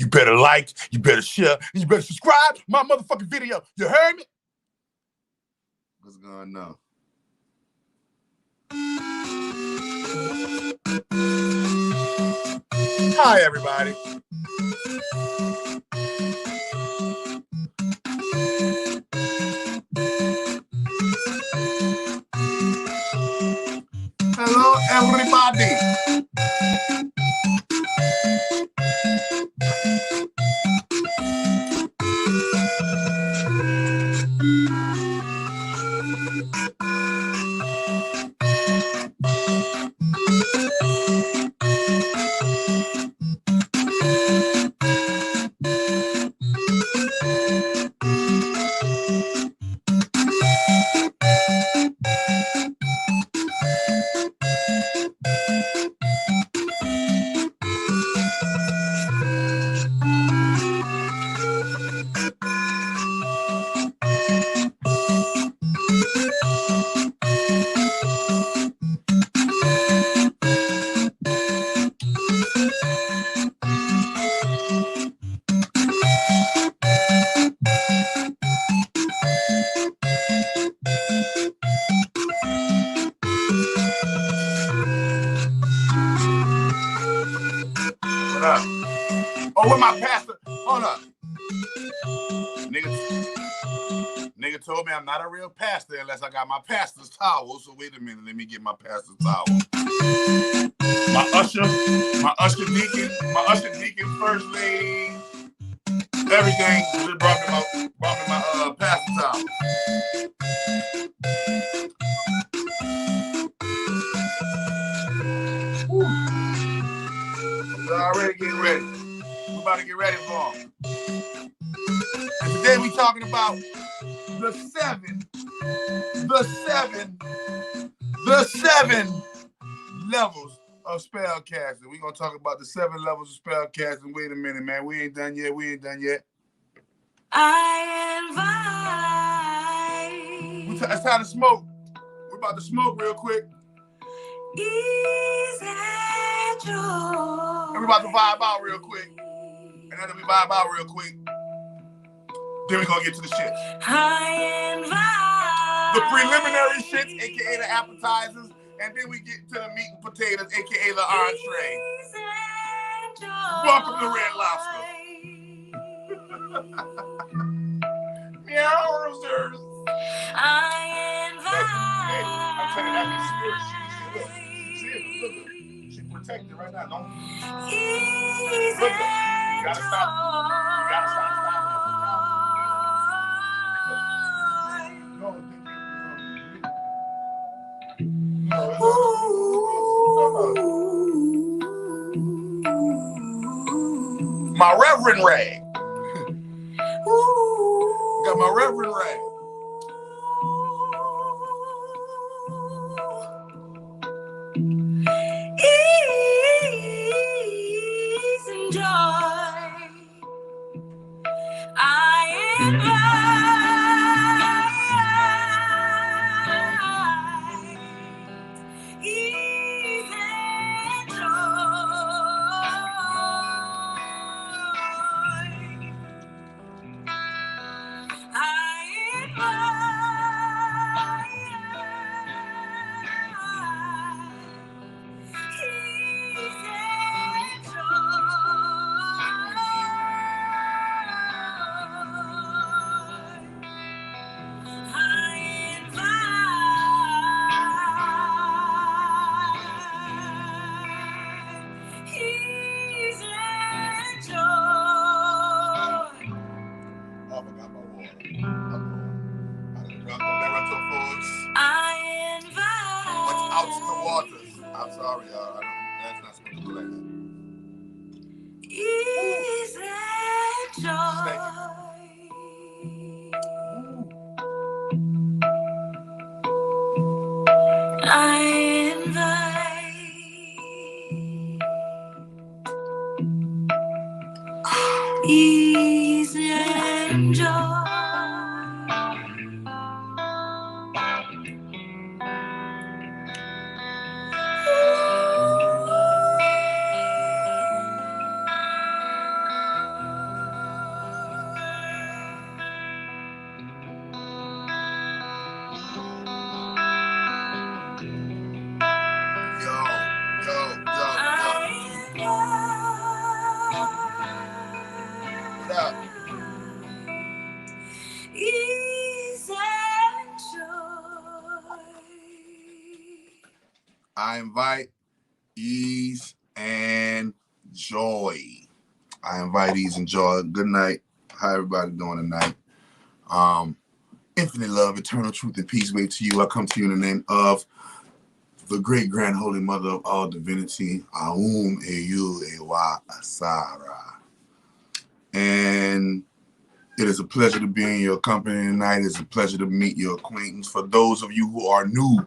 You better like, you better share, and you better subscribe to my motherfucking video. You heard me? What's going on? Hi, everybody. Hello, everybody. Oh, where my pastor? Hold up. Nigga told me I'm not a real pastor unless I got my pastor's towel. So wait a minute, let me get my pastor's towel. My usher deacon, first lady, everything. Just brought me my pastor's towel. Already getting ready. We're about to get ready for them. And today we're talking about the seven levels of spell casting. We're gonna talk about the 7 levels of spell casting. Wait a minute, man. We ain't done yet. It's time to smoke. We're about to smoke real quick. And we're about to vibe out real quick. And after we vibe out real quick, then we're gonna get to the shit. The preliminary shits, aka the appetizers, and then we get to the meat and potatoes, aka the entree. Welcome to Red Lobster. Meow, roosters. I'm telling you, that means spirit. See, look. She's protected right now. Don't. Look, you gotta stop. My Reverend Ray. Got my Reverend Ray. Ease and joy. I invite ease and joy. I I'm sorry, y'all. That's not supposed to do like that. Ease and joy. I invite ease and joy. I invite ease and joy. I invite ease and joy. Good night. How everybody doing tonight? Infinite love, eternal truth, and peace way to you. I come to you in the name of the great grand holy mother of all divinity, Aum Eyu Ewa Asara. And it is a pleasure to be in your company tonight. It's a pleasure to meet your acquaintance. For those of you who are new,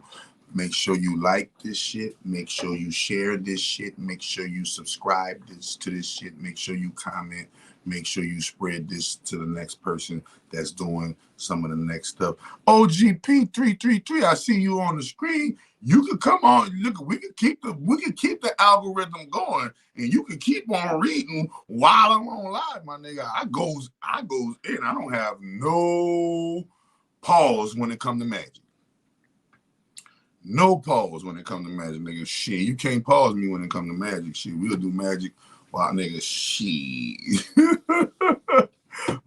make sure you like this shit. Make sure you share this shit. Make sure you subscribe to this shit. Make sure you comment. Make sure you spread this to the next person that's doing some of the next stuff. OGP333, I see you on the screen. You can come on. Look, we can keep the algorithm going, and you can keep on reading while I'm on live, my nigga. I goes in. I don't have no pause when it comes to magic. No pause when it comes to magic, nigga. Shit, you can't pause me when it comes to magic. Shit, we'll do magic while nigga shit.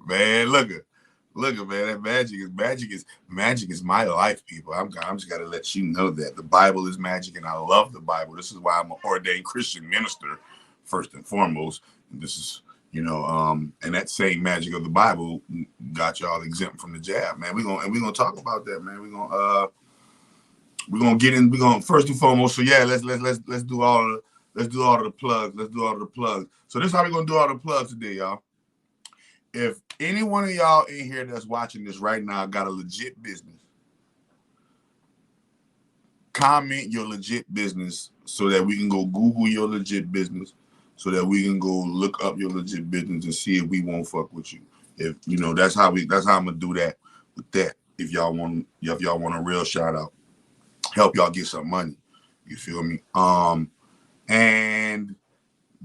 Man, look at man. That magic is my life, people. I'm just gotta let you know that the Bible is magic, and I love the Bible. This is why I'm an ordained Christian minister, first and foremost. And this is, and that same magic of the Bible got y'all exempt from the jab, man. We're gonna talk about that, man. We're gonna get in. We're gonna first and foremost. So yeah, let's do all of the plugs. So this is how we're gonna do all the plugs today, y'all. If any one of y'all in here that's watching this right now got a legit business, comment your legit business so that we can go Google your legit business, so that we can go look up your legit business and see if we won't fuck with you. If that's how I'm gonna do that with that. If y'all want a real shout out, help y'all get some money. You feel me? And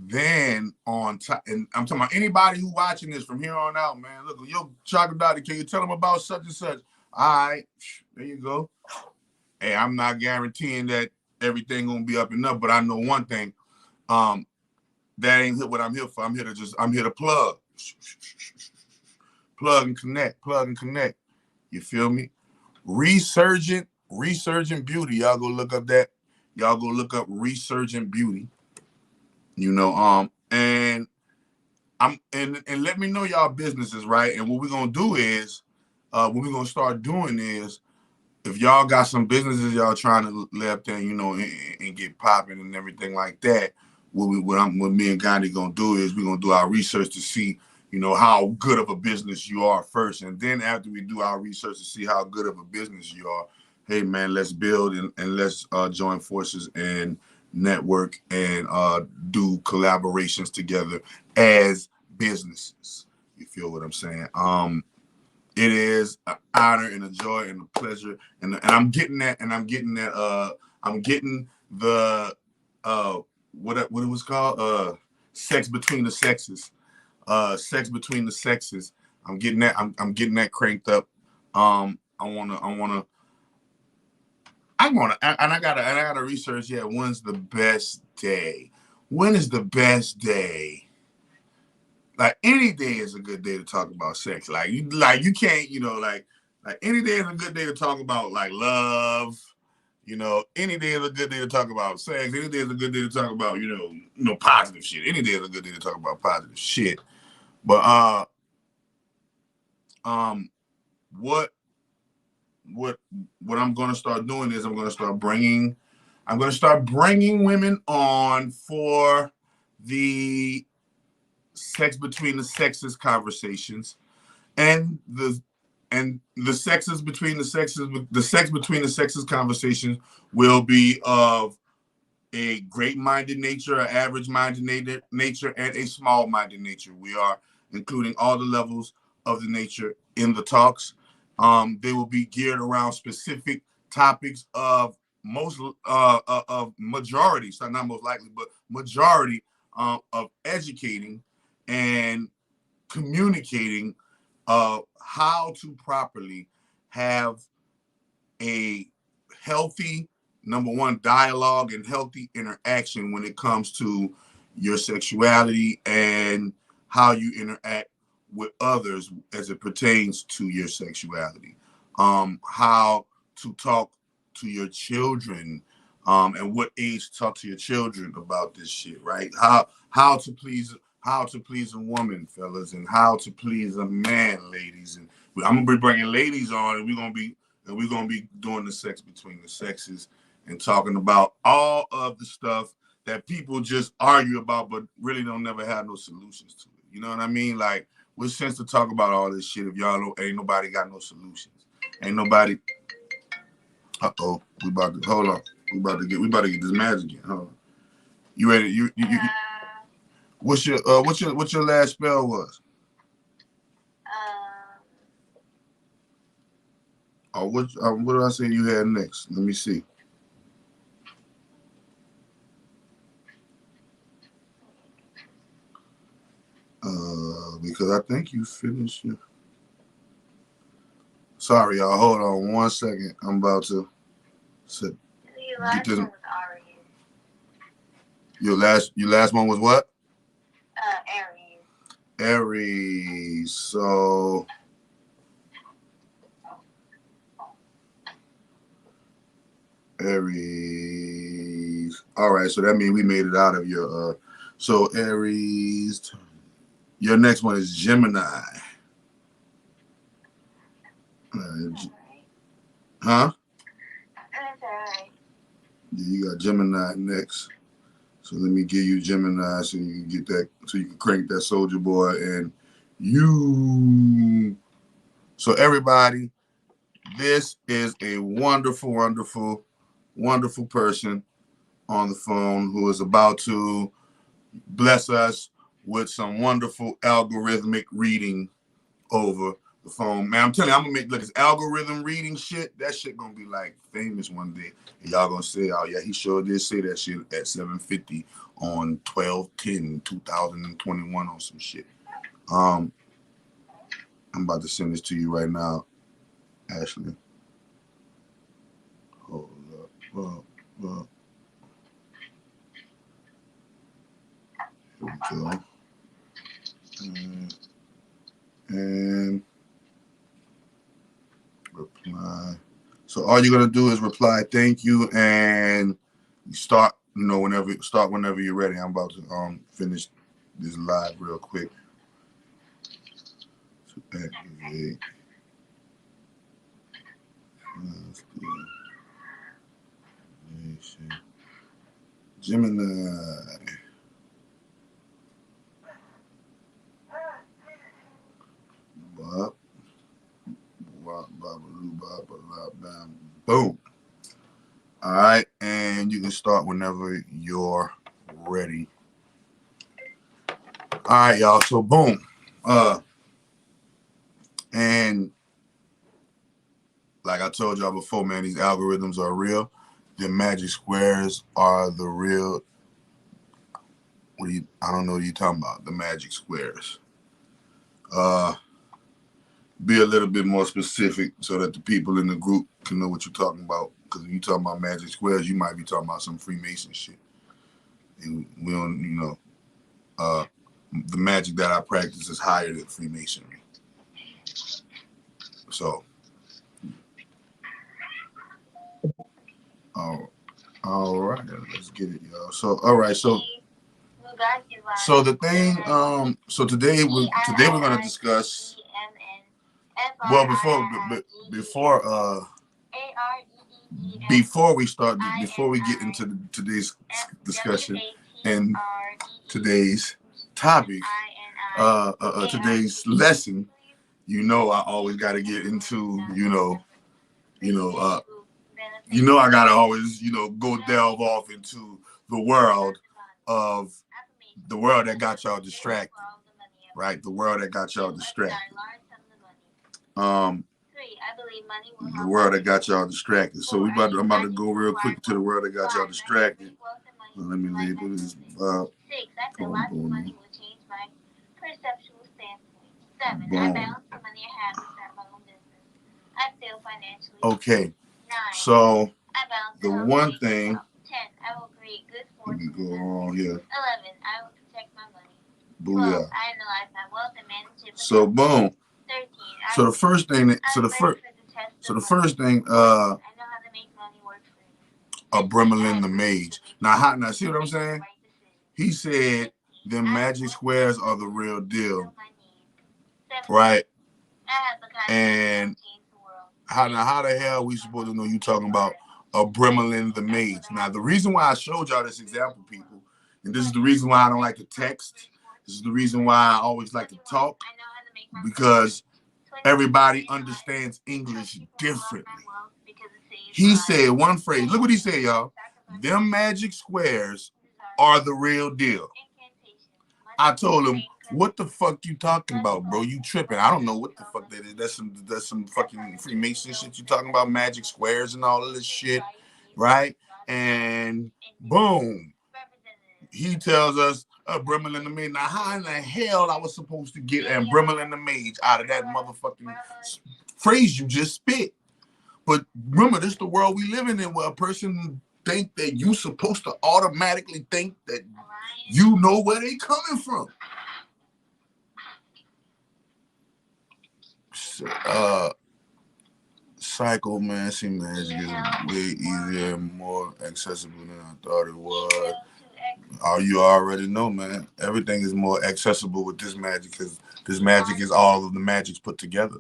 then on top, and I'm talking about anybody who watching this from here on out, man. Look, yo, Chakra Doctor, can you tell them about such and such? All right, there you go. Hey, I'm not guaranteeing that everything gonna be up and up, but I know one thing. That ain't what I'm here for. I'm here to plug. Plug and connect. You feel me? Resurgent beauty. Y'all go look up that. Y'all go look up Resurgent Beauty. And let me know y'all businesses, right? And what we're gonna do is, what we're gonna start doing is, if y'all got some businesses y'all trying to lay up there, and get popping and everything like that, what me and Gandhi gonna do is we're gonna do our research to see, how good of a business you are first, and then after we do our research to see how good of a business you are, hey man, let's build and let's join forces and network and do collaborations together as businesses. You feel what I'm saying? It is an honor and a joy and a pleasure, and I'm getting that, I'm getting the what it was called, sex between the sexes. Sex between the sexes. I'm getting that. I'm getting that cranked up. I gotta research. Yeah, when's the best day? When is the best day? Like any day is a good day to talk about sex. Like you can't, like any day is a good day to talk about like love. Any day is a good day to talk about sex. Any day is a good day to talk about, positive shit. Any day is a good day to talk about positive shit. But what I'm gonna start doing is I'm gonna start bringing women on for the sex between the sexes conversations, and the sex between the sexes conversations will be of a great-minded nature, an average-minded nature, and a small-minded nature. We are including all the levels of the nature in the talks. They will be geared around specific topics of majority, so not most likely, but majority of educating and communicating how to properly have a healthy, number one, dialogue and healthy interaction when it comes to your sexuality and how you interact with others as it pertains to your sexuality. How to talk to your children And what age to talk to your children about this shit, right? How to please a woman, fellas, and how to please a man, ladies. And I'm gonna be bringing ladies on, and we're gonna be doing the sex between the sexes and talking about all of the stuff that people just argue about, but really don't never have no solutions to it. You know what I mean? Like, what's sense to talk about all this shit if y'all don't, ain't nobody got no solutions? Ain't nobody. We about to hold on. We about to get this magic in. Hold on. You ready? You what's your last spell was? What did I say you had next? Let me see. Because I think you finished your. Sorry, y'all. Hold on 1 second. I'm about to get this. Your last one was what? Aries. So Aries. All right. So that means we made it out of your. So Aries. Your next one is Gemini. Huh? That's all right. Yeah, you got Gemini next. So let me give you Gemini so you can get that, so you can crank that soldier boy and you. So everybody, this is a wonderful, wonderful, wonderful person on the phone who is about to bless us with some wonderful algorithmic reading over the phone. Man, I'm telling you, I'm gonna make this algorithm reading shit. That shit gonna be like famous one day. And y'all gonna say, oh yeah, he sure did say that shit at 7:50 on 12/10/2021 on some shit. I'm about to send this to you right now, Ashley. Hold up. Here we go. And reply. So all you're gonna do is reply, thank you, and you start. You know, whenever you're ready. I'm about to finish this live real quick. To activate. Gemini. Boom. All right, and you can start whenever you're ready. All right, y'all. So boom. And like I told y'all before, man, these algorithms are real. The magic squares are the real. I don't know what you're talking about. The magic squares. Be a little bit more specific so that the people in the group can know what you're talking about. Because if you're talking about magic squares, you might be talking about some Freemason shit. And we don't, the magic that I practice is higher than Freemasonry. So, all right, let's get it, y'all. So, all right, so the thing, so today we're gonna discuss. Well, before we get into today's discussion and today's topic, today's lesson, I always got to get into, I got to always, go delve off into the world that got y'all distracted, right? The world that got y'all distracted. The world that got y'all distracted. So I'm about to go real quick to the world that got y'all distracted. Let me label this. Boom. Okay. So the one thing. Let me go on here. 11. I will protect my money. Booyah. 12. I analyze my wealth and manage it. So boom. 13. So the first thing. I know how to make money work for me. Bremelin the Mage. Now see what I'm saying? He said them magic squares are the real deal, right? And how the hell are we supposed to know you talking about Bremelin the Mage? Now, the reason why I showed y'all this example, people, and this is the reason why I don't like to text, this is the reason why I always like to talk, because everybody understands English differently. He said one phrase. Look what he said, y'all. Them magic squares are the real deal. I told him, what the fuck you talking about, bro? You tripping. I don't know what the fuck that is. That's some fucking Freemason shit you talking about, magic squares and all of this shit, right? And boom, he tells us Bremelin the Mage. Now, how in the hell I was supposed to get Bremelin the Mage out of that motherfucking phrase you just spit? But remember, this is the world we living in, where a person think that you supposed to automatically think that you know where they coming from. Psychomancy magic is way easier and more accessible than I thought it was. Oh, you already know, man. Everything is more accessible with this magic, because this magic is all of the magics put together.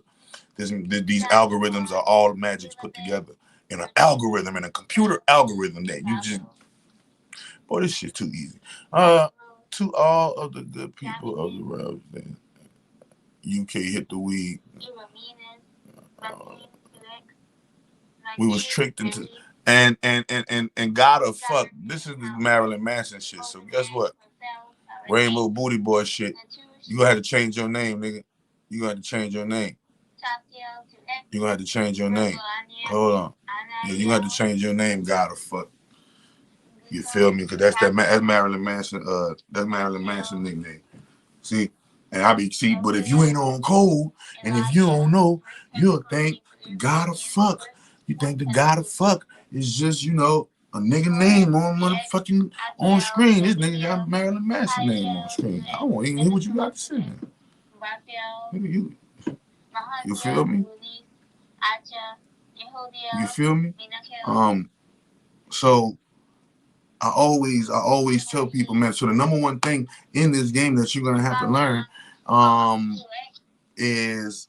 These algorithms are all magics put together in an algorithm, in a computer algorithm that you just, boy, this shit too easy. To all of the good people of the world, UK hit the weed. We was tricked into and gotta fuck. This is the Marilyn Manson shit. So guess what? Rainbow Booty Boy shit. You gonna have to change your name, nigga. You gonna have to change your name. You gonna have to change your name. Hold on. Yeah, you gonna have to change your name. Gotta fuck. You feel me? Cause that's Marilyn Manson. That's Marilyn Manson nickname. See, and but if you ain't on code, and if you don't know, you'll think gotta fuck. You think the gotta fuck is just, you know, a nigga name on motherfucking on screen. This nigga got Marilyn Manson name on screen. I don't even hear what you got to say. You feel me? You feel me? So I always tell people, man, so the number one thing in this game that you're gonna have to learn is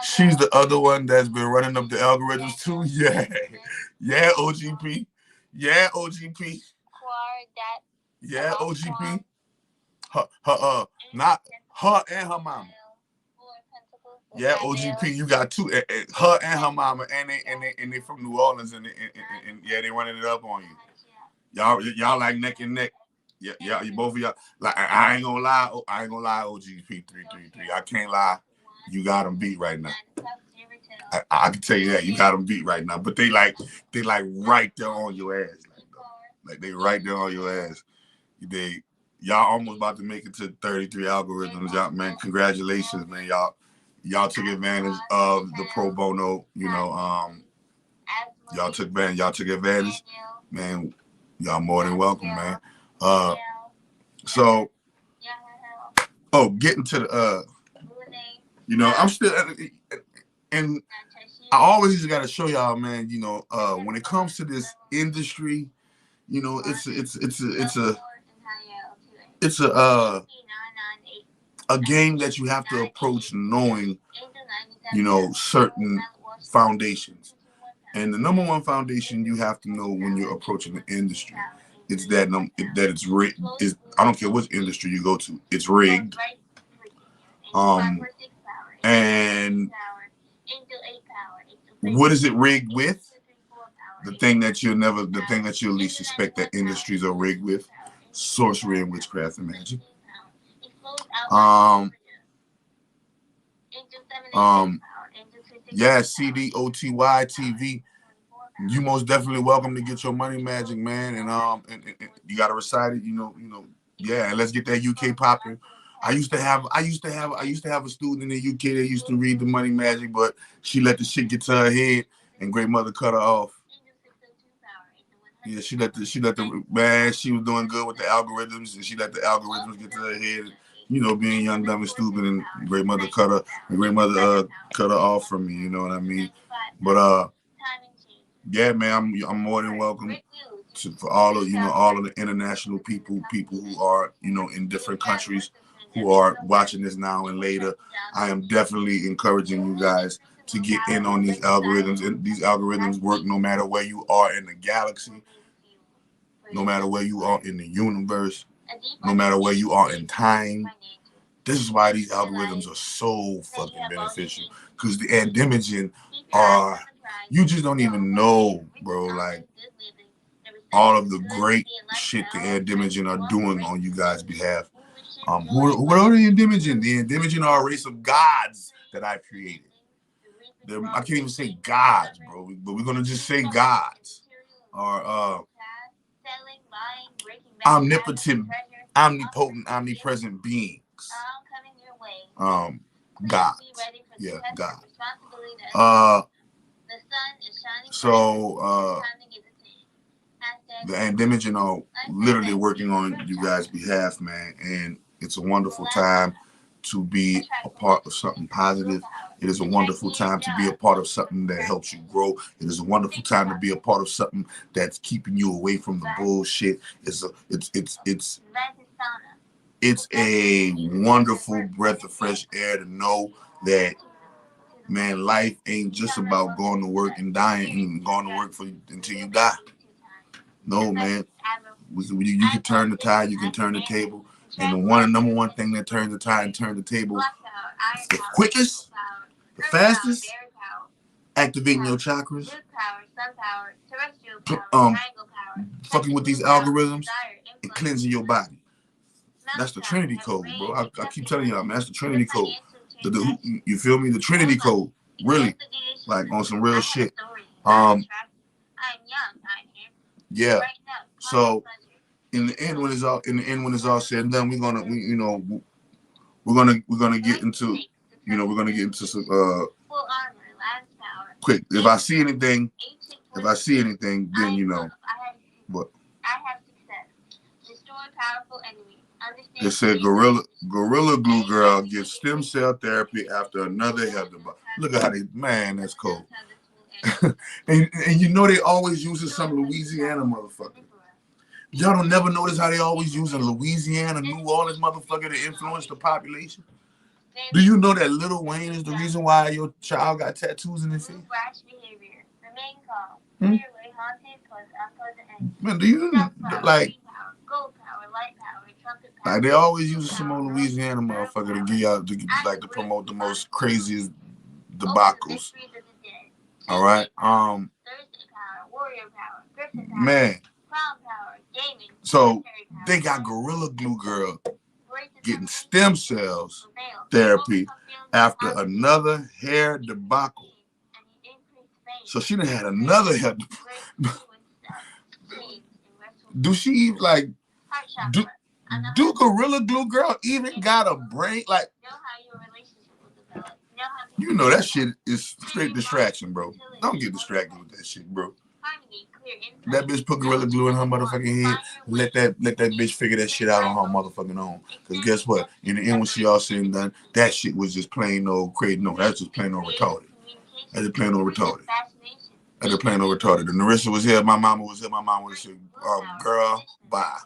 she's the other one that's been running up the algorithms too. Yeah. Yeah, OGP. Yeah, OGP. Yeah, OGP. Not her and her mama. Yeah, OGP, you got two. Her and her mama, and they from New Orleans, and yeah, they running it up on you. Y'all like neck and neck. Yeah, you both of y'all. Like I ain't gonna lie, OGP 333. I can't lie. You got them beat right now. I can tell you that you got them beat right now. But they like right there on your ass. Like they right there on your ass. Y'all almost about to make it to 33 algorithms. Y'all, man, congratulations, man. Y'all took advantage of the pro bono. You know, y'all took advantage, man. Y'all more than welcome, man. So, getting to the you know, I'm still, and I always just gotta show y'all, man. You know, when it comes to this industry, you know, it's a game that you have to approach knowing, you know, certain foundations. And the number one foundation you have to know when you're approaching the industry is that it's rigged. I don't care what industry you go to, it's rigged. And what is it rigged with? The thing that you'll least suspect that industries are rigged with: sorcery and witchcraft and magic. Yeah, CDOTY TV. You most definitely welcome to get your money magic, man. And you gotta recite it, you know. Yeah, and let's get that UK popping. I used to have a student in the UK that used to read the money magic, but she let the shit get to her head, and Great Mother cut her off. Yeah, she let the man. She was doing good with the algorithms, and she let the algorithms get to her head. You know, being young, dumb, and stupid, and Great Mother cut her off from me. You know what I mean? But Yeah, man, I'm more than welcome for all of all of the international people who are in different countries who are watching this now and later. I am definitely encouraging you guys to get in on these algorithms, and these algorithms work no matter where you are in the galaxy, no matter where you are in the universe, no matter where you are in time. This is why these algorithms are so fucking beneficial, because the endemicing are, you just don't even know, bro, like all of the great shit the endemicing are doing on you guys' behalf. What are the endemicing? The endemicing are a race of gods that I created. I can't even say gods, bro, but we're gonna just say gods. Or omnipotent, omnipotent, omnipresent beings. Gods. Yeah, God. So the endemic, literally working on you guys' behalf, man, and it's a wonderful time to be a part of something positive. It is a wonderful time to be a part of something that helps you grow. It is a wonderful time to be a part of something that's keeping you away from the bullshit. It's a wonderful breath of fresh air to know that, man, life ain't just about going to work and dying and going to work until you die. No, man. You can turn the tide, you can turn the table. And the number one thing that turns the tide and turns the table the quickest, the fastest, activating your chakras, fucking with these algorithms, and cleansing your body. That's the Trinity code, bro. I keep telling y'all, man, that's the Trinity code. You feel me? The Trinity code, really, like on some real shit. Yeah. So in the end, when it's all said and done, we're gonna get into some quick. If I see anything, then what? It said Gorilla Glue Girl gets stem cell therapy after another health debacle. Look at how that's cool. and they always using some Louisiana motherfucker. Y'all don't never notice how they always using Louisiana, New Orleans motherfucker to influence the population? Do you know that Lil Wayne is the reason why your child got tattoos in his face? Man, do you like they always use some old Louisiana motherfucker to give out to promote the most craziest debacles. All right, man. So they got Gorilla Glue Girl getting stem cells therapy after another hair debacle. So she done had another hair debacle. Do she like do Gorilla Glue Girl even got a brain? Like, that shit is straight distraction, bro. Don't get distracted with that shit, bro. That bitch put Gorilla Glue in her motherfucking head. Let that bitch figure that shit out on her motherfucking own. Because guess what? In the end, when she all said and done, that shit was just plain old crazy. No, that's just plain old retarded. That's just plain old retarded. That's just plain old retarded. And Narissa was here. My mama was here. My mama would have said, girl, bye.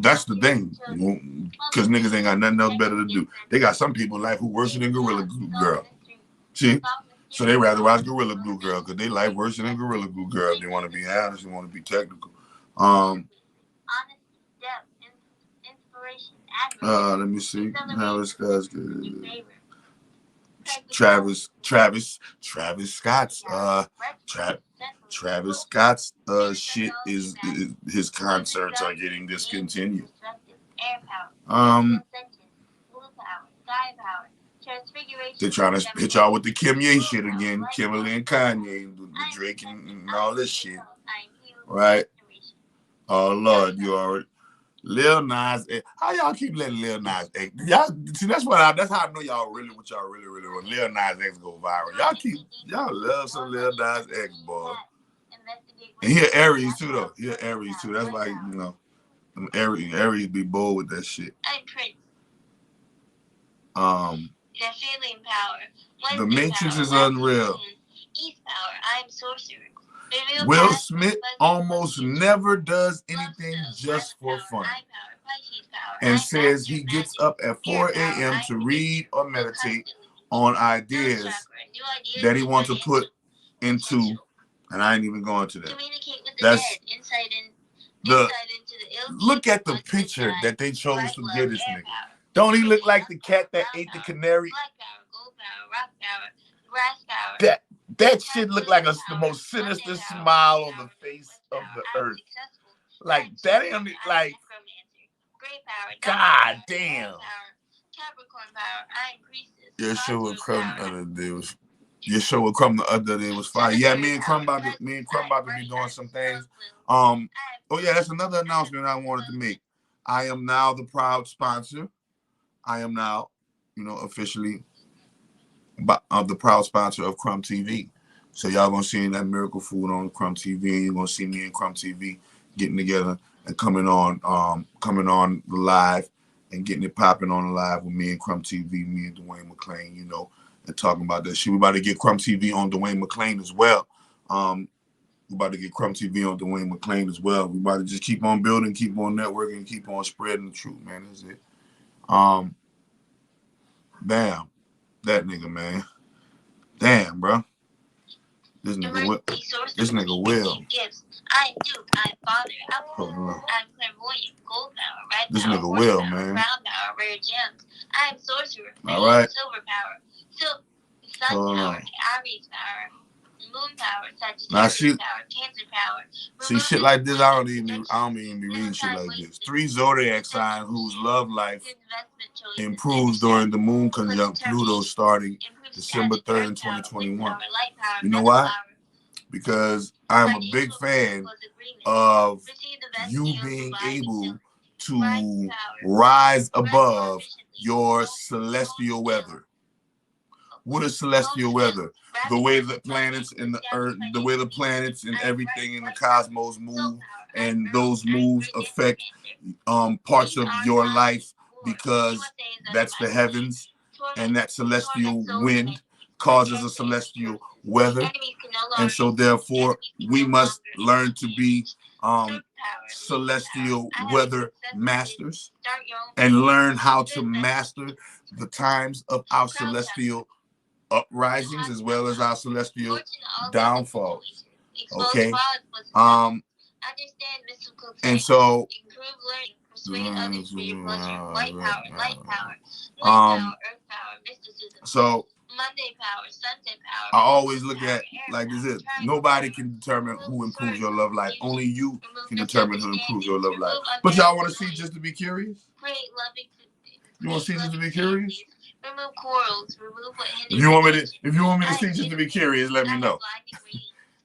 That's the thing. Because niggas ain't got nothing else better to do. They got some people in life who worse than Gorilla Glue Girl. See? So they rather watch Gorilla Glue Girl because they like worse than Gorilla Glue Girl. They want to be honest, they want to be technical. Let me see. How this guy's good. Travis Scott's Travis Scott's shit is his concerts are getting discontinued. They're trying to hit y'all with the Kim Ye shit again, Kimberly and Kanye, the Drake and all this shit, right? Oh Lord, you already Lil Nas X. How y'all keep letting Lil Nas X? Y'all see that's how I know y'all really want. Lil Nas X go viral. Y'all love some Lil Nas X, boy. And he Aries too though. He Aries too. That's like Aries be bold with that shit. The Matrix is unreal. East power. I am sorcerer. Will Smith almost never does anything just for fun and says he gets up at 4 a.m. to read or meditate on ideas that he wants to put into, and I ain't even going to that. That's look at the picture that they chose to give this nigga. Don't he look like the cat that ate the canary? That shit look like the most sinister smile on the face of the earth. Like that ain't like, God damn. Your show with Crumb the other day was. Your show with Crumb the other day was fire. Yeah, me and Crumb about to be doing some things. Oh yeah, that's another announcement I wanted to make. I am now the proud sponsor. I am now, officially the proud sponsor of Crumb TV. So y'all gonna see that miracle food on Crumb TV, and you're gonna see me and Crumb TV getting together and coming on the live and getting it popping on the live with me and Crumb TV, me and Dwayne McClain, and talking about that shit. We about to get Crumb TV on Dwayne McClain as well. We about to get Crumb TV on Dwayne McClain as well. We about to just keep on building, keep on networking, keep on spreading the truth, man. That's it. Damn, that nigga, man. Damn, bro. This nigga will. I'm Duke, I'm Father, I'm clairvoyant, gold power, red this power, nigga will, power, man. brown power, rare gems. I'm sorcerer, all right. Silver power, sun power, Aries power, moon power, Sagittarius power, Cancer power. See shit like this, I don't even be reading shit like this. 3 zodiac signs whose love life improves during the moon conjunct Pluto starting December 3rd, 2021. You know why? Because I'm a big fan of you being able to rise above your celestial weather. What is celestial weather? The way the planets in the earth, the way the planets and everything in the cosmos move, and those moves affect parts of your life, because that's the heavens, and that celestial wind causes a celestial weather, and so therefore we must learn to be celestial weather masters and learn how to master the times of our celestial uprisings as well as our celestial downfalls. Okay. And so so I always look at like this: nobody can determine who improves your love life. Only you can determine who improves your love life. But y'all want to see just to be curious? You want to see just to be curious? Remove corals. Remove what hinders. If you want me to see just to be curious, let me know.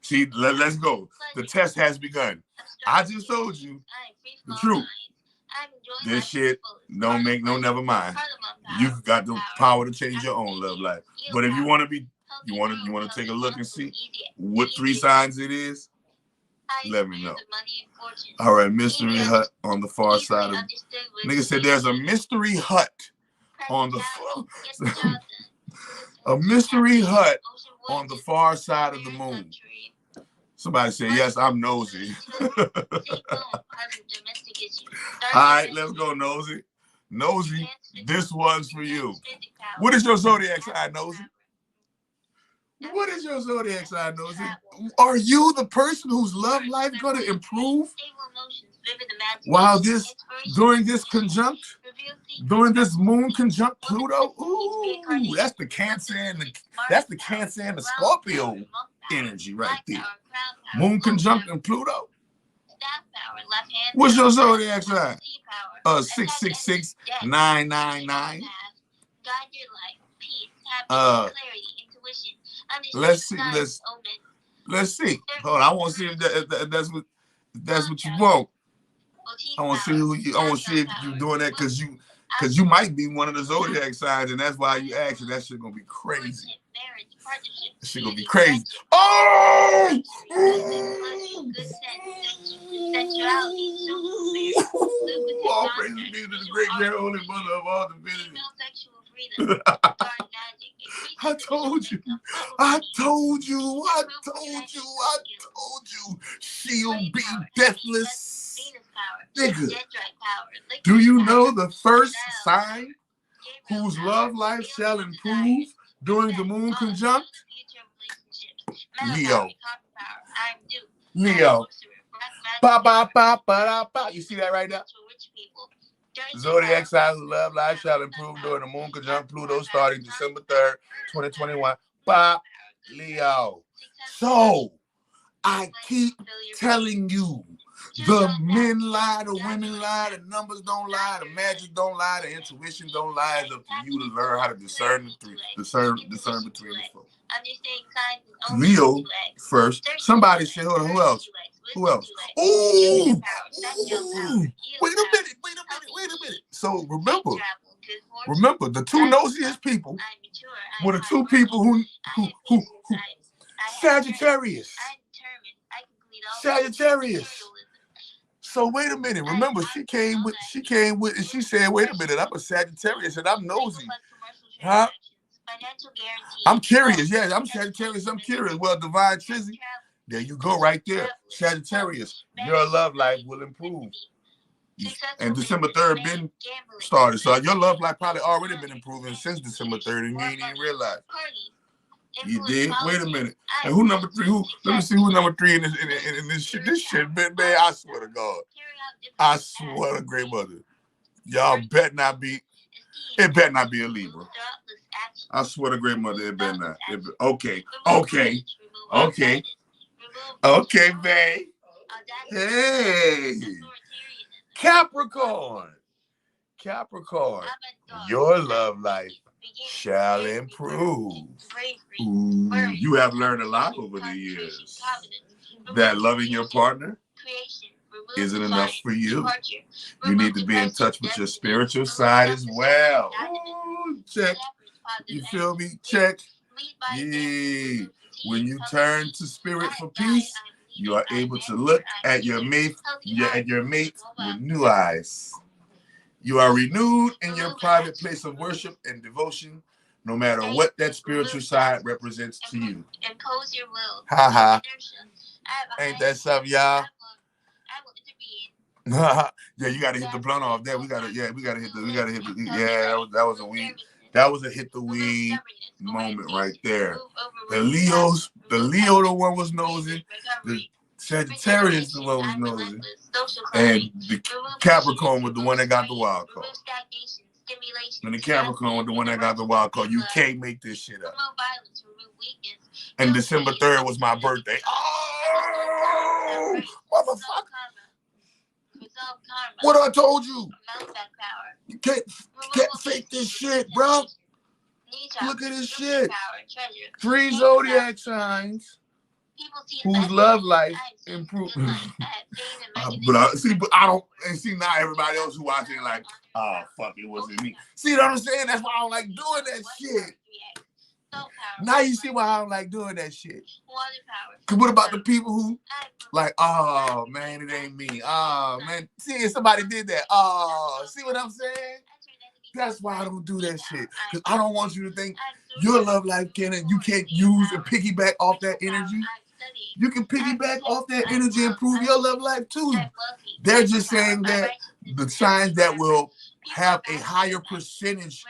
See, let's go. The test has begun. I just told you the truth. This shit don't make no never mind. You've got the power to change your own love life. But if you want to take a look and see what 3 signs it is, let me know. All right, mystery hut on the far side of. Nigga said there's a mystery hut on the a mystery hut on the far side of the moon. Somebody said, yes, I'm nosy. All right, let's go, Nosy. Nosy, this one's for you. What is your zodiac sign, Nosy? What is your zodiac sign, Nosy? Are you the person whose love life going to improve while during this moon conjunct Pluto? Ooh, that's the Cancer and the Scorpio energy right there. Moon conjunct and Pluto. What's your zodiac sign? 666 999. Let's see. Hold on, I want to see if that's what you want. I want to see if you're doing that because you might be one of the zodiac signs, and that's why you asked. That shit gonna be crazy. That shit gonna be crazy. Oh! All praise be to the great grand holy mother of all divinity. I told you. I told you. I told you. I told you. She'll be deathless. Nigga, do you know the first sign whose love life shall improve during the moon conjunct? Leo. Leo. Ba, ba, ba, ba, da, ba. You see that right there? Zodiac signs of love life shall improve during the moon conjunct Pluto starting December 3rd, 2021. Ba, Leo. So, I keep telling you, the men lie, the women lie, the numbers don't lie, the magic don't lie, the intuition don't lie. It's up to you to learn how to discern the three, discern between the four. Leo first. Somebody said, hold on, who else? Who else? Ooh, wait a minute. So remember, the two nosiest people were the two people who Sagittarius. So wait a minute. Remember, she came with, and she said, wait a minute, I'm a Sagittarius and I'm nosy. Huh? I'm curious. Yeah, I'm Sagittarius. I'm curious. Well, Divine Trizzy, there you go right there. Sagittarius, your love life will improve. And December 3rd been started. So your love life probably already been improving since December 3rd and you ain't even realize. You did? Wait a minute. And who number 3? Let me see who number 3 in this shit. This shit, man, I swear to God. I swear to great mother. Y'all bet not be. It better not be a Libra. I swear to great mother, it better not. Okay, babe. Hey. Capricorn. Your love life shall improve. Ooh, you have learned a lot over the years. That loving your partner isn't enough for you. You need to be in touch with your spiritual side as well. Ooh, check. You feel me? Check. Yeah. When you turn to spirit for peace, you are able to look at your mate with new eyes. You are renewed in your private place of worship and devotion, no matter what that spiritual side represents to you. Impose your will. Ha. Ain't that something, y'all? Yeah, you gotta hit the blunt off there. We gotta hit the. Yeah, that was a weed. That was a hit the weed moment right there. The Leo, the one was nosy. The Sagittarius, the one was nosy, and the Capricorn was the one that got the wild card. And the Capricorn was the one that got the wild card. You can't make this shit up. And December 3rd was my birthday. Oh, motherfucker. What I told you? You can't fake this shit, bro. Look at this shit. 3 zodiac signs whose love life improves. But I don't, and see now everybody else who watching like, oh fuck, it wasn't me. See what I'm saying? That's why I don't like doing that shit. Now you see why I don't like doing that shit. Cause what about the people who like, oh man, it ain't me. Oh man, see if somebody did that. Oh, see what I'm saying? That's why I don't do that shit. Cause I don't want you to think your love life you can't use and piggyback off that energy. You can piggyback off that energy and improve your love life too. They're just saying that the signs that will have a higher percentage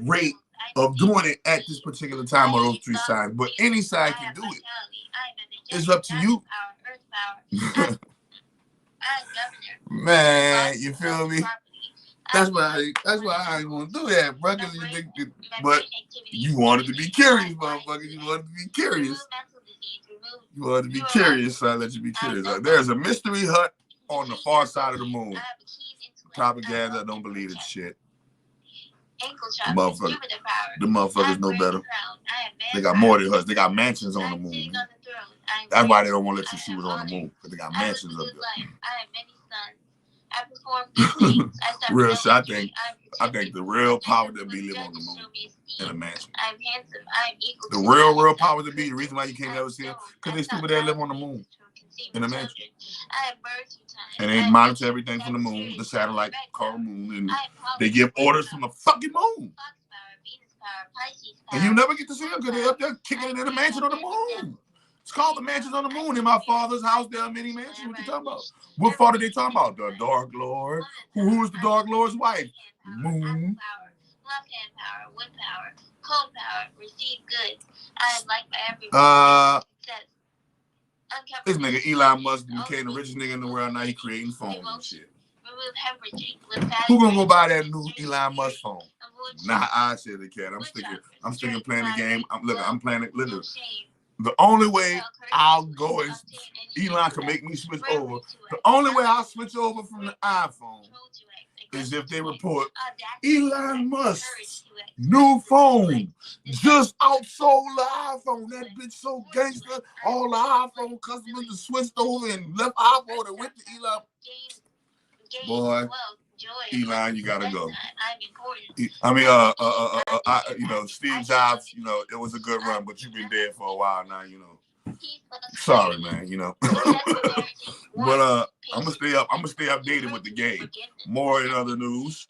rate of doing it at this particular time are those 3 signs. But any sign can do it. It's up to you. Man, you feel me? That's why I ain't want to do that, bro. But you wanted to be curious, motherfucker. You wanted to be curious. You wanted to be curious, so I let you be curious. There's a mystery hut on the far side of the moon. Propaganda don't believe this shit. The motherfuckers know better. They got more than us. They got mansions on the moon. That's why they don't want to let you see what's on the moon, because they got mansions up there. Real shit. I think the real power to be live on the moon in a mansion. The real power to be, the reason why you can't never see them, because they stupid they live on the moon in a mansion. And they monitor everything from the moon, the satellite called moon, and they give orders from the fucking moon. And you never get to see them because they're up there kicking it in the mansion on the moon. It's called the mansions on the moon. In my father's house, there are many mansions. What you talking about? What father they talking about? The Dark Lord. Who is the Dark Lord's wife? Moon. Left hand power, wood power, cold power, receive goods. I like my everyone. This nigga Elon Musk became the richest nigga in the world. Now he creating phones and shit. Remove hemorrhaging. Who gonna go buy that new Elon Musk phone? Nah, I said the cat. I'm sticking playing the game. I'm playing it literally. The only way I'll go is Elon can make me switch over. The only way I'll switch over from the iPhone is if they report Elon Musk's new phone just outsold the iPhone. That bitch so gangster. All the iPhone customers just switched over and left iPhone and went to Elon. Boy, Elon, you gotta go. I mean, you know, Steve Jobs, you know, it was a good run, but you've been dead for a while now, you know. Sorry, man, you know. But I'm gonna stay updated with the game. More in other news.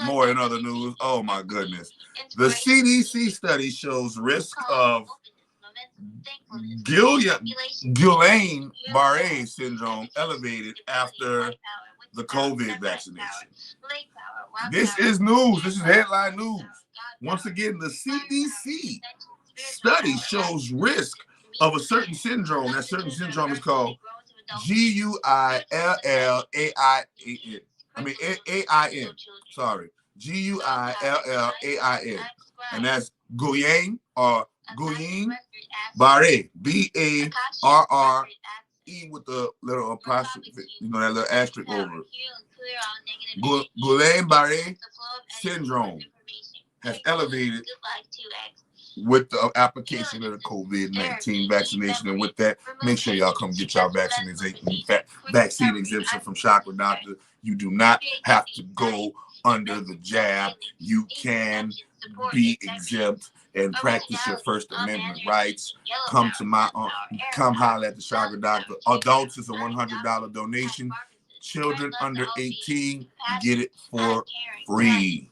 More in other news. Oh my goodness. The CDC study shows risk of Guillain-Barré syndrome elevated after the COVID vaccination. This is news. This is headline news. Once again, the CDC study shows risk of a certain syndrome. That certain syndrome is called Guillain. I mean AIN. Sorry, Guillain, and that's Guillain or Guillain-Barré, BARRE with the little apostrophe, you know, that little asterisk over it. Guillain-Barré syndrome has elevated with the application of the COVID-19 vaccination, and with that, make sure y'all come get y'all vaccine exemption from Chakra Doctor. You do not have to go under the jab. You can be exempt and practice your First Amendment rights. Come holler at the Chakra Doctor. Adults is a $100 donation. Children under 18 get it for free.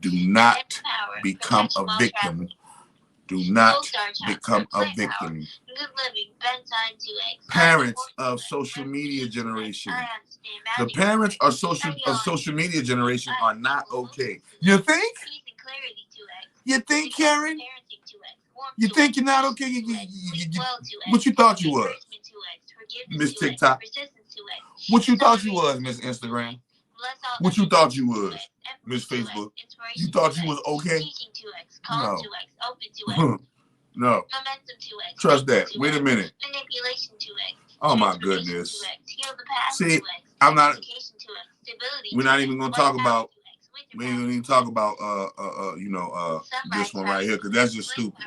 Do not become a victim. Do not become a victim. Parents of social media generation. The parents of social media generation are not okay. You think? You think, Karen? You think you're not okay? What you thought you was, Miss TikTok? What you thought you was, Miss Instagram? What you thought you was, Miss Facebook? You thought you was okay? No. No. Trust that. Wait a minute. Oh my goodness. See, I'm not. We're not even gonna talk about. We ain't gonna even talk about this one right here, because that's just stupid.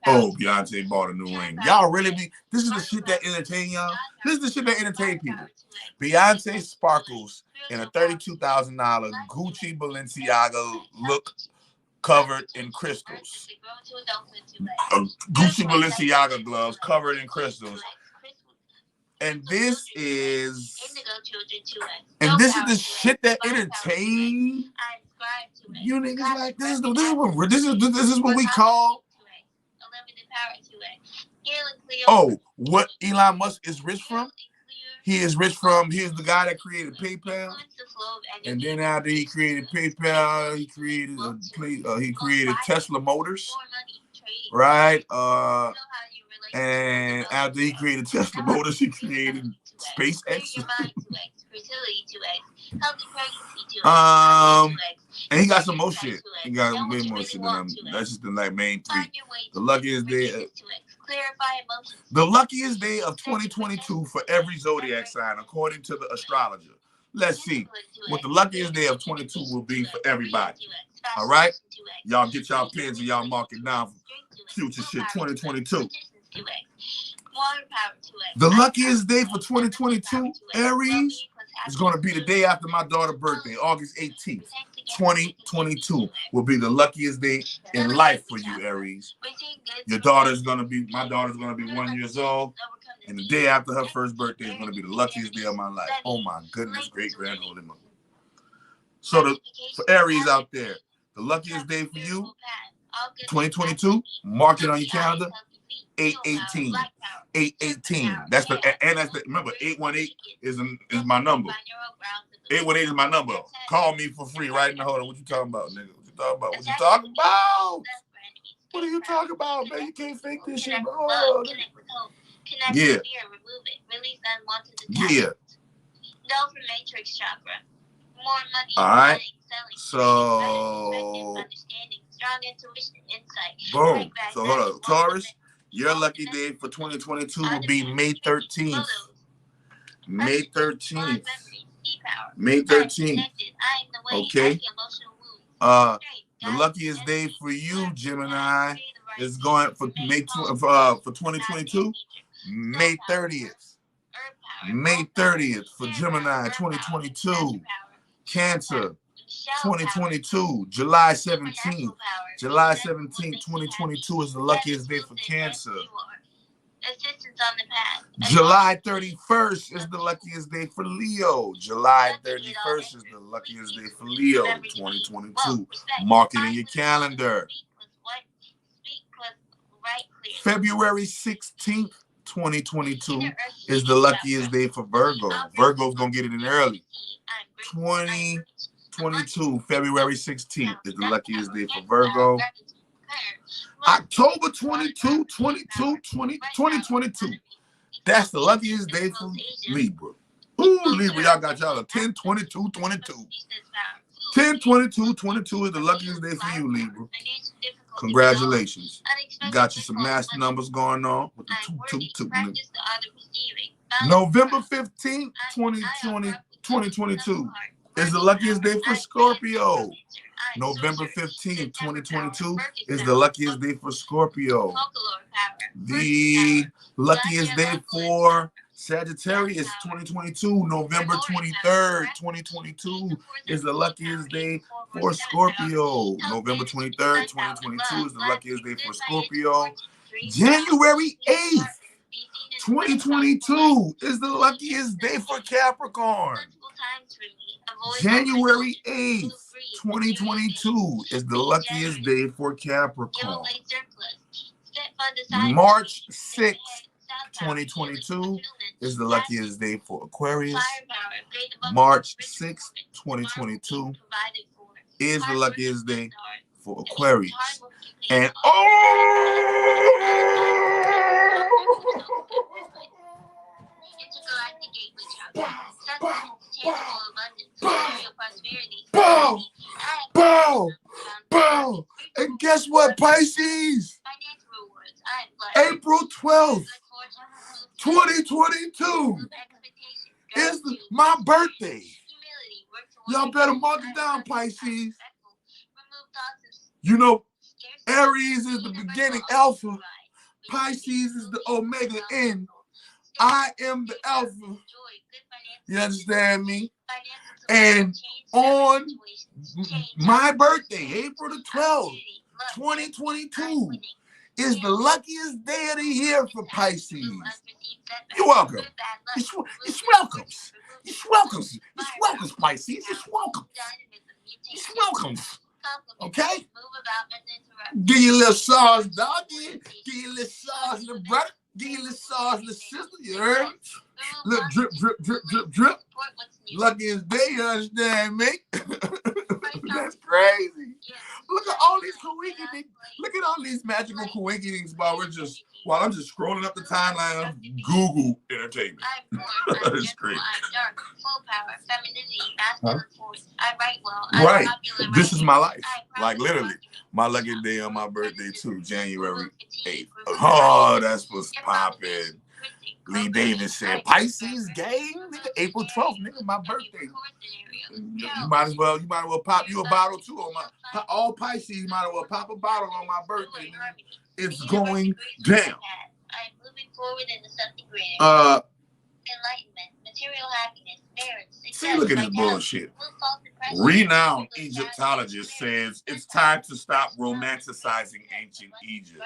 Oh, Beyonce bought a new ring. Y'all really be? This is the shit that entertain y'all. This is the shit that entertain people. Beyonce sparkles in a $32,000 Gucci Balenciaga look covered in crystals. Gucci Balenciaga gloves covered in crystals. And this is the shit that entertain you niggas like this. This is what we call. Oh, what Elon Musk is rich from? He is rich from. He's the guy that created PayPal, and then after he created PayPal, he created Tesla Motors, right? And after he created Tesla Motors, he created SpaceX. And he got some more shit. He got way more shit than them. That's just the main three. The luckiest day of 2022 for every zodiac sign, according to the astrologer. Let's see what the luckiest day of 22 will be for everybody. All right? Y'all get y'all pens and y'all mark it down for future shit 2022. The luckiest day for 2022, Aries, is going to be the day after my daughter's birthday, August 18th. 2022 will be the luckiest day in life for you, Aries. My daughter's going to be 1 year old, and the day after her first birthday is going to be the luckiest day of my life. Oh my goodness, great grand holy mother. So for Aries out there, The luckiest day for you, 2022. Mark it on your calendar. 8/18. 8/18. That's the remember 818 is my number. 818 is my number. Call me for free right now. Hold on. What you talking about, nigga? What you talking about? What you talking about? What are you talking about, man? You can't fake this shit, bro. Yeah. Yeah. Go for matrix chakra. More money. All right. So strong intuition, insight. Boom. So hold on. Taurus, your lucky day for 2022 will be May 13th. May 13th. May 13th. Okay. The luckiest day for you, Gemini, is going for May for 2022. May 30th. May 30th for Gemini 2022. Cancer 2022. July 17th. July 17th, 2022 is the luckiest day for Cancer. July 31st is the luckiest day for Leo. July 31st is the luckiest day for Leo 2022. Mark it in your calendar. February 16th, 2022 is the luckiest day for Virgo. Virgo's going to get it in early. 2022, February 16th is the luckiest day for Virgo. October 22, 2022. That's the luckiest day for Libra. Ooh, Libra, y'all got y'all a 10, 22, 22. 10, 22, 22 is the luckiest day for you, Libra. Congratulations. You got you some master numbers going on with the 222. November 15th, 2022 is the luckiest day for Scorpio. November 15th, 2022 is the luckiest day for Scorpio. The luckiest day for Sagittarius 2022, November 23rd, 2022 is the luckiest day for Scorpio. November 23rd, 2022 is the luckiest day for Scorpio. January 8th, 2022 is the luckiest day for Capricorn. January 8th, 2022 is the luckiest day for Capricorn. March 6th, 2022 is the luckiest day for Aquarius. March 6th, 2022 is the luckiest day for Aquarius. And bow. And guess what, Pisces? April 12th, 2022 is my birthday. Y'all better mark it down, Pisces. You know, Aries is the beginning alpha. Pisces is the omega end. I am the alpha. You understand me? And on my birthday, April the 12th, 2022, is the luckiest day of the year for Pisces. You're welcome. It's welcome. It's welcome. It's welcome, Pisces. It's welcome. It's welcome. Okay? Give you a little sauce, doggy. Give you a little sauce, little brother. Give you a little sauce, little sister. You heard? Little drip, drip, drip, drip, drip. Luckiest day, you understand me? That's crazy. Look at all these coincidence. Look at all these magical coincidence while I'm just scrolling up the timeline of Google entertainment. It's crazy. Right. This is my life. Like literally. My lucky day on my birthday too, January 8th. Oh, that's what's popping. Lee Davis said, Pisces game, nigga, April 12th, nigga, my birthday. You might as well pop you a bottle too on my. All Pisces might as well pop a bottle on my birthday. Nigga. It's going down. I'm moving forward into something greater. Enlightenment, material happiness, marriage, success. See, look at this bullshit. Renowned Egyptologist says it's time to stop romanticizing ancient Egypt.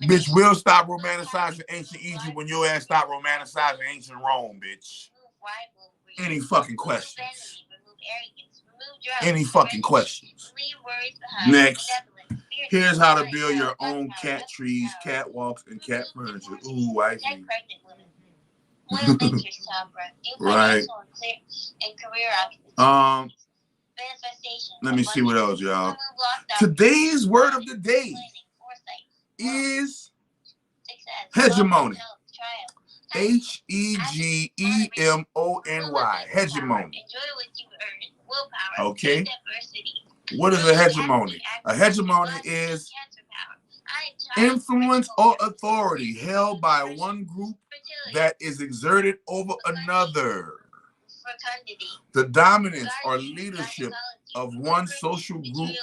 Bitch, we'll stop romanticizing ancient Egypt when your ass stop romanticizing ancient Rome, bitch. Any fucking questions? Any fucking questions? Next. Here's how to build your own cat trees, catwalks, and cat furniture. Ooh, wifey. Right. Let me see what else, y'all. Today's word of the day is hegemony. Hegemony. Hegemony. Okay. What is a hegemony? A hegemony is influence or authority held by one group that is exerted over another. The dominance or leadership of one social group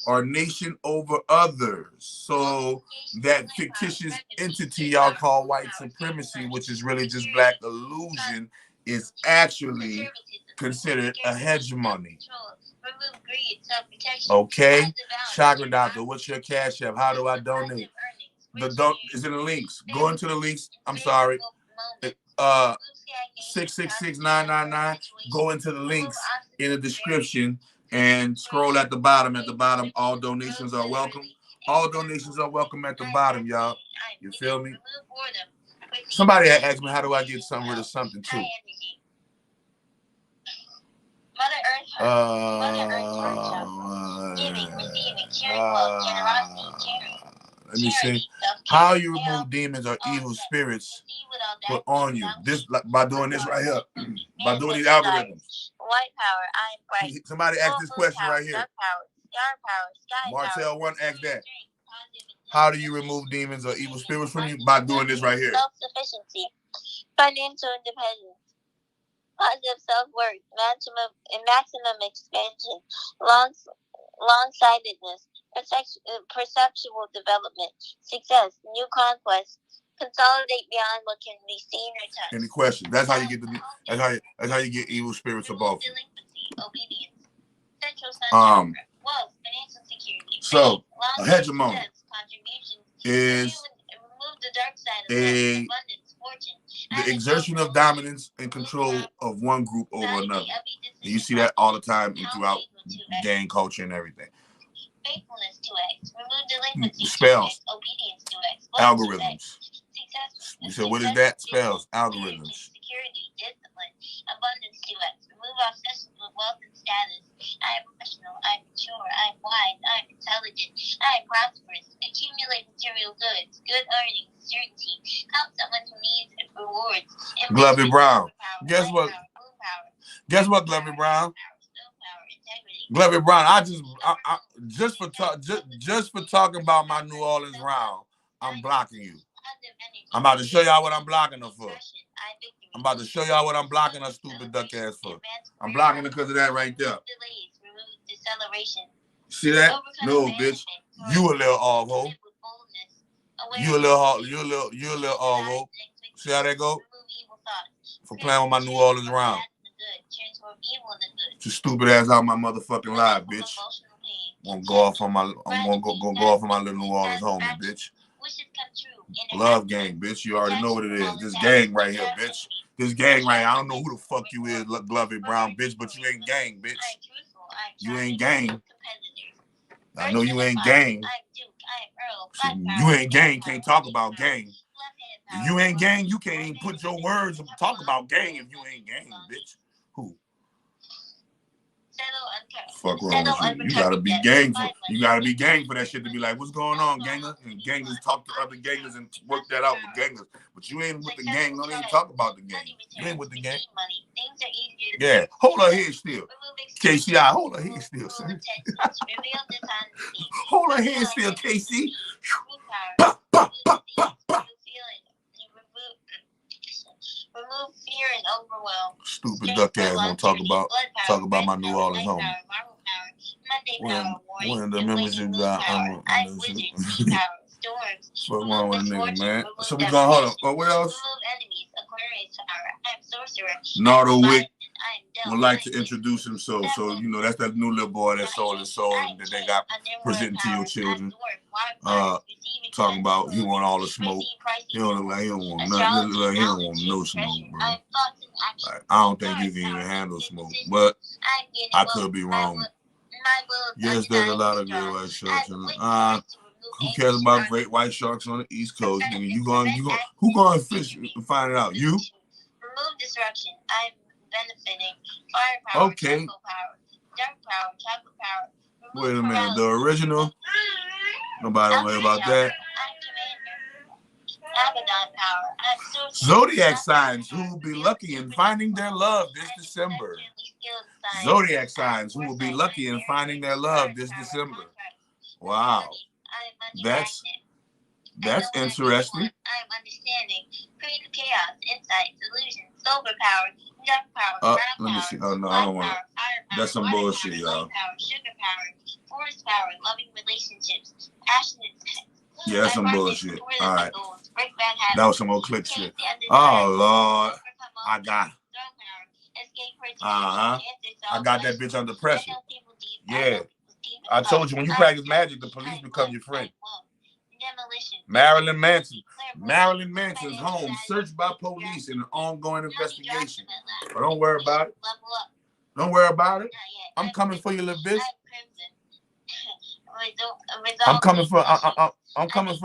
or nation over others. So that fictitious entity y'all call white supremacy, which is really just black illusion, is actually considered a hegemony. Okay, Chakra Doctor, what's your cash app? How do I donate? Is in the links. Go into the links. I'm sorry. 666-999. Go into the links in the description and scroll at the bottom. At the bottom, all donations are welcome. All donations are welcome at the bottom, y'all. You feel me? Somebody asked me, how do I get rid of something too? Let me see. How you remove demons or evil spirits put on you? This by doing this right here. By doing these algorithms. White power, iron bright. Somebody asked this question right here. Martell 1 asked that. How do you remove demons or evil spirits from you? By doing this right here. Self-sufficiency, financial independence, positive self-worth, maximum expansion, long-sightedness, perceptual development, success, new conquest, consolidate beyond what can be seen or touched. Any questions? That's how you get that's how you get evil spirits above. Obedience, wealth, financial security. So a hegemony is the exertion of dominance and control of one group over another. And you see that all the time throughout gang culture and everything. Faithfulness to X, remove delinquency, spells, obedience to X, algorithms. You said, what is that? Spells, algorithms. Security, discipline, abundance to X, remove obsessions with wealth and status. I am professional, I am mature, I am wise, I am intelligent, I am prosperous, accumulate material goods, good earnings, certainty, help someone who needs rewards. Glovey Brown. Guess what? Guess what, Glovey Brown? Glovey Brown, just for talking about my New Orleans round, I'm blocking you. I'm about to show y'all what I'm blocking her for. I'm about to show y'all what I'm blocking her stupid duck ass for. I'm blocking her because of that right there. See that? No, bitch. You a little all-ho. You a little all-ho. See how that go? For playing with my New Orleans round. Just stupid ass out my motherfucking life, bitch. I'm gonna go off on my little New Orleans homie, bitch. Love gang, bitch. You already know what it is. This gang right here, bitch. This gang right here. I don't know who the fuck you is, Glovey Brown, bitch, but you ain't gang, bitch. You ain't gang. I know you ain't gang. So you ain't gang, can't talk about gang. If you ain't gang, you can't even put your words and talk about gang if you ain't gang, bitch. Who? Fuck wrong with you? You gotta be gang for that shit to be like, what's going on, gangers? And gangers talk to other gangers and work that out with gangers. But you ain't with the gang. Don't even talk about the gang. You ain't with the gang. Yeah, hold her head still. KCI, hold her head still, son. Hold her head still, KC. Remove fear and overwhelm. Stupid duck ass gonna talk about my New Orleans homie. One of the members you got. Fuck wrong with a nigga, man. So we gonna hold on. Oh, what else? Nardo would like to introduce himself. So you know that's that new little boy, that soul and soul that they got presenting to your children. talking about he want all the smoke. He don't look like he don't want nothing. Look like he don't want no smoke, bro. Like, I don't think he can even handle smoke, but I could be wrong. Yes, there's a lot of great white sharks. Who cares about great white sharks on the East Coast? Who going to fish and find it out? You? Remove disruption. I'm benefiting. Firepower. Okay. Power, dark power, chocolate power. Wait a minute. The original? Nobody don't worry about that. Zodiac signs who will be lucky in finding their love this December. Zodiac signs who will be lucky in finding their love this December. Wow. That's interesting. I'm understanding. Creative chaos, insight, solution, solar power, dark power, let me see. Oh no, I don't want it. That's some bullshit, y'all. Sugar power, forest power, loving relationships, passionate sex. Yeah, that's some bullshit. All right. That was some old click shit. Oh Lord. I got it. I got that bitch under pressure. Yeah. I told you, when you practice magic, the police become your friend. Marilyn Manson's home searched by police in an ongoing investigation. But don't worry about it. Don't worry about it. I'm coming for you, little bitch. I'm coming for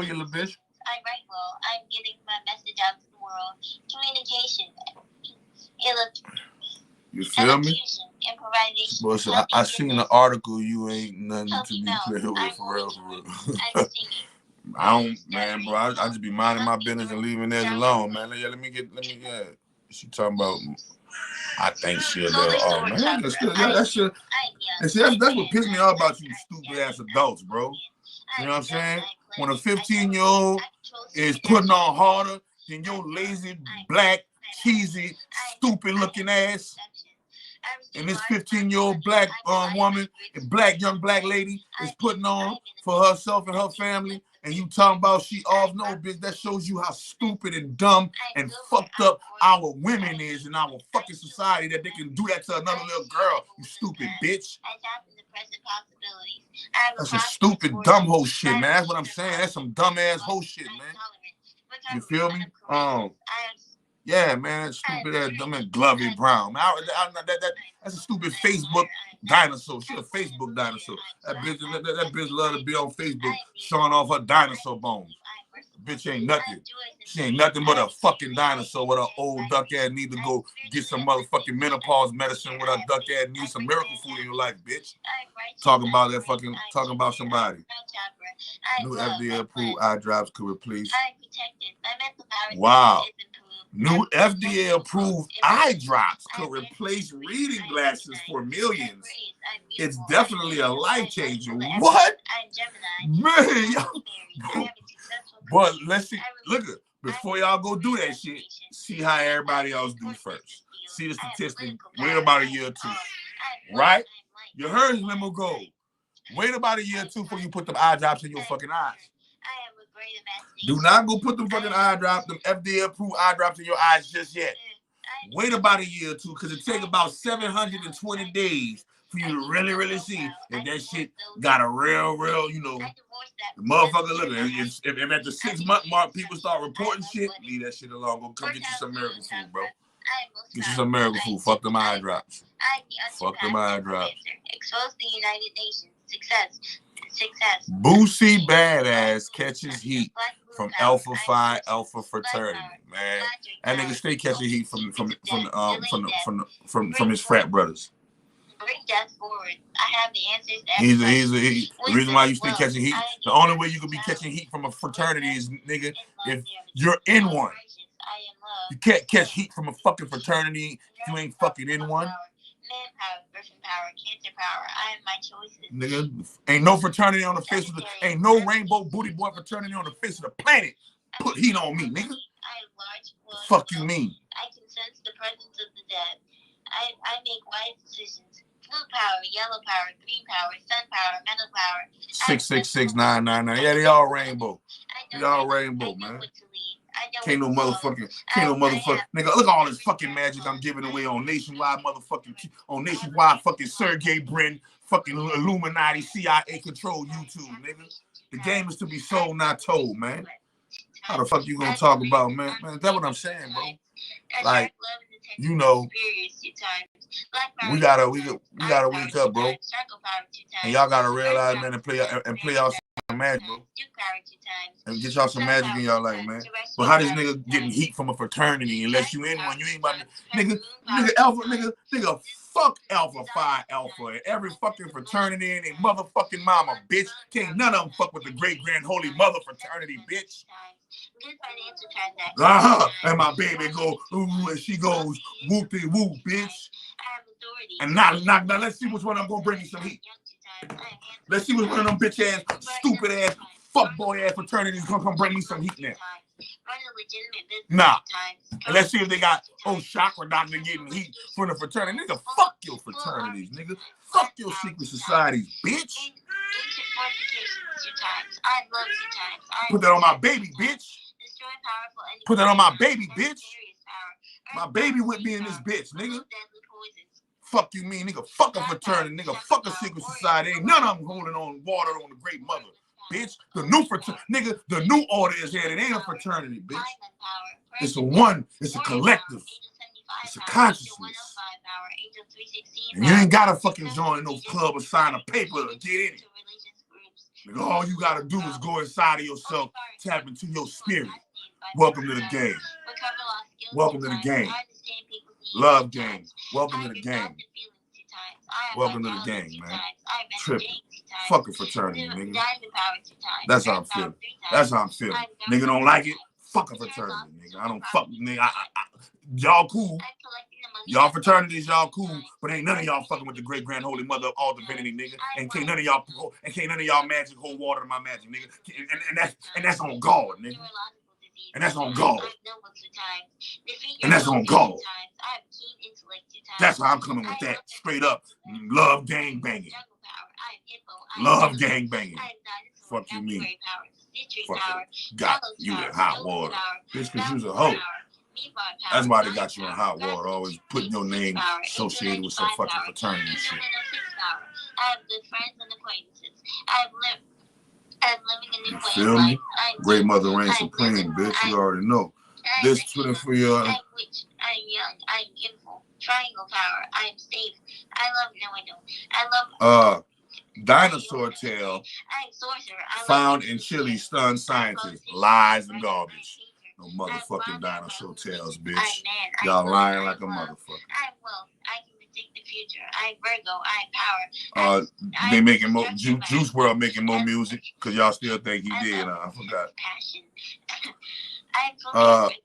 you, little bitch. I write well. I'm getting my message out to the world. Communication. You feel me? Well, I seen an article. You ain't nothing to be played with, for real. I don't, man, bro. I just be minding my business and leaving theirs alone, man. Let me get. She talking about. I think she'll do. Oh man, that shit. And see, that's what pissed me off about you stupid ass adults, bro. You know what I'm saying? When a 15-year-old is putting on harder than your lazy, black, cheesy, stupid-looking ass, and this 15-year-old black woman, young black lady is putting on for herself and her family, and you talking about she off, no, bitch, that shows you how stupid and dumb and fucked up our women is in our fucking society, that they can do that to another little girl, you stupid bitch. That's some stupid dumb hoe shit, man. That's what I'm saying. That's some dumb ass hoe shit, man. You feel me? Yeah, man, that stupid ass dumb ass Glovey Brown. That's a stupid Facebook dinosaur. She a Facebook dinosaur. That bitch love to be on Facebook showing off her dinosaur bones. Bitch ain't nothing. She ain't nothing but a fucking dinosaur with her old duck ass. Need to go get some motherfucking menopause medicine with her duck ass. Need some miracle food in your life, bitch. Talking about somebody. New FDA approved eye drops could replace. Wow. New FDA approved eye drops could replace reading glasses for millions. It's definitely a life changer. What? Man, but let's see. Look, before y'all go do that shit, see how everybody else do first. See the statistic. Wait about a year or two. Right? You heard Limo go. Wait about a year or two before you put them eye drops in your fucking eyes. Do not go put them fucking eye drops, them FDA approved eye drops in your eyes just yet. Wait about a year or two, because it takes about 720 days for you to really see if that shit got a real, motherfucker. Look, if at the 6-month mark people start reporting shit, leave that shit alone. Go come get you some miracle food, bro. Get you some miracle food. Fuck them eye drops. Fuck them eye drops. Expose the United Nations. Success. Boosie Badass catches heat from Alpha Phi Alpha fraternity, man. That nigga stay catching heat from his frat brothers. Bring death forward. I have the answers. The reason why you stay catching heat, the only way you could be catching heat from a fraternity is, nigga, if you're in one. You can't catch heat from a fucking fraternity if you ain't fucking in one. Manpower, griffin power, cancer power. I have my choices. Nigga, ain't no fraternity on the face of the, ain't no rainbow booty boy fraternity on the face of the planet. Put heat on me, nigga. Fuck you mean? I can sense the presence of the dead. I make wise decisions. Blue power, yellow power, green power, sun power, metal power. 666999. Yeah, they all rainbow. They all rainbow, man. Can't no motherfucking. Nigga, look at all this fucking magic I'm giving away on nationwide fucking Sergey Brin, fucking Illuminati, CIA control YouTube, nigga. The game is to be sold, not told, man. How the fuck you gonna talk about, man? Man, that's what I'm saying, bro. Like, you know, we gotta wake up, bro. And y'all gotta realize, man, and play y'all some magic, bro. And get y'all some magic in y'all life, man. But how this nigga getting heat from a fraternity unless you in one, you ain't about to, nigga alpha, nigga, fuck Alpha Phi Alpha and every fucking fraternity and they motherfucking mama, bitch. Can't none of them fuck with the great grand holy mother fraternity, bitch. And my baby go, ooh, and she goes, whoopty whoop, bitch. And now, let's see which one I'm gonna bring you some heat. Let's see which one of them bitch ass, stupid ass, fuck boy ass fraternities gonna come bring me some heat now. Nah. And let's see if they got Chakra doctor getting heat from the fraternity. Nigga, fuck your fraternities, nigga. Fuck your secret societies, bitch. Put that on my baby, bitch. Put that on my baby, bitch. My baby with me in this bitch, nigga. Fuck you mean, nigga. Fuck a fraternity, nigga. Fuck a secret society. Ain't none of them holding on water on the great mother, bitch. The new fraternity, nigga, the new order is here. It ain't a fraternity, bitch. It's a one. It's a collective. It's a consciousness. And you ain't gotta fucking join no club or sign a paper to get in it. Nigga, all you gotta do is go inside of yourself, tap into your spirit. Welcome to the game. Welcome to the game. Love game. Welcome to the game. Welcome to the game, man. Tripping. Fuck a fraternity, nigga. That's how I'm feeling. That's how I'm feeling. Nigga don't like it? Fuck a fraternity, nigga. I don't fuck, nigga. Y'all cool. Y'all fraternities, y'all cool, but ain't none of y'all fucking with the great grand holy mother of all divinity, nigga. And can't none of y'all magic hold water to my magic, nigga. And that's on God, nigga. And that's on God. And that's on God. That's how I'm coming with that. Straight up. Love gang banging. Love gang banging. Fuck you mean. Fuck it. Got you in hot water. Bitch, because you's a hoe. That's why they got you in hot water. Always putting your name associated with some fucking fraternity and shit. I have good friends and acquaintances. I'm living a new way. Feel me? Great mother reigns supreme, bitch. You already know. This Twitter for your. I'm witch. I'm young. I'm beautiful. Triangle power. I'm safe. I love. No, I don't. I love. Dinosaur tail found in Chile stunned scientists. Lies and garbage. No motherfucking dinosaur tails, bitch. Y'all lying like a motherfucker. I'm wealth. I can predict the future. I'm Virgo. I'm power. They making more Juice WRLD making more music because y'all still think he did. I forgot. Passion. I love that.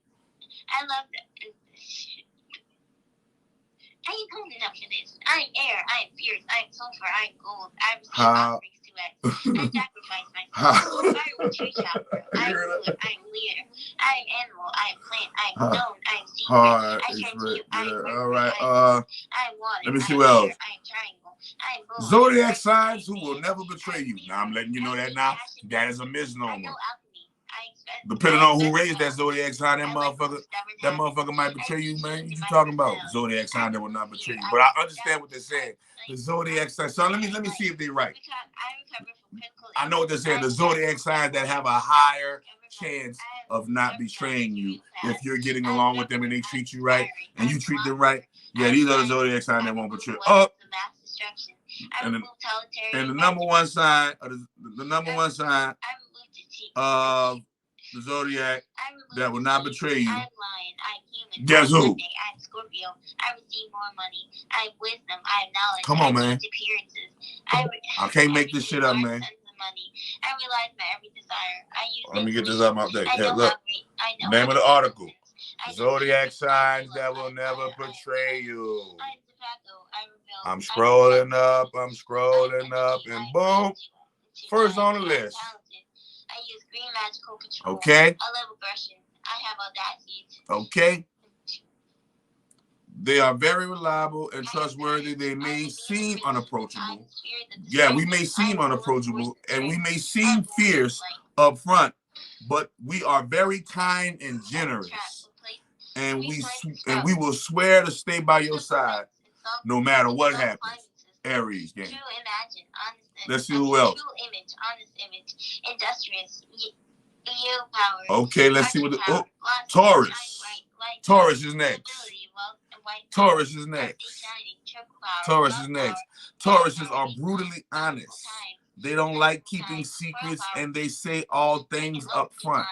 I ain't good enough for this. I'm air. I'm fierce. I'm sulfur. I'm gold. I'm offerings to X. I sacrifice myself. I'm tree chopper. I'm wood. I'm leader. I'm animal. I'm plant. I'm stone. I'm secret. I transmute. I'm all right. I'm water. Let me see what else. I'm triangle. I'm bull. Zodiac signs who will never betray you. Now I'm letting you know that now. That is a misnomer. Depending on who raised that zodiac sign, that motherfucker might betray you, man. What you talking about? Zodiac sign that will not betray you. But I understand what they're saying. The zodiac sign. So let me see if they're right. I know what they're saying. The zodiac signs that have a higher chance of not betraying you if you're getting along with them and they treat you right and you treat them right. Yeah, these are the zodiac signs that won't betray. And the number one sign, of the zodiac that will not betray you. I'm lion. I'm human. Guess who? I'm Scorpio. I receive more money. I have wisdom. I have knowledge. Come on, man. I can't make this shit up, man. I realize my every desire. Let me get this out my day. Hey, look. Name of the article. Zodiac signs that will never betray you. I'm scrolling up, and boom. First on the list. I use green magical control. Okay. I love aggression. I have audacity. Okay. They are very reliable and trustworthy. They may seem unapproachable. Yeah, we may seem unapproachable and we may seem fierce up front, but we are very kind and generous. And we will swear to stay by your side no matter what happens. Aries game. Let's see who else. True image, honest image, industrious, yield power. Okay, let's see what the Taurus. Taurus is next. Taurus is next. Taurus is next. Tauruses are brutally honest. They don't like keeping secrets and they say all things up front.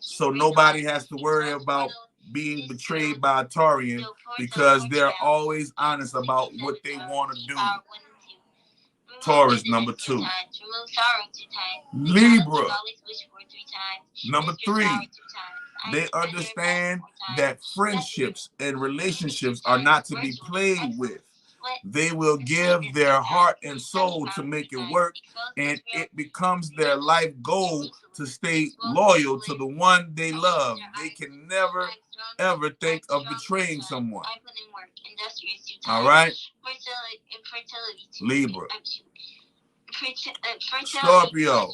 So nobody has to worry about being betrayed by a Taurian because they're always honest about what they want to do. Taurus, number 2. Libra, number 3. They understand that friendships and relationships are not to be played with. They will give their heart and soul to make it work, and it becomes their life goal to stay loyal to the one they love. They can never, ever think of betraying someone. All right? Libra. Scorpio.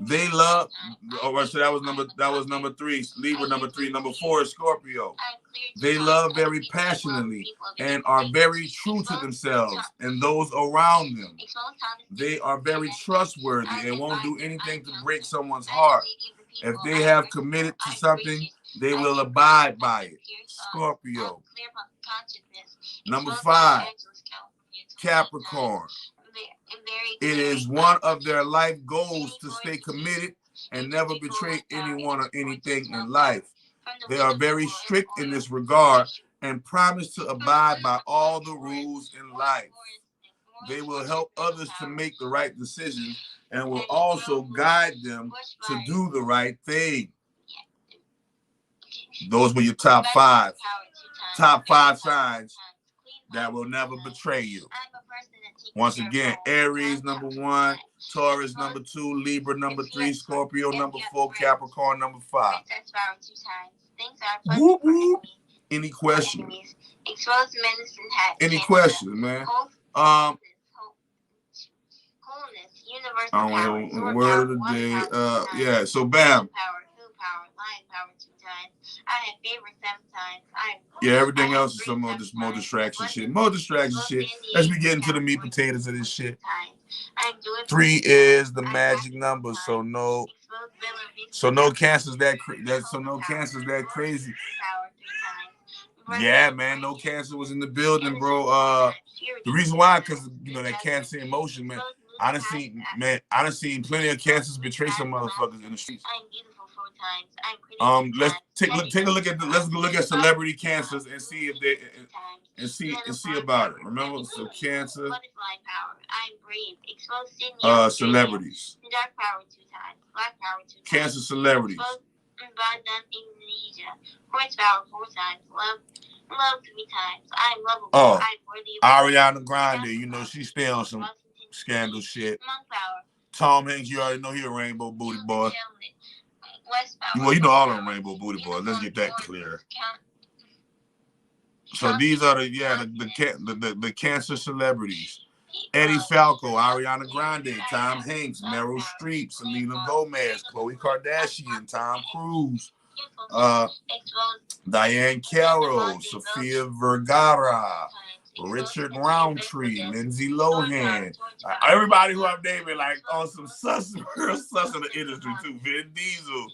They love. Oh, so that was number 3. Libra, number 3. Number 4 is Scorpio. They love very passionately and are very true to themselves and those around them. They are very trustworthy and won't do anything to break someone's heart. If they have committed to something, they will abide by it. Scorpio. Number 5, Capricorn. It is one of their life goals to stay committed and never betray anyone or anything in life. They are very strict in this regard and promise to abide by all the rules in life. They will help others to make the right decisions and will also guide them to do the right thing. Those were your top 5 signs that will never betray you. Once again, Aries, number 1, Taurus, number 2, Libra, number 3, Scorpio, number 4, Capricorn, number 5. Whoop, whoop. Any questions? Any questions, man? Word of the day. Yeah, so bam. Yeah, everything else is some more distraction shit. More distraction shit. Let's be getting to the meat potatoes of this shit. 3 is the magic number, so no cancers that crazy. Yeah, man, no cancer was in the building, bro. The reason why, because that cancer emotion, man. I done seen plenty of cancers betray some motherfuckers in the streets. Let's take a look at let's look at celebrity cancers and see if they see about it. Remember, so cancer, celebrities, cancer celebrities. Oh, Ariana Grande, she stay on some scandal shit. Tom Hanks, you already know he a rainbow booty boy. Well, all of them rainbow booty boys. Let's get that clear. So these are the cancer celebrities: Eddie Falco, Ariana Grande, Tom Hanks, Meryl Streep, Selena Gomez, Khloe Kardashian, Tom Cruise, Diane Carroll, Sofia Vergara, Richard Roundtree, Lindsay Lohan, everybody who I've named like on some real sus in the industry too. Vin Diesel,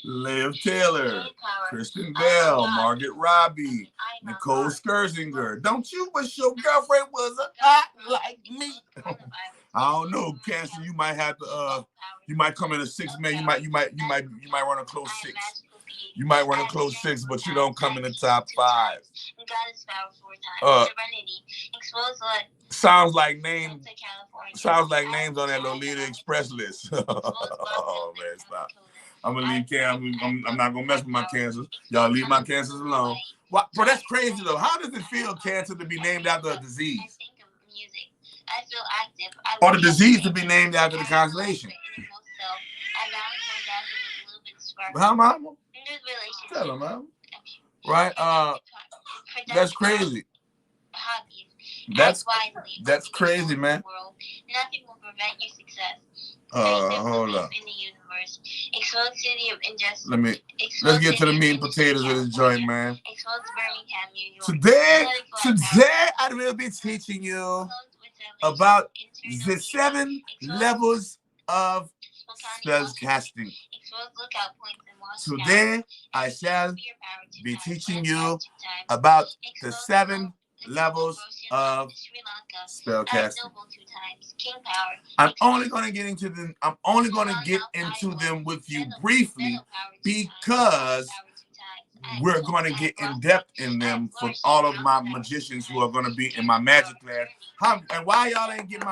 Liv Taylor, Kristen Bell, Margaret Robbie, Nicole Scherzinger. Don't you wish your girlfriend was hot like me? I don't know, Cancer. You might have to. You might come in a 6 man. You might run a close 6. You might run a close 6, but you don't come in the top 5. Sounds like names on that Lolita Express list. Oh man, stop. I'm gonna leave I'm not gonna mess with my cancers. Y'all leave my cancers alone. What, bro? That's crazy though. How does it feel, cancer, to be named after a disease? I feel active. Or the disease to be named after the constellation? How, mama? Tell her, mama. Right? That's crazy. That's crazy, man. Nothing will prevent your success. Hold up. Let's get to the meat and potatoes of this joint, man. Today I will be teaching you about the 7 levels of spell casting. Today, I shall be teaching you about the 7 levels of spell casting. I'm only going to get into them. I'm only going to get into them with you briefly because we're going to get in depth in them for all of my magicians who are going to be in my magic class. And why y'all ain't getting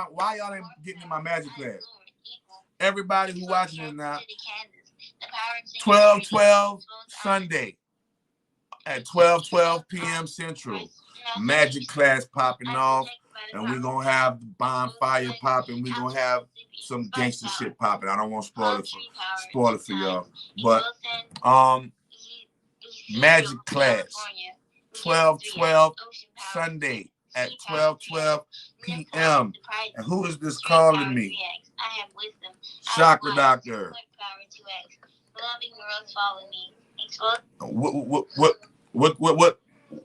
in my magic class? Everybody who watching it now, 12/12 Sunday at 12:12 p.m. Central. Magic class popping off, and we're gonna have the bonfire popping. We're gonna have some gangster shit popping. I don't want to spoil it for y'all, but magic class 12/12 Sunday at 12:12 p.m. And who is this calling me? Chakra Doctor.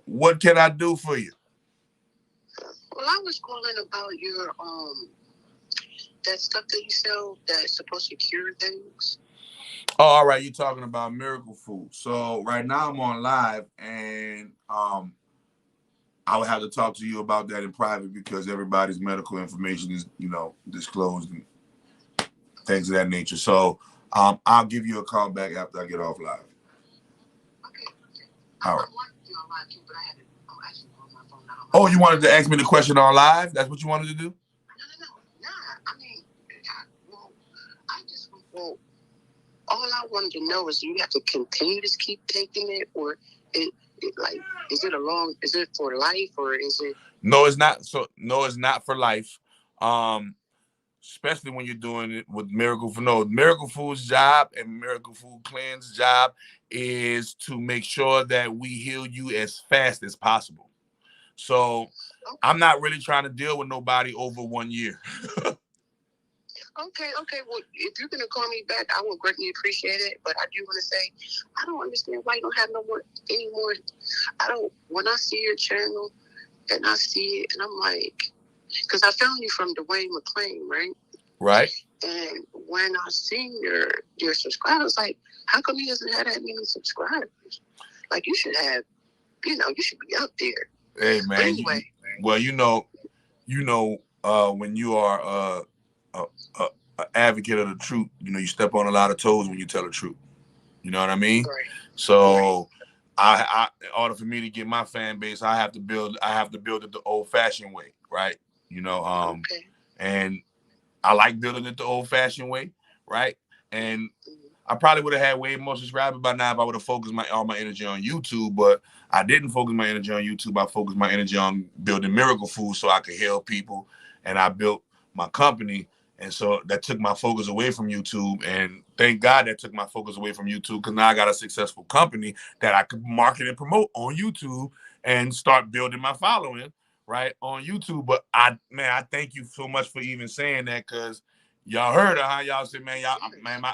What can I do for you? Well, I was calling about your that stuff that you sell that's supposed to cure things. Oh, all right, you're talking about miracle food. So right now I'm on live, and I would have to talk to you about that in private because everybody's medical information is, disclosed and things of that nature. So I'll give you a call back after I get off live. Okay. All right. Oh, you wanted to ask me the question on live? That's what you wanted to do? No. Nah, I mean, all I wanted to know is, do you have to continue to keep taking it, or is it for life, or is it? No, it's not. No, it's not for life. Especially when you're doing it with Miracle Food. No, Miracle Food's job and Miracle Food Clean's job is to make sure that we heal you as fast as possible. So I'm not really trying to deal with nobody over 1 year. Okay. Well, if you're gonna call me back, I will greatly appreciate it. But I do want to say, I don't understand why you don't have any more. When I see your channel and I see it, and I'm like, because I found you from Dwayne McClain, right? Right. And when I seen your subscribers, like, how come he doesn't have that many subscribers? Like, you should have, you should be up there. Hey man. But anyway, when you are an advocate of the truth, you step on a lot of toes when you tell the truth. You know what I mean? Right. So I in order for me to get my fan base, I have to build it the old-fashioned way, right? Okay. And I like building it the old-fashioned way, right? And I probably would have had way more subscribers by now if I would have focused all my energy on YouTube, but I didn't focus my energy on YouTube. I focused my energy on building Miracle Food so I could help people, and I built my company, and so that took my focus away from YouTube. And thank God that took my focus away from YouTube, because now I got a successful company that I could market and promote on YouTube and start building my following right on YouTube. But I thank you so much for even saying that, because y'all heard of how y'all said, man,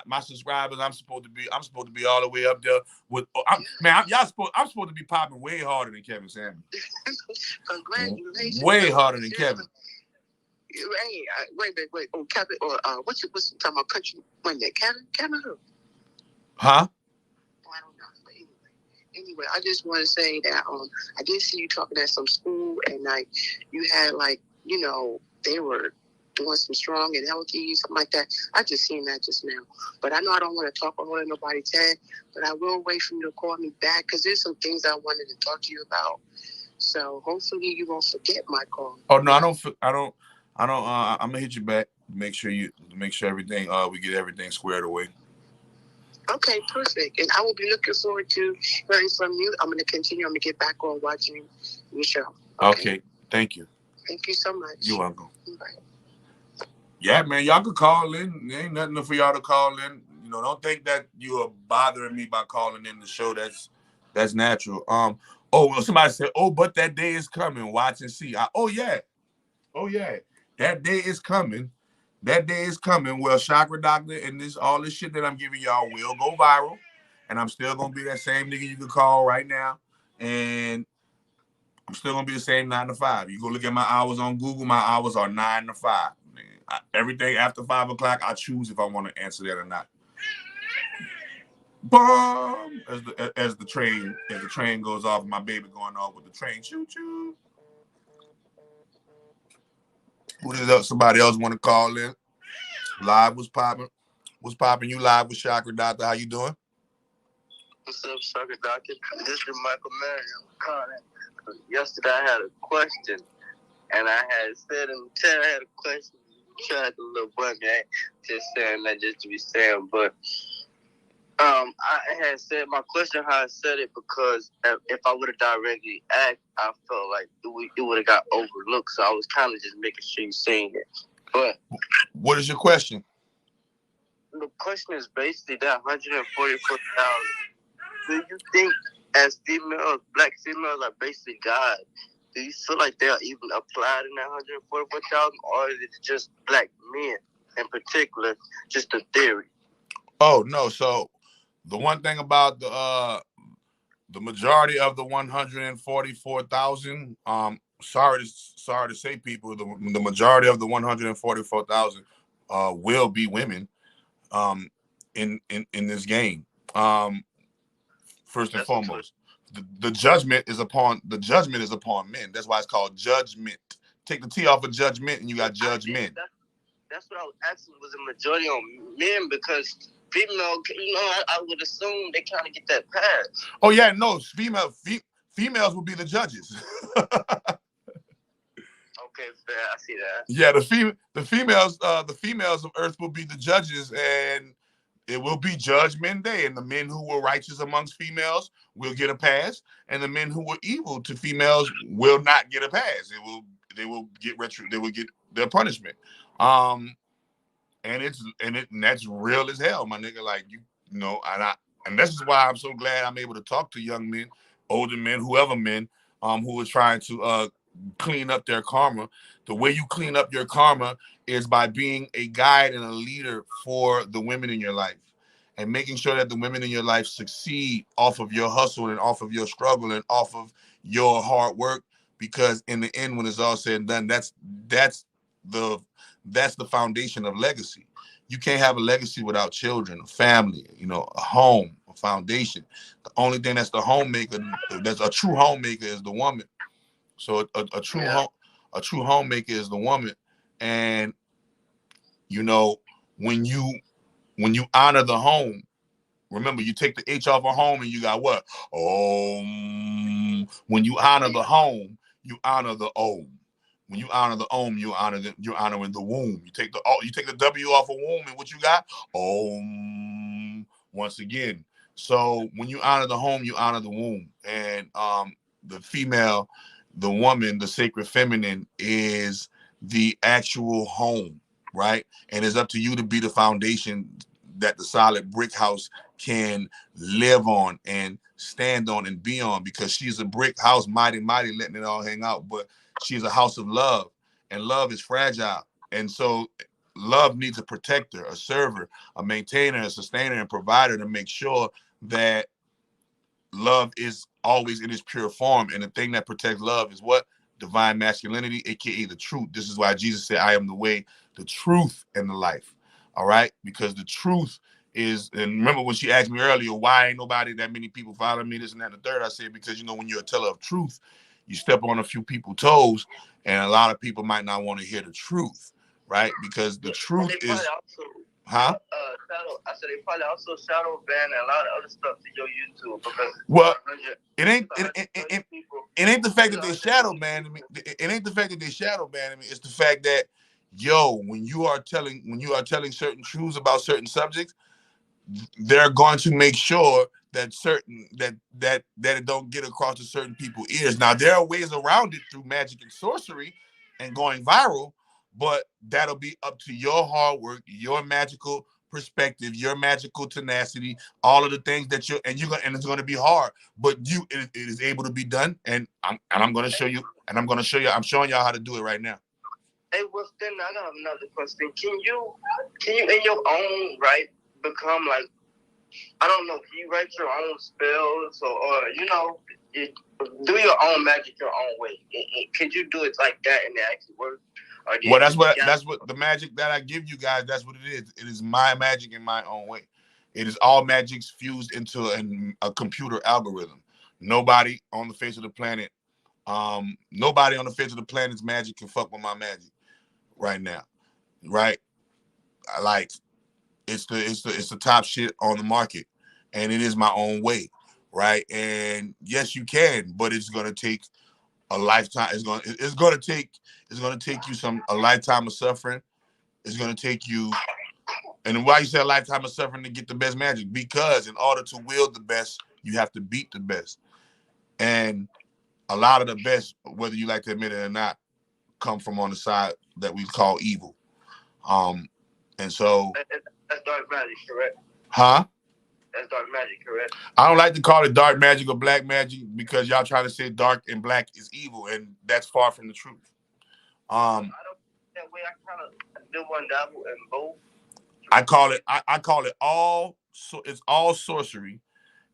my subscribers, I'm supposed to be all the way up there with, I'm supposed to be popping way harder than Kevin Samuels. Congratulations. Way harder than Kevin. Hey, wait. Oh, Kevin, or what's talking about country? Kevin who? Huh? Oh, I don't know. But anyway, I just want to say that I did see you talking at some school, and you had they were doing some strong and healthy, something like that. I just seen that just now. But I know I don't want to talk over nobody's head, but I will wait for you to call me back, because there's some things I wanted to talk to you about. So hopefully you won't forget my call. Oh no, I don't. I'm gonna hit you back. Make sure everything. We get everything squared away. Okay, perfect. And I will be looking forward to hearing from you. I'm gonna continue. I'm gonna get back on watching your show. Okay. Thank you. Thank you so much. You're welcome. Bye. Yeah, man, y'all could call in. There ain't nothing for y'all to call in. Don't think that you are bothering me by calling in the show. That's natural. Somebody said, but that day is coming. Watch and see. Oh yeah. That day is coming. Well, Chakra Doctor and all this shit that I'm giving y'all will go viral, and I'm still gonna be that same nigga you can call right now. And I'm still gonna be the same 9 to 5. You go look at my hours on Google. My hours are 9 to 5. Everything after 5 o'clock, I choose if I want to answer that or not. Bomb as the train goes off. My baby going off with the train. Choo choo. Who is up? Somebody else want to call in? Live was popping. What's popping? You live with Chakra Doctor. How you doing? What's up, Chakra Doctor? This is Michael Mary. I'm calling. Yesterday I had a question, and I had said in the chat I had a question. Tried a little bunny. I ain't just saying that just to be saying, but I had said my question how I said it because if I would have directly asked, I felt like it would have got overlooked. So I was kind of just making sure you saying it. But what is your question? The question is basically that 144,000. Do you think as females, black females are basically God? Do you feel like they're even applied in that 144,000, or is it just black men in particular, just a theory? Oh no! So the one thing about the majority of the 144,000, sorry to say, people, the majority of the 144,000 will be women, in this game. First and foremost, the judgment is upon men. That's why it's called judgment. Take the T off of judgment, and you got judgment. That's what I was asking. Was a majority on men because female? I would assume they kind of get that pass. Oh yeah, no, females will be the judges. Okay, fair. I see that. Yeah, the females of Earth will be the judges, and it will be Judgment Day, and the men who were righteous amongst females will get a pass, and the men who were evil to females will not get a pass. They will get their punishment. And that's real as hell, my nigga. Like you know, and this is why I'm so glad I'm able to talk to young men, older men, whoever men, who are trying to clean up their karma. The way you clean up your karma is by being a guide and a leader for the women in your life, and making sure that the women in your life succeed off of your hustle and off of your struggle and off of your hard work. Because in the end, when it's all said and done, that's the foundation of legacy. You can't have a legacy without children, a family, a home, a foundation. The only thing that's the homemaker, that's a true homemaker, is the woman. So a true homemaker is the woman. And when you honor the home, remember, you take the H off of home and you got what? Om. When you honor the home, you honor the Om. When you honor the Om, you're honoring the womb. You take the W off of womb, and what you got? Om. Once again. So when you honor the home, you honor the womb. And the female, the woman, the sacred feminine is the actual home, right? And it's up to you to be the foundation that the solid brick house can live on and stand on and be on, because she's a brick house, mighty, letting it all hang out. But she's a house of love, and love is fragile. And so love needs a protector, a server, a maintainer, a sustainer, and provider to make sure that love is always in its pure form. And the thing that protects love is what? Divine masculinity, aka the truth. This is why Jesus said, I am the way, the truth, and the life. All right? Because the truth is, and remember when she asked me earlier, why ain't nobody, that many people following me, this and that and the third, I said, because when you're a teller of truth, you step on a few people's toes, and a lot of people might not want to hear the truth, right? Because the truth is, I said they probably also shadow ban and a lot of other stuff to your YouTube, because it ain't the fact that they shadow banning me. It ain't the fact that they shadow banning me. It's the fact that, when you are telling certain truths about certain subjects, they're going to make sure that that it don't get across to certain people's ears. Now, there are ways around it through magic and sorcery and going viral, but that'll be up to your hard work, your magical perspective, your magical tenacity, all of the things that and it's going to be hard, but it is able to be done. And I'm going to show you, I'm showing y'all how to do it right now. Hey, what's then? I got another question. Can you in your own right become like, I don't know, can you write your own spells or do your own magic your own way. Could you do it like that and it actually work? Well, that's what the magic that I give you guys. That's what it is. It is my magic in my own way. It is all magics fused into a computer algorithm. Nobody on the face of the planet, nobody on the face of the planet's magic can fuck with my magic right now, right? Like it's the top shit on the market, and it is my own way, right? And yes, you can, but it's gonna take a lifetime. It's gonna take you a lifetime of suffering. It's gonna take you, and why you say a lifetime of suffering to get the best magic? Because in order to wield the best, you have to beat the best, and a lot of the best, whether you like to admit it or not, come from on the side that we call evil. And so that's dark magic, correct? Huh? That's dark magic, correct? I don't like to call it dark magic or black magic because y'all try to say dark and black is evil, and that's far from the truth. I don't that way. I kind of do one dabble in both. I call it all. So it's all sorcery,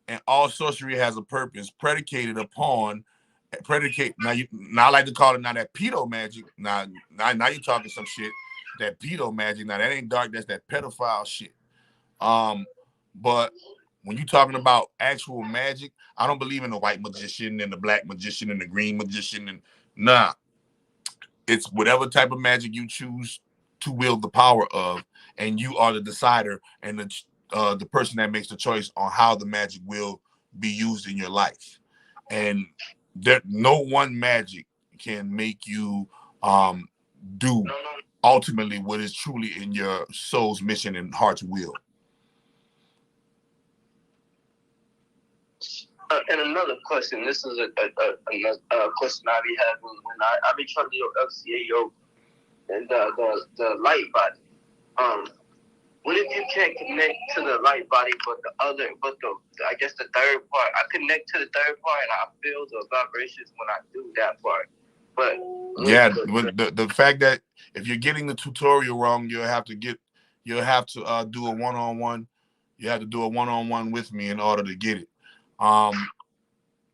and all sorcery has a purpose predicated upon Now I like to call it now that pedo magic. Now you're talking some shit. That pedo magic. Now that ain't dark. That's that pedophile shit. But when you're talking about actual magic, I don't believe in the white magician and the black magician and the green magician. And nah, it's whatever type of magic you choose to wield the power of, and you are the decider and the person that makes the choice on how the magic will be used in your life. And no one magic can make you do ultimately what is truly in your soul's mission and heart's will. And another question. This is a question I be having when I be trying to do FCA yoga and the light body. What if you can't connect to the light body, but I guess the third part? I connect to the third part and I feel the vibrations when I do that part. But yeah, the fact that if you're getting the tutorial wrong, you'll have to do a one-on-one. You have to do a one-on-one with me in order to get it.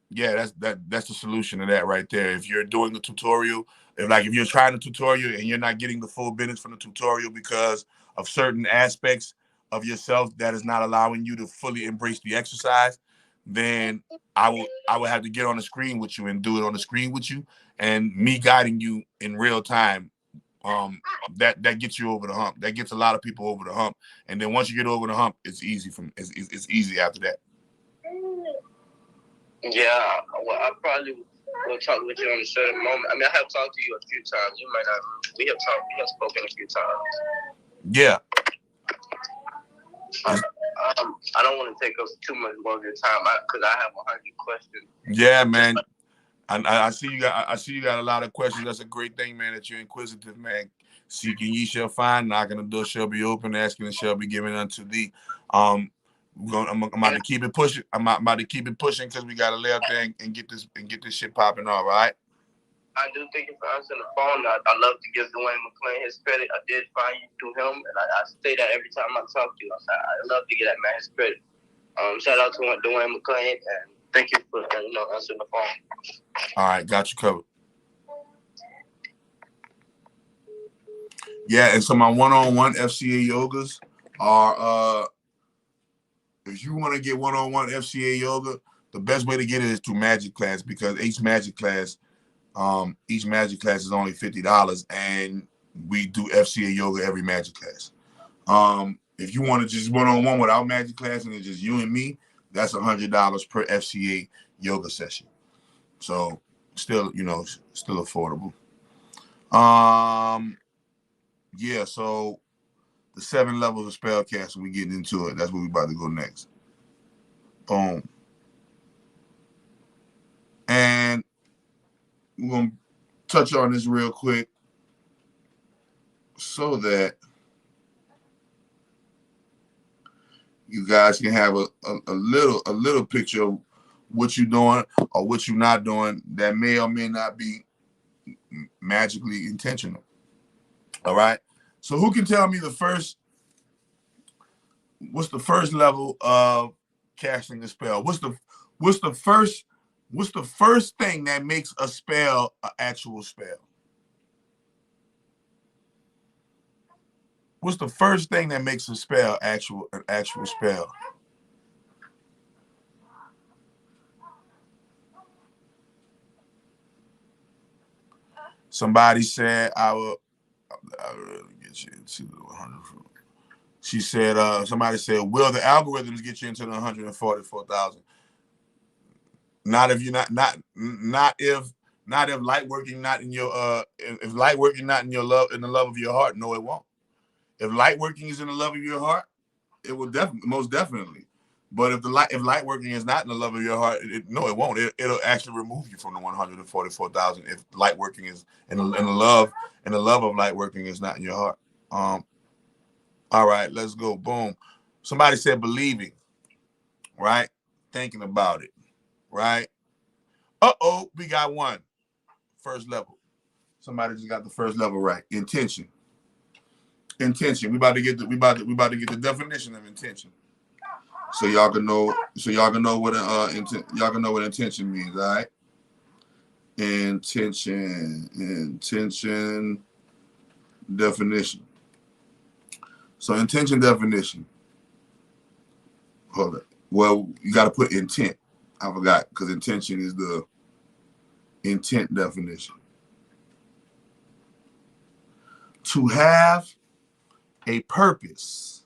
Yeah, that's the solution to that right there. If you're doing the tutorial, if you're trying the tutorial and you're not getting the full benefits from the tutorial because of certain aspects of yourself that is not allowing you to fully embrace the exercise, then I would have to get on the screen with you and do it on the screen with you, and me guiding you in real time. That gets you over the hump. That gets a lot of people over the hump, and then once you get over the hump, it's easy easy after that. Yeah, well, I probably will talk with you on a certain moment. I mean, I have talked to you a few times. You might not. We have spoken a few times. Yeah. I don't want to take up too much more of your time because I have 100 questions. Yeah, man. I see you got a lot of questions. That's a great thing, man. That you're inquisitive, man. Seeking ye shall find, knocking the door shall be open, asking and shall be given unto thee. I'm about to keep it pushing. I'm about to keep it pushing because we gotta lay up there and get this shit popping off, all right? I do thank you for answering the phone. I love to give Dwayne McClain his credit. I did find you through him, and I say that every time I talk to you. I love to get that man his credit. Shout out to Dwayne McClain, and thank you for answering the phone. All right, got you covered. Yeah, and so my one-on-one FCA yogas are if you want to get one-on-one FCA yoga, the best way to get it is through Magic Class, because each Magic Class is only $50, and we do FCA yoga every Magic Class. If you want to just one-on-one without Magic Class and it's just you and me, that's $100 per FCA yoga session. So still affordable. Yeah, so the 7 levels of spellcasting, we getting into it. That's where we about to go next. Boom. And we're going to touch on this real quick so that you guys can have a little picture of what you're doing or what you're not doing that may or may not be magically intentional. All right. So who can tell me what's the first level of casting a spell? What's the first What's the first thing that makes a spell an actual spell? What's the first thing that makes a spell an actual spell? Somebody said I will get you into the 100. She said, somebody said, will the algorithms get you into the 144,000? Not if you're not if light working not in your if light working not in your love, in the love of your heart. No, it won't. If light working is in the love of your heart, it will most definitely. But if light working is not in the love of your heart, no, it won't. It'll actually remove you from the 144,000 if light working is in the love of light working is not in your heart. All right, let's go. Boom. Somebody said believing, right? Thinking about it, right? Uh-oh, we got one. First level. Somebody just got the first level right. Intention. Intention. We about to get the definition of intention. So y'all can know what intention means, all right? Intention definition. So intention definition. Hold it. Well, you got to put intent. I forgot because intention is the intent definition. To have a purpose.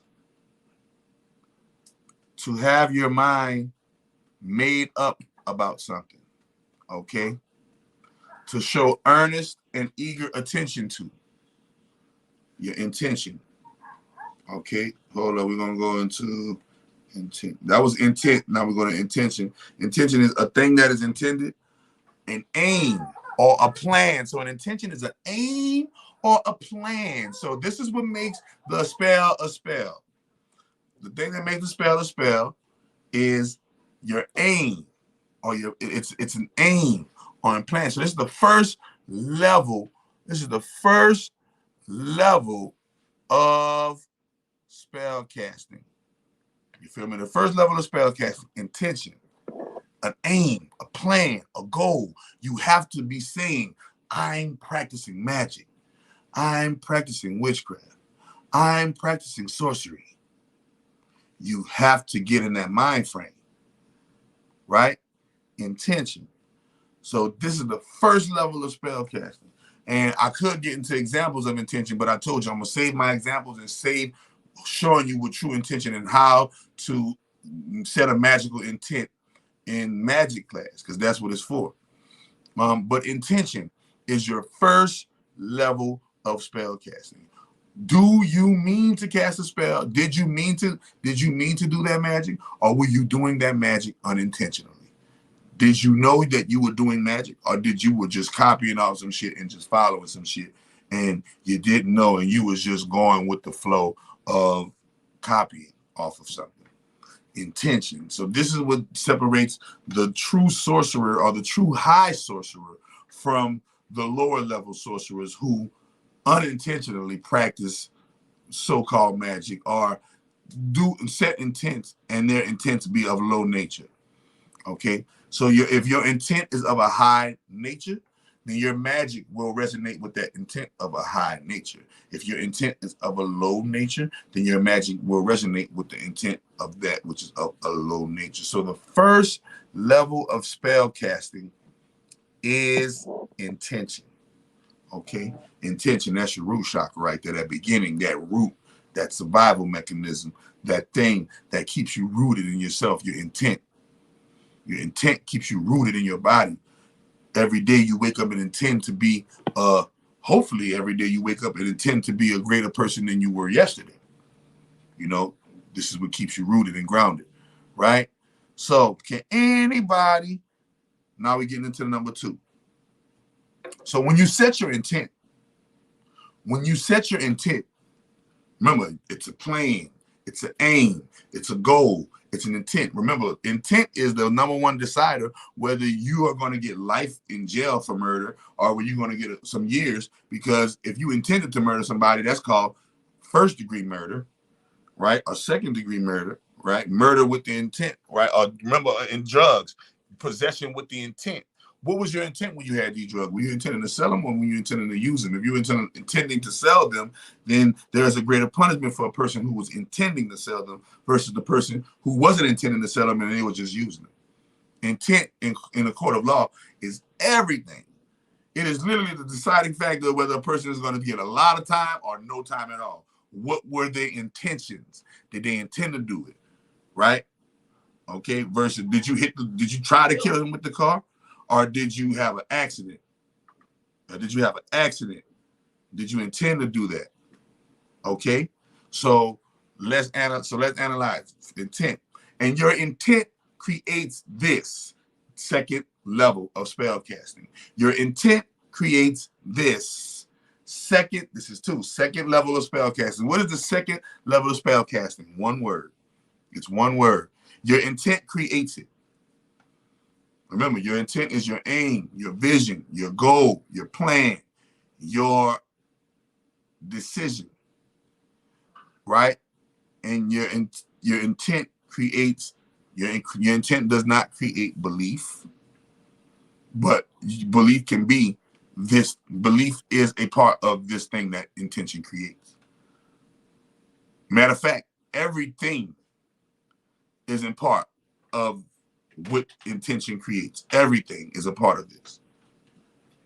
To have your mind made up about something. Okay? To show earnest and eager attention to. Your intention. Okay, hold on. We're going to go into intent. That was intent. Now we're going to intention. Intention is a thing that is intended, an aim or a plan. So an intention is an aim or a plan. So this is what makes the spell a spell. The thing that makes the spell a spell is your aim or it's an aim or a plan. So this is the first level. This is the first level of spell casting. You feel me? The first level of spell casting, intention, an aim, a plan, a goal. You have to be saying, I'm practicing magic. I'm practicing witchcraft. I'm practicing sorcery. You have to get in that mind frame, right? Intention. So this is the first level of spell casting. And I could get into examples of intention, but I told you I'm going to save my examples and save showing you what true intention and how to set a magical intent in magic class, because that's what it's for. But intention is your first level of spell casting. Do you mean to cast a spell? Did you mean to do that magic, or were you doing that magic unintentionally? Did you know that you were doing magic, or did you were just copying off some shit and just following some shit and you didn't know and you was just going with the flow of copying off of something? Intention. So this is what separates the true sorcerer or the true high sorcerer from the lower level sorcerers who unintentionally practice so-called magic or do set intents and their intents be of low nature. Okay, so if your intent is of a high nature, then your magic will resonate with that intent of a high nature. If your intent is of a low nature, then your magic will resonate with the intent of that which is of a low nature. So the first level of spell casting is intention. Okay, intention, that's your root chakra right there, that beginning, that root, that survival mechanism, that thing that keeps you rooted in yourself, your intent. Your intent keeps you rooted in your body. Every day you wake up and intend to be, hopefully every day you wake up and intend to be a greater person than you were yesterday. You know, this is what keeps you rooted and grounded, right? So can anybody, now we're getting into number 2. So when you set your intent, remember, it's a plan, it's an aim, it's a goal, it's an intent. Remember, intent is the number one decider whether you are going to get life in jail for murder or whether you're going to get some years, because if you intended to murder somebody, that's called first-degree murder, right? Or second-degree murder, right? Murder with the intent, right? Or remember, in drugs, possession with the intent. What was your intent when you had these drugs? Were you intending to sell them, or were you intending to use them? If you were intending to sell them, then there is a greater punishment for a person who was intending to sell them versus the person who wasn't intending to sell them and they were just using them. Intent in a court of law is everything. It is literally the deciding factor of whether a person is going to get a lot of time or no time at all. What were their intentions? Did they intend to do it? Right? Okay. Versus did you try to kill him with the car? Or did you have an accident? Did you intend to do that? Okay. So let's analyze intent. And your intent creates this second level of spell casting. Your intent creates this second level of spell casting. What is the second level of spell casting? One word. It's one word. Your intent creates it. Remember, your intent is your aim, your vision, your goal, your plan, your decision, right? And your intent creates, your intent does not create belief, but belief can be this. Belief is a part of this thing that intention creates. Matter of fact, everything is in part of what intention creates. Everything is a part of this.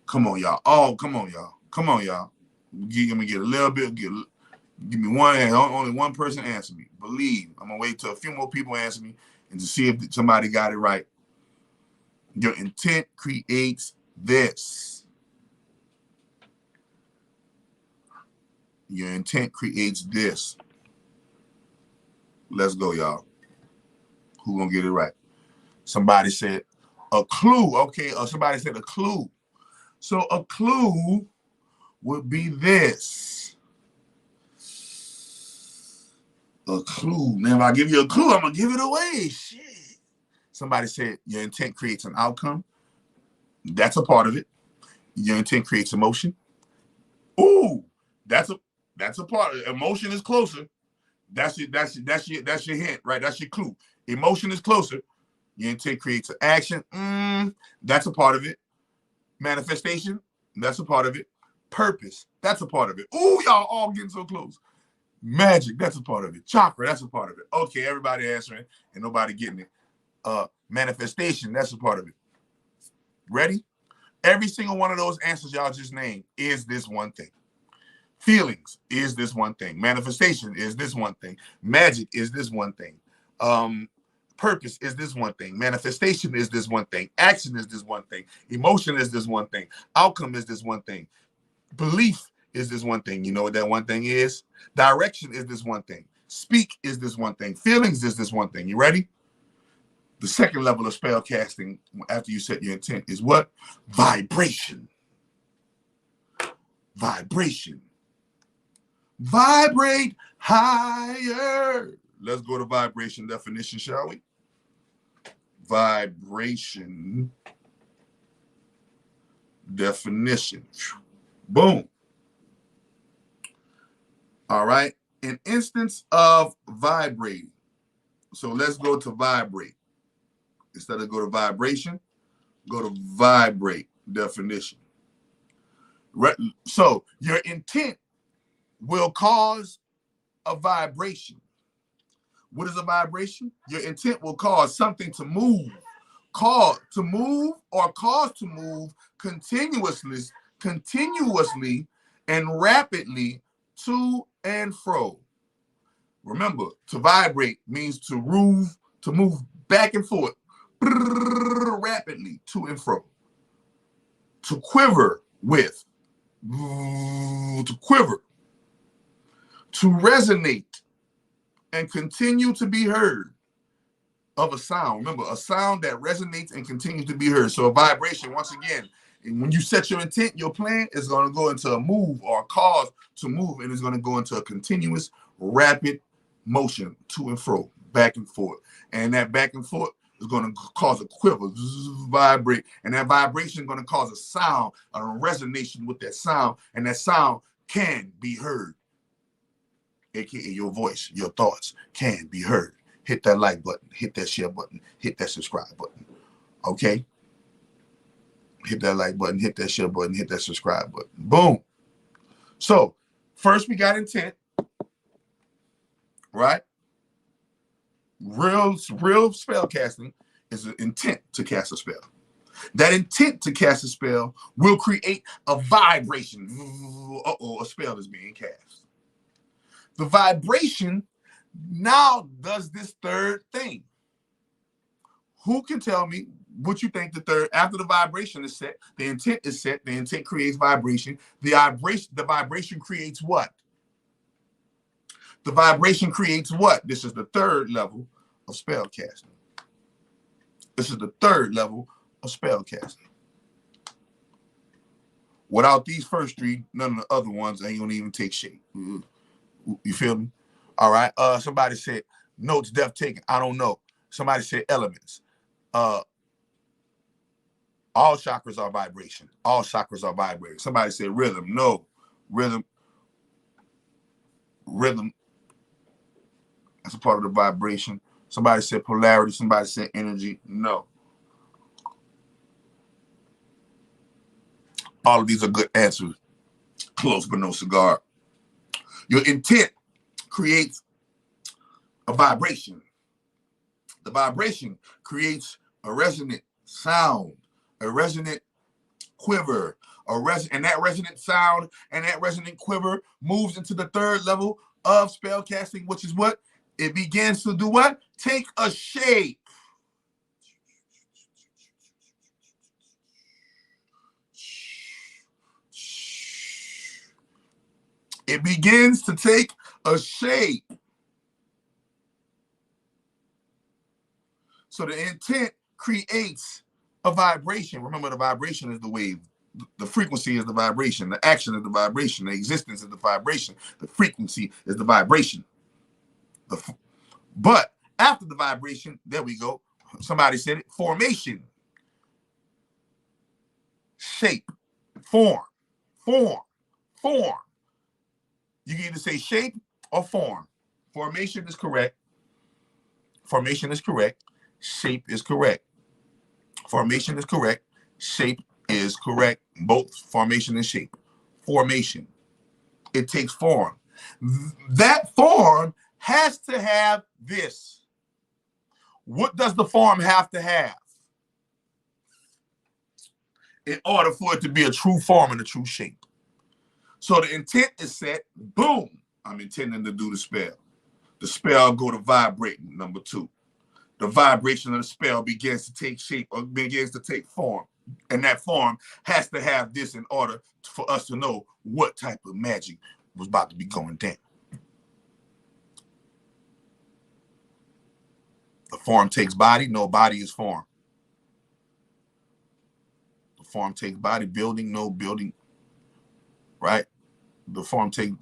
Come on, y'all. Oh, come on, y'all. Come on, y'all. Let me get a little bit. Give me one. Only one person answer me. Believe. I'm gonna wait till a few more people answer me and to see if somebody got it right. Your intent creates this. Your intent creates this. Let's go, y'all. Who gonna get it right? Somebody said a clue. Okay, somebody said a clue. So a clue would be this. A clue. Now, if I give you a clue, I'm going to give it away. Shit. Somebody said your intent creates an outcome. That's a part of it. Your intent creates emotion. Ooh, that's a part of it. Emotion is closer. That's your hint, right? That's your clue. Emotion is closer. Your intent creates an action. That's a part of it. Manifestation, that's a part of it. Purpose, that's a part of it. Ooh, y'all all getting so close. Magic, that's a part of it. Chakra, that's a part of it. Okay, everybody answering and nobody getting it. Manifestation, that's a part of it. Ready? Every single one of those answers y'all just named is this one thing. Feelings is this one thing. Manifestation is this one thing. Magic is this one thing. Purpose is this one thing. Manifestation is this one thing. Action is this one thing. Emotion is this one thing. Outcome is this one thing. Belief is this one thing. You know what that one thing is? Direction is this one thing. Speak is this one thing. Feelings is this one thing. You ready? The second level of spell casting after you set your intent is what? Vibration. Vibration. Vibrate higher. Let's go to vibration definition, shall we? Vibration definition. Boom. All right. An instance of vibrating. So let's go to vibrate. Instead of go to vibration, go to vibrate definition. So your intent will cause a vibration. What is a vibration? Your intent will cause something to move. Cause to move continuously and rapidly to and fro. Remember, to vibrate means to move back and forth rapidly to and fro. To quiver with, to quiver. To resonate and continue to be heard of a sound. Remember, a sound that resonates and continues to be heard. So a vibration, once again, and when you set your intent, your plan is going to go into a move or a cause to move, and it's going to go into a continuous, rapid motion to and fro, back and forth. And that back and forth is going to cause a quiver, vibrate, and that vibration is going to cause a sound, a resonation with that sound, and that sound can be heard. AKA your voice, your thoughts can be heard. Hit that like button, hit that share button, hit that subscribe button. Okay? Hit that like button, hit that share button, hit that subscribe button. Boom. So, first we got intent, right? Real spell casting is an intent to cast a spell. That intent to cast a spell will create a vibration. A spell is being cast. The vibration now does this third thing. Who can tell me what you think the third, after the vibration is set, the intent is set, the intent creates vibration. The vibration creates what? The vibration creates what? This is the third level of spell casting. This is the third level of spell casting. Without these first three, none of the other ones ain't gonna even take shape. You feel me? All right. Somebody said notes, depth taken. I don't know. Somebody said elements. All chakras are vibration. All chakras are vibrating. Somebody said rhythm. No, rhythm. That's a part of the vibration. Somebody said polarity. Somebody said energy. No. All of these are good answers. Close but no cigar. Your intent creates a vibration. The vibration creates a resonant sound, a resonant quiver, and that resonant sound and that resonant quiver moves into the third level of spell casting, which is what? It begins to do what? Take a shape. It begins to take a shape. So the intent creates a vibration. Remember, the vibration is the wave. The frequency is the vibration. The action is the vibration. The existence is the vibration. The frequency is the vibration. But after the vibration, there we go. Somebody said it. Formation. Shape. Form. Form. Form. You can either say shape or form. Formation is correct. Formation is correct. Shape is correct. Formation is correct. Shape is correct. Both formation and shape. Formation. It takes form. That form has to have this. What does the form have to have in order for it to be a true form and a true shape? So the intent is set. Boom. I'm intending to do the spell. The spell go to vibrating, number 2. The vibration of the spell begins to take shape or begins to take form. And that form has to have this in order for us to know what type of magic was about to be going down. The form takes body, no body is form. The form takes body, building, no building, right? The form takes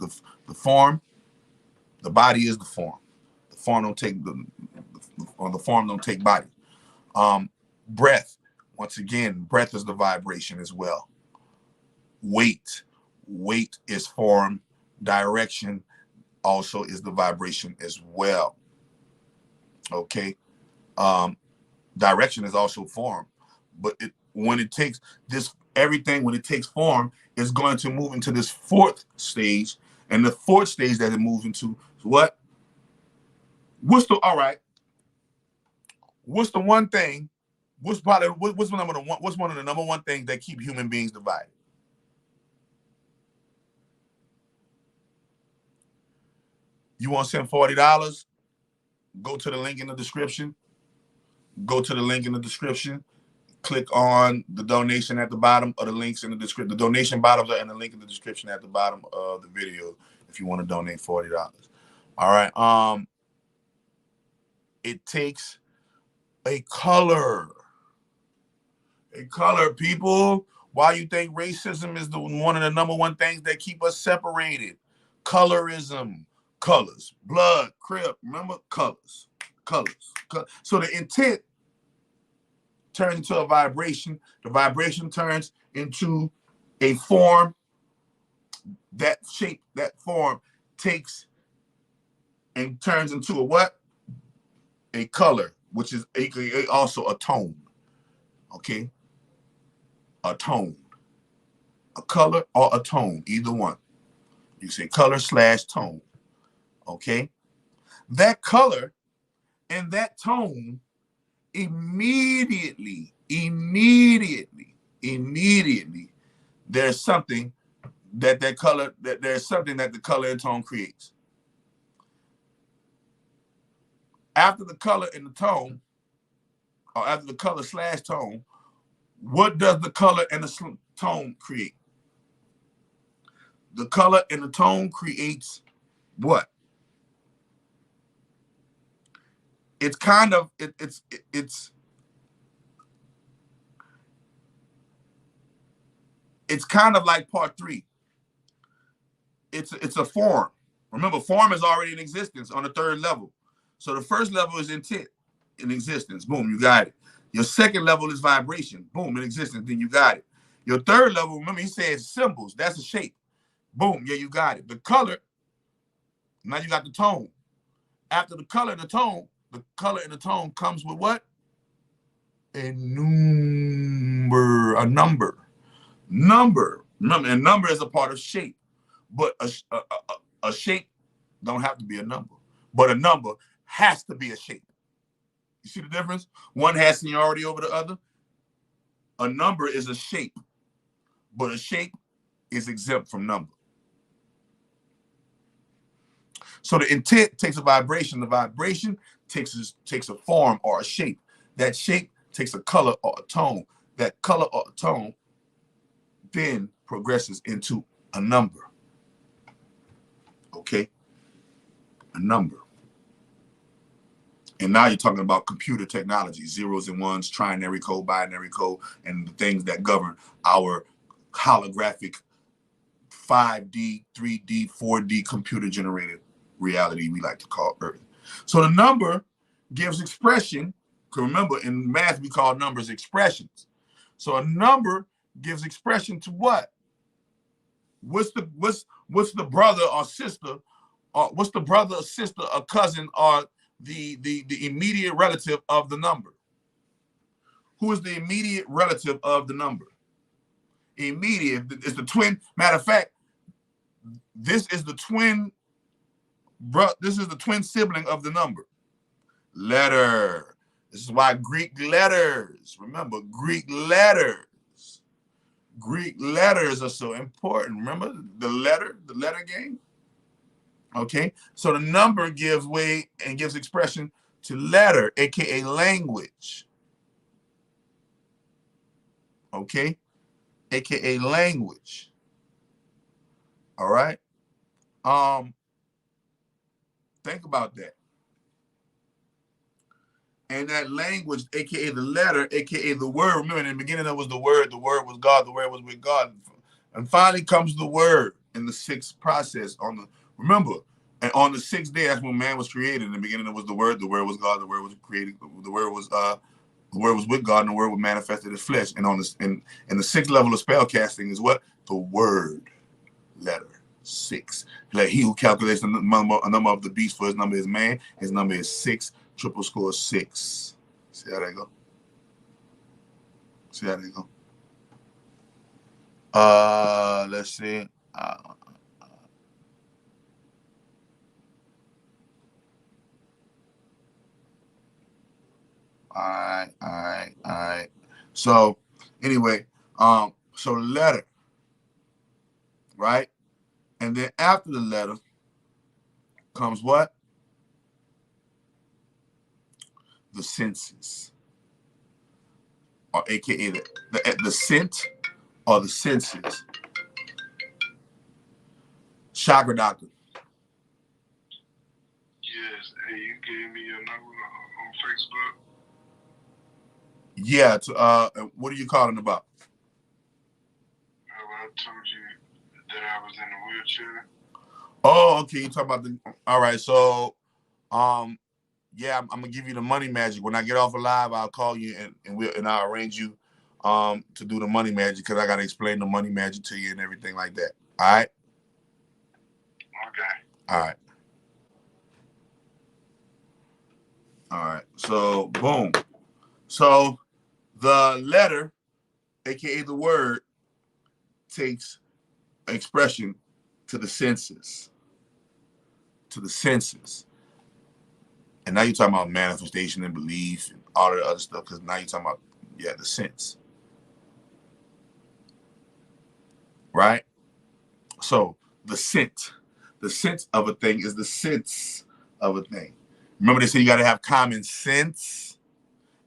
the form, the body is the form. The form don't take the form don't take body. Breath, once again, breath is the vibration as well. Weight is form. Direction also is the vibration as well. Okay. Direction is also form, but when it takes form, is going to move into this 4th stage, and the 4th stage that it moves into is what? What's the one thing? What's one of the number one things that keep human beings divided? You want to send $40? Go to the link in the description. Click on the donation at the bottom of the links in the description. The donation bottoms are in the link in the description at the bottom of the video if you want to donate $40. All right. It takes a color. A color, people. Why you think racism is one of the number one things that keep us separated? Colorism. Colors. Blood. Crip. Remember? Colors. So the intent turns into a vibration. The vibration turns into a form. That shape, that form takes and turns into a what? A color, which is also a tone. Okay, a tone, a color or a tone, either one. You say color / tone. Okay, that color and that tone immediately, there's something that the color and tone creates. After the color and the tone, or after the color / tone, what does the color and the tone create? The color and the tone creates what? It's kind of it's kind of like part 3. It's a form. Remember, form is already in existence on the 3rd level. So the 1st level is intent in existence. Boom, you got it. Your 2nd level is vibration. Boom, in existence. Then you got it. Your 3rd level, remember, he says symbols. That's a shape. Boom, yeah, you got it. The color, now you got the tone. After the color and the tone comes with what? A number. Number. Remember, and number is a part of shape. But a shape don't have to be a number. But a number has to be a shape. You see the difference? One has seniority over the other. A number is a shape, but a shape is exempt from number. So the intent takes a vibration. The vibration takes a form or a shape. That shape takes a color or a tone. That color or a tone then progresses into a number. Okay? A number. And now you're talking about computer technology, zeros and ones, trinary code, binary code, and the things that govern our holographic 5D, 3D, 4D computer generated reality we like to call Earth. So the number gives expression, because remember in math we call numbers expressions. So a number gives expression to what? What's the brother or sister, or what's the brother or sister or cousin or the immediate relative of the number? Who is the immediate relative of the number? Immediate is the twin. Matter of fact, this is the twin sibling of the number. Letter. This is why Greek letters, remember, Greek letters are so important. Remember the letter game? Okay, so the number gives way and gives expression to letter, aka language. Okay, aka language. All right. Think about that. And that language, aka the letter, aka the word. Remember, in the beginning there was the word was God, the word was with God. And finally comes the word in the 6th process. Remember, and on the 6th day, that's when man was created. In the beginning there was the word was God, the word was created, the word was with God, and the word was manifested as flesh. And on this in the 6th level of spell casting is what? The word letter. 6. Like he who calculates the number of the beast, for his number is man, his number is 6. Triple score 6. See how they go? Let's see. All right. So anyway, so letter, right? And then after the letter comes what? The senses, or aka the scent or the senses. Chakra doctor. Yes, hey, you gave me your number on Facebook. Yeah. What are you calling about? I told you that I was in a wheelchair. Oh, okay. You talking about all right. So, yeah, I'm gonna give you the money magic. When I get off of live, I'll call you and I'll arrange you to do the money magic, because I gotta explain the money magic to you and everything like that. All right. Okay. All right. So boom. So The letter, aka the word, takes expression to the senses. To the senses. And now you're talking about manifestation and belief and all of the other stuff, because now you're talking about, yeah, the sense. Right? So the scent of a thing is the sense of a thing. Remember they say you got to have common sense?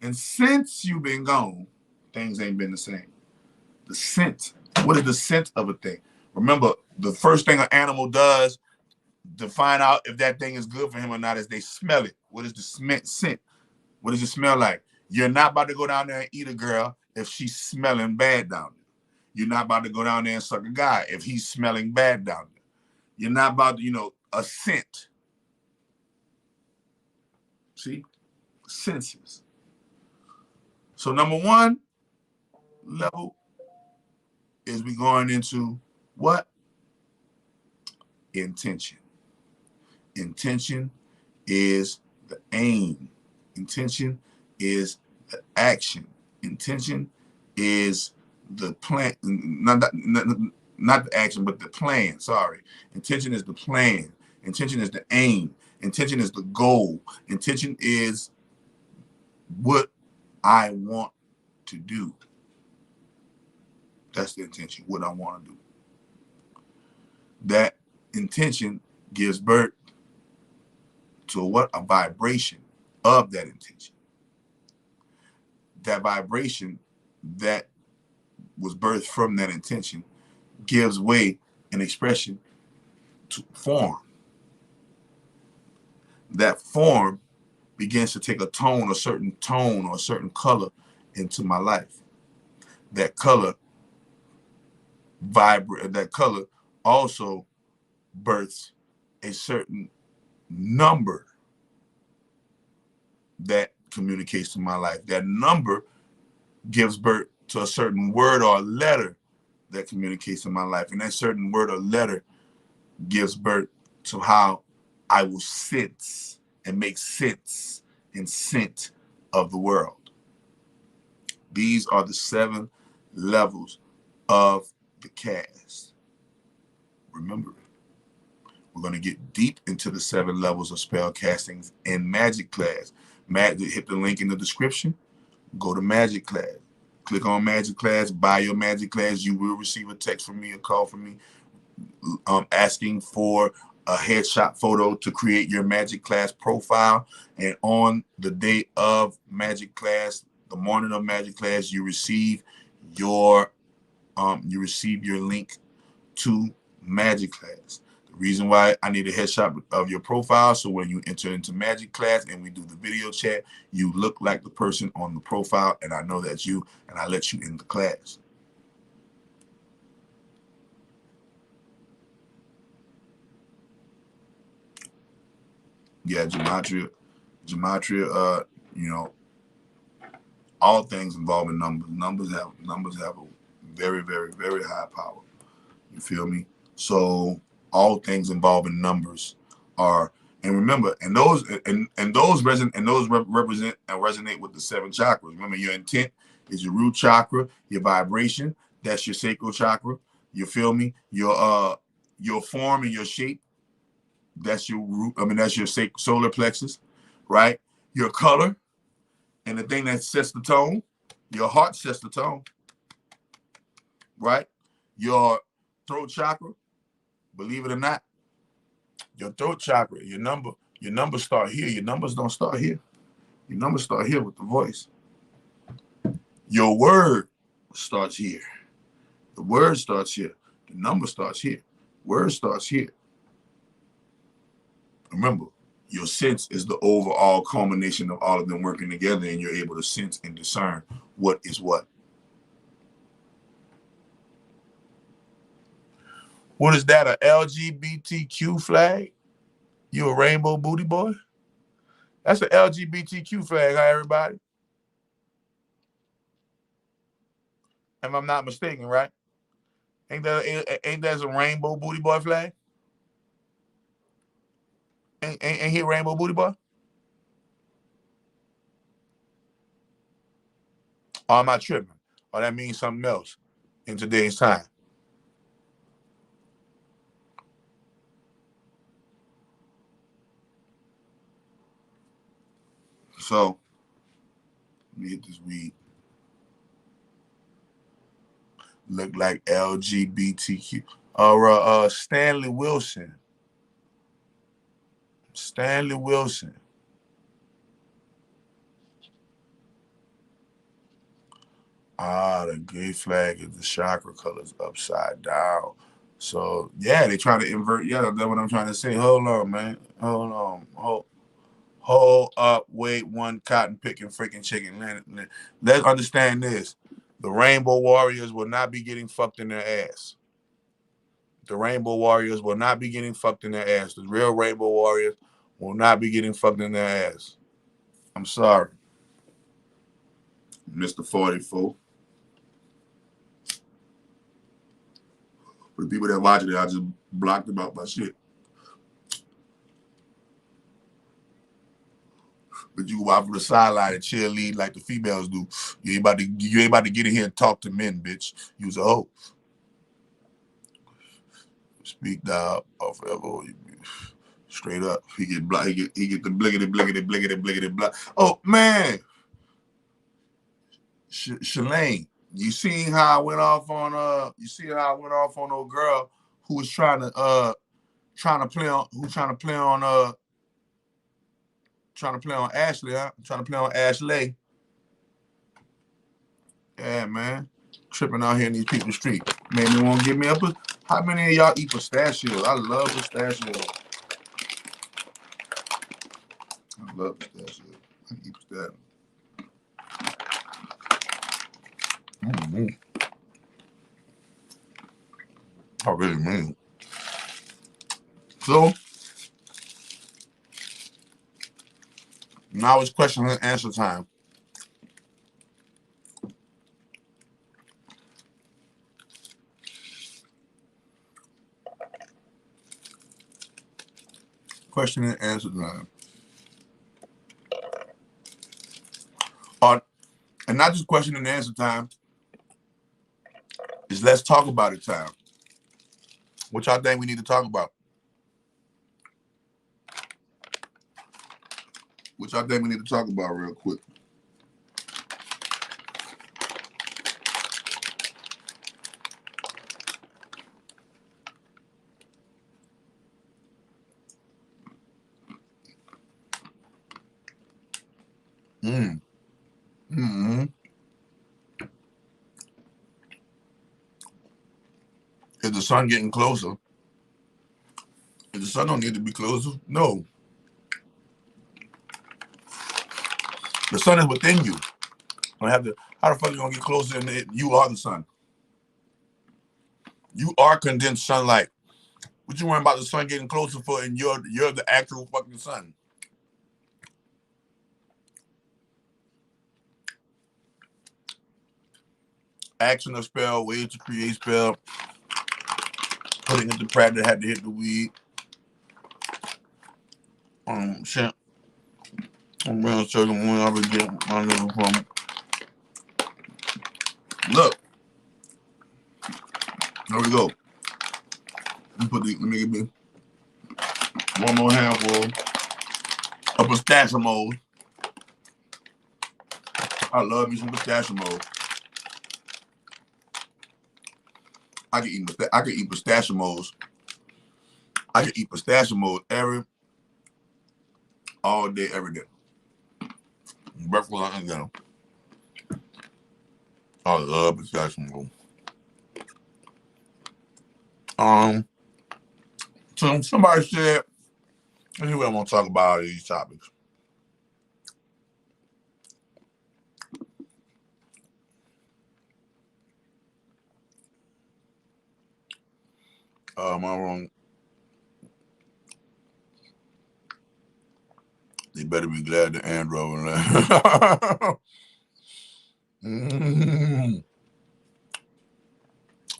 And since you've been gone, things ain't been the same. The scent. What is the scent of a thing? Remember, the first thing an animal does to find out if that thing is good for him or not is they smell it. What is the scent? What does it smell like? You're not about to go down there and eat a girl if she's smelling bad down there. You're not about to go down there and suck a guy if he's smelling bad down there. You're not about to, a scent. See? Senses. So number one level is we going into what? Intention. Intention is the aim. Intention is the action. Intention is the plan. Not the action, but the plan. Sorry. Intention is the plan. Intention is the aim. Intention is the goal. Intention is what I want to do. That's the intention, what I want to do. That intention gives birth to what? A vibration of that intention. That vibration that was birthed from that intention gives way and expression to form. That form begins to take a certain tone or a certain color into my life. That color also births a certain number that communicates to my life. That number gives birth to a certain word or letter that communicates to my life. And that certain word or letter gives birth to how I will sense and make sense and scent of the world. These are the 7 levels of the cast. Remember it. We're going to get deep into the 7 levels of spell castings in magic class. Hit the link in the description. Go to magic class. Click on magic class. Buy your magic class. You will receive a text from me, a call from me, asking for a headshot photo to create your magic class profile. And on the day of magic class, the morning of magic class, you receive your link to magic class. The reason why I need a headshot of your profile, so when you enter into magic class and we do the video chat, you look like the person on the profile, and I know that's you, and I let you in the class. Yeah, gematria, all things involving numbers. Numbers have a very, very, very high power. You feel me? So all things involving numbers are, and remember, and those represent and resonate with the 7 chakras. Remember, your intent is your root chakra, your vibration, that's your sacral chakra. You feel me? Your form and your shape, that's your root. That's your solar plexus, right? Your color, and the thing that sets the tone, your heart sets the tone, right? Your throat chakra, believe it or not, your throat chakra, your numbers start here. Your numbers don't start here. Your numbers start here with the voice. Your word starts here. The word starts here. The number starts here. Word starts here. Remember, your sense is the overall culmination of all of them working together, and you're able to sense and discern what is what. What is that, a LGBTQ flag? You a rainbow booty boy? That's an LGBTQ flag, huh, everybody? If I'm not mistaken, right? Ain't that a rainbow booty boy flag? Ain't he a rainbow booty boy? Or am I tripping? Or that means something else in today's time? So, let me get this weed. Look like LGBTQ. Stanley Wilson. Stanley Wilson. The gay flag is the chakra colors upside down. So, yeah, they try to invert. Yeah, that's what I'm trying to say. Hold on, man. Hold on. Hold up. Wait, one cotton picking freaking chicken. Let's understand this. The Rainbow Warriors will not be getting fucked in their ass. The Rainbow Warriors will not be getting fucked in their ass. The real Rainbow Warriors will not be getting fucked in their ass. I'm sorry. Mr. 44. For the people that watching it, I just blocked them out my shit. But you go out from the sideline and cheerlead like the females do. You ain't about to get in here and talk to men, bitch. You's a hoe. Speak down or forever. Straight up. He get blocked. He get the blickety block. Oh man. Shalane, you seen how I went off on old girl who was trying to play on Ashley, huh? Trying to play on Ashley. Yeah, man. Tripping out here in these people's street. Made me want to give me up. How many of y'all eat pistachios? I love pistachios. I love pistachios. I eat pistachios. Mm-hmm. I really mean. So now it's question and answer time. Question and answer time. And not just question and answer time. Is let's talk about it time. What y'all think we need to talk about? What y'all think we need to talk about real quick? Mm-hmm. Is the sun getting closer? Is the sun don't need to be closer? No. The sun is within you. How the fuck you gonna get closer than you are the sun? You are condensed sunlight. What you worrying about the sun getting closer for, and you're the actual fucking sun. Action a spell, ways to create spell, putting it to practice, had to hit the weed. Shit. I'm gonna show them when I would get my nigga from. Look. There we go. Let me give me one more handful of pistachios. I love me some pistachios. I can eat pistachios. I can eat pistachios all day, every day. Breakfast, lunch, and dinner. I love pistachios. So somebody said, let's see what I want to talk about these topics. Am I wrong? They better be glad the Android left.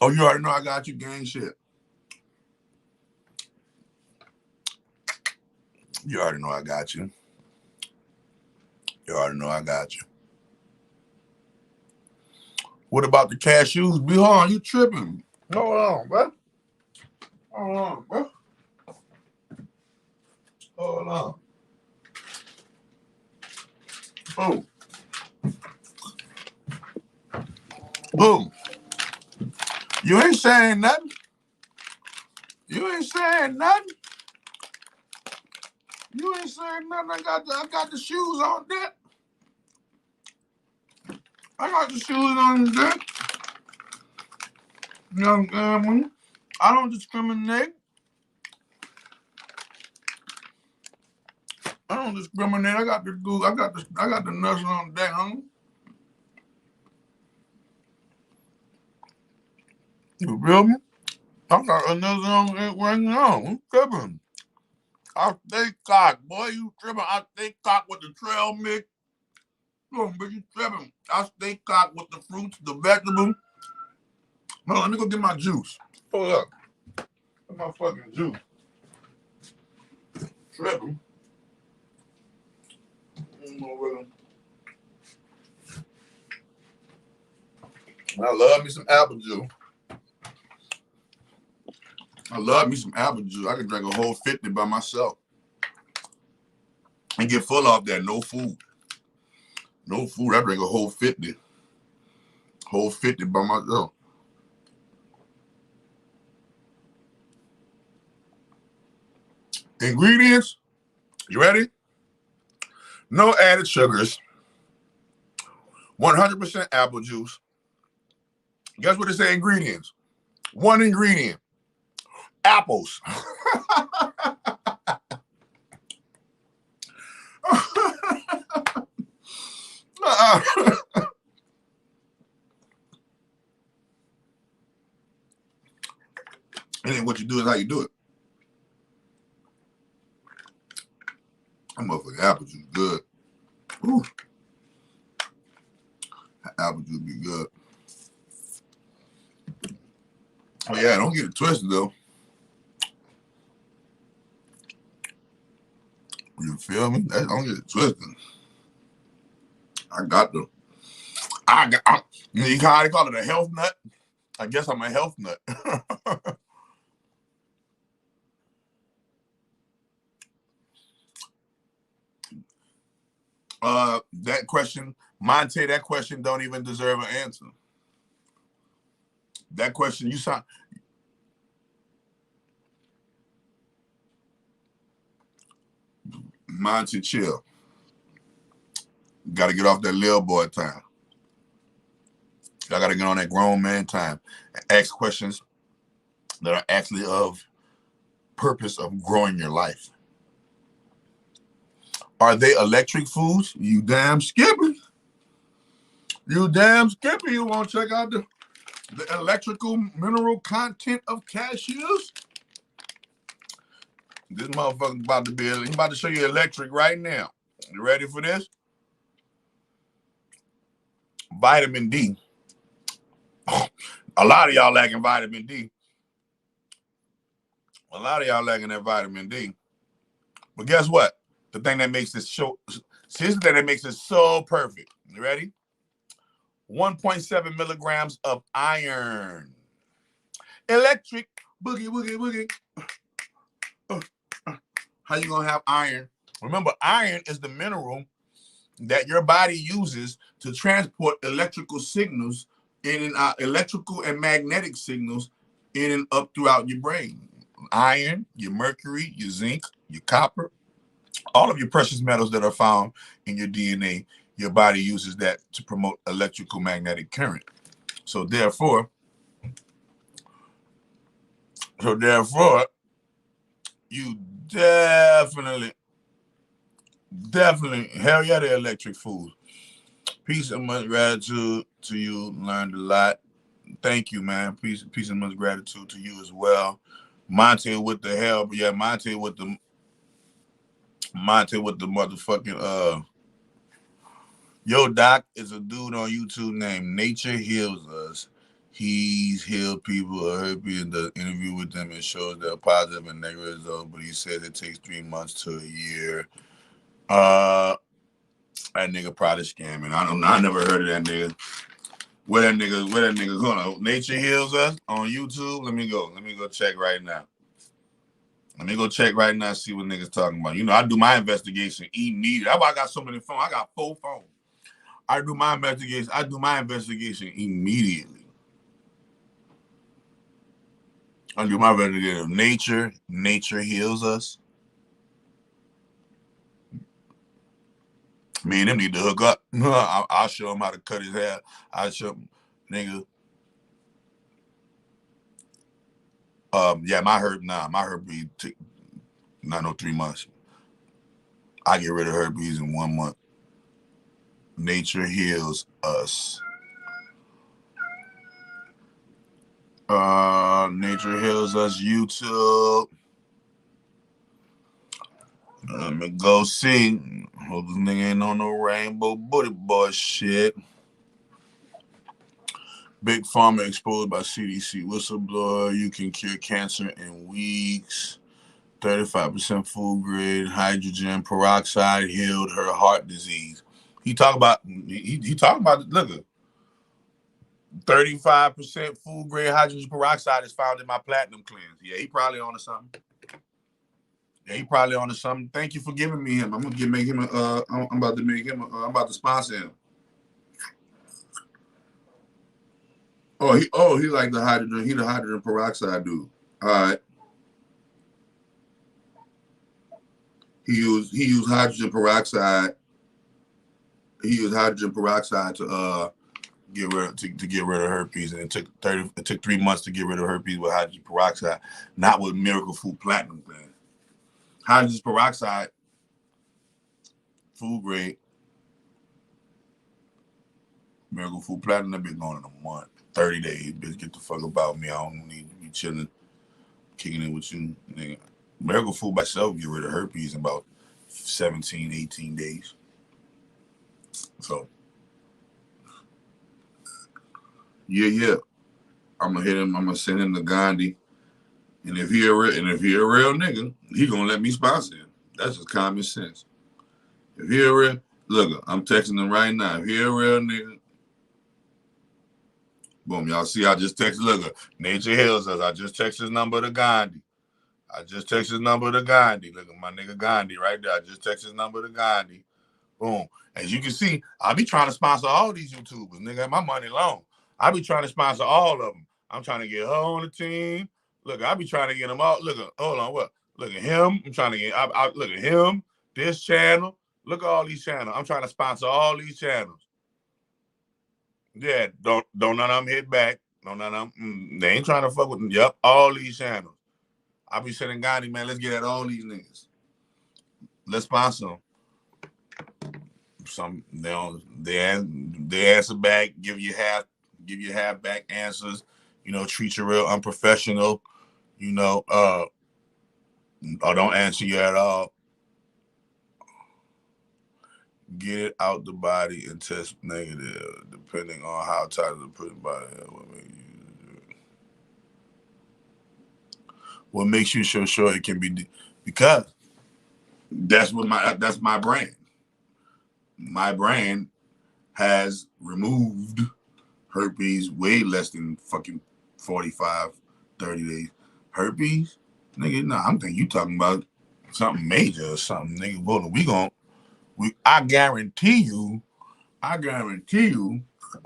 Oh, you already know I got you, gang shit. You already know I got you. You already know I got you. What about the cashews? Be on, you tripping. Hold on, bro. Hold on, bro. Hold on. Boom. Boom. You ain't saying nothing. You ain't saying nothing. You ain't saying nothing. I got the shoes on deck. I got the shoes on deck. Young man, I don't discriminate. I don't discriminate. I got the nuts on deck, homie. You feel me? I got another on it right now. I'm tripping. I stay cocked, boy. You tripping? I stay cocked with the trail mix. Oh, but you tripping? I stay cocked with the fruits, the vegetables. No, let me go get my juice. Hold up. Get my fucking juice. Tripping. I love me some apple juice. I love me some apple juice. I can drink a whole 50 by myself and get full off that. No food. No food. I drink a whole 50. Whole 50 by myself. Ingredients. You ready? No added sugars. 100% apple juice. Guess what it say? Ingredients. One ingredient. Apples. And then what you do is how you do it. That motherfucking apple juice good. Ooh. That apple juice be good. Oh yeah, don't get it twisted though. You feel me? Don't get it twisted. You know, how they call it, a health nut? I guess I'm a health nut. That question, Monte, that question don't even deserve an answer. That question, you sound... Monte, chill. Got to get off that little boy time. I got to get on that grown man time and ask questions that are actually of purpose of growing your life. Are they electric foods? You damn skippy. You damn skippy. You want to check out the electrical mineral content of cashews? This motherfucker about to be, he's about to show you electric right now. You ready for this? Vitamin D. A lot of y'all lacking vitamin D. A lot of y'all lacking that vitamin D. But guess what? The thing that makes this show, see, this is the thing that makes it so perfect. You ready? 1.7 milligrams of iron. Electric. Boogie, boogie, boogie. How you gonna have iron? Remember, iron is the mineral that your body uses to transport electrical signals electrical and magnetic signals in and up throughout your brain. Iron, your mercury, your zinc, your copper, all of your precious metals that are found in your DNA, your body uses that to promote electrical magnetic current. So therefore, you definitely, hell yeah, they're electric foods. Peace and much gratitude to you. Learned a lot. Thank you, man. Peace and much gratitude to you as well. Monte with the hell, but yeah, Monte with the motherfucking Yo Doc is a dude on YouTube named Nature Heals Us. He's healed people or hurt people in the interview with them and shows their positive and negative results, but he says it takes 3 months to a year. That nigga probably scamming. I never heard of that nigga. Where that nigga going? Nature Heals Us on YouTube. Let me go check right now. Let me go check right now, see what niggas talking about. You know, I do my investigation immediately. That's why I got so many phones. I got 4 phones. I do my investigation immediately. I do my investigation. Nature Heals Us. Me and them need to hook up. I'll show him how to cut his hair. I'll show him, nigga. Yeah, my herpes take not no 3 months. I get rid of herpes in 1 month. Nature Heals Us. Nature Heals Us YouTube. Let me go see. Hope this nigga ain't on no rainbow booty boy shit. Big Pharma exposed by CDC whistleblower. You can cure cancer in weeks. 35% food grade hydrogen peroxide healed her heart disease. He talking about look at 35% food grade hydrogen peroxide is found in my platinum cleanse. Yeah, he probably on to something. Thank you for giving me him. I'm about to make him I'm about to sponsor him. He like the hydrogen. He the hydrogen peroxide dude. All right. He used hydrogen peroxide. He used hydrogen peroxide to get rid of herpes, and it took 3 months to get rid of herpes with hydrogen peroxide, not with Miracle Food Platinum Cleanse. Hydrogen peroxide, food grade. Miracle Food Platinum, that been going in a month, 30 days. Bitch, get the fuck about me. I don't need to be chilling, kicking it with you, nigga. Miracle Food by itself get rid of herpes in about 17, 18 days. So, yeah. I'm gonna hit him. I'm gonna send him to Gandhi, and if he a real nigga, he gonna let me sponsor him. That's just common sense. If he a real, look, I'm texting him right now. If he a real nigga, boom, y'all see, I just texted. Look, Nature Heals Us. I just texted his number to Gandhi. Look at my nigga Gandhi right there. I just texted his number to Gandhi. Boom. As you can see, I be trying to sponsor all these YouTubers. Nigga, my money long. I be trying to sponsor all of them. I'm trying to get her on the team. Look, I be trying to get them all. Look, hold on, what? Look at him. I'm trying to get. Look at him. This channel. Look at all these channels. I'm trying to sponsor all these channels. Yeah, don't none of them hit back. Don't none of them. They ain't trying to fuck with them. Yep, all these channels. I be sending Gandhi, man. Let's get at all these niggas. Let's sponsor them. Some they answer back, give you half back answers, treat you real unprofessional, or don't answer you at all. Get it out the body and test negative, depending on how tight the put body. What makes you so sure it can be? Because that's my brand. My brand has removed herpes way less than fucking 45, 30 days. Herpes? Nigga, nah, I'm thinking you talking about something major or something, nigga. Well, I guarantee you,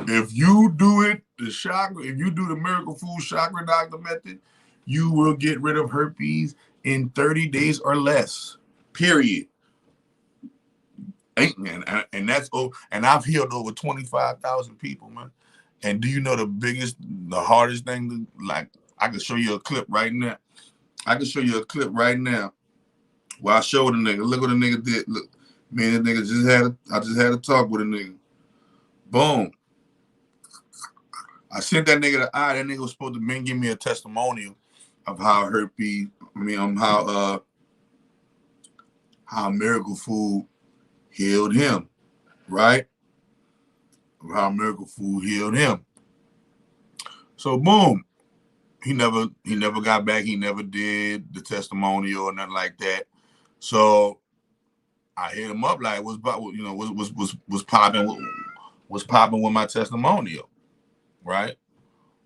if you do it, if you do the Miracle Food Chakra Doctor method, you will get rid of herpes in 30 days or less. Period. And that's and I've healed over 25,000 people, man. And do you know the hardest thing I can show you a clip right now. Where I showed the nigga. Look what the nigga did. Look, me and the nigga I just had a talk with a nigga. Boom. I sent that nigga the eye. That nigga was supposed to give me a testimonial of how how Miracle Food healed him, right? How Miracle Food healed him. So boom, he never got back. He never did the testimonial or nothing like that. So I hit him up like, what's popping with my testimonial? right?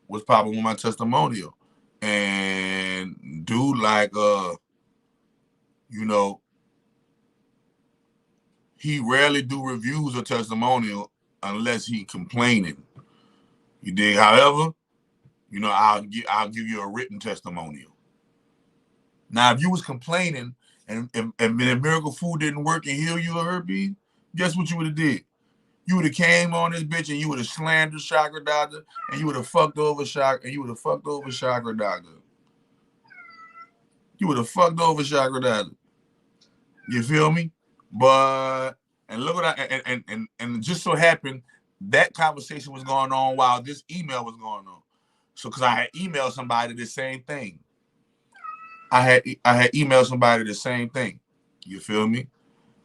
What's popping with my testimonial? And dude, like, you know, he rarely do reviews or testimonial unless he complaining. You dig? However, you know, I'll give you a written testimonial. Now, if you was complaining and miracle food didn't work and heal you of herpes, guess what you would have did? You would have came on this bitch and you would have slandered Chakra Doctor and you would have fucked over Chakra Doctor. You would have fucked over Chakra Doctor. You feel me? But and look what and just so happened that conversation was going on while this email was going on. So because I had emailed somebody the same thing. I had emailed somebody the same thing. You feel me?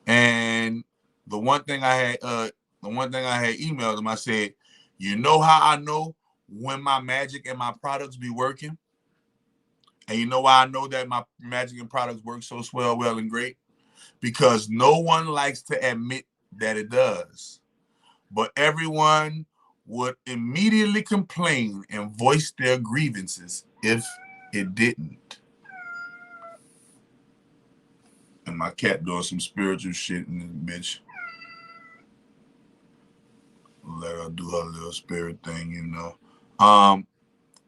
And the one thing I had emailed them, I said, you know how I know when my magic and my products be working? And you know why I know that my magic and products work so well and great? Because no one likes to admit that it does. But everyone would immediately complain and voice their grievances if it didn't. And my cat doing some spiritual shit in this bitch. Let her do her little spirit thing, you know.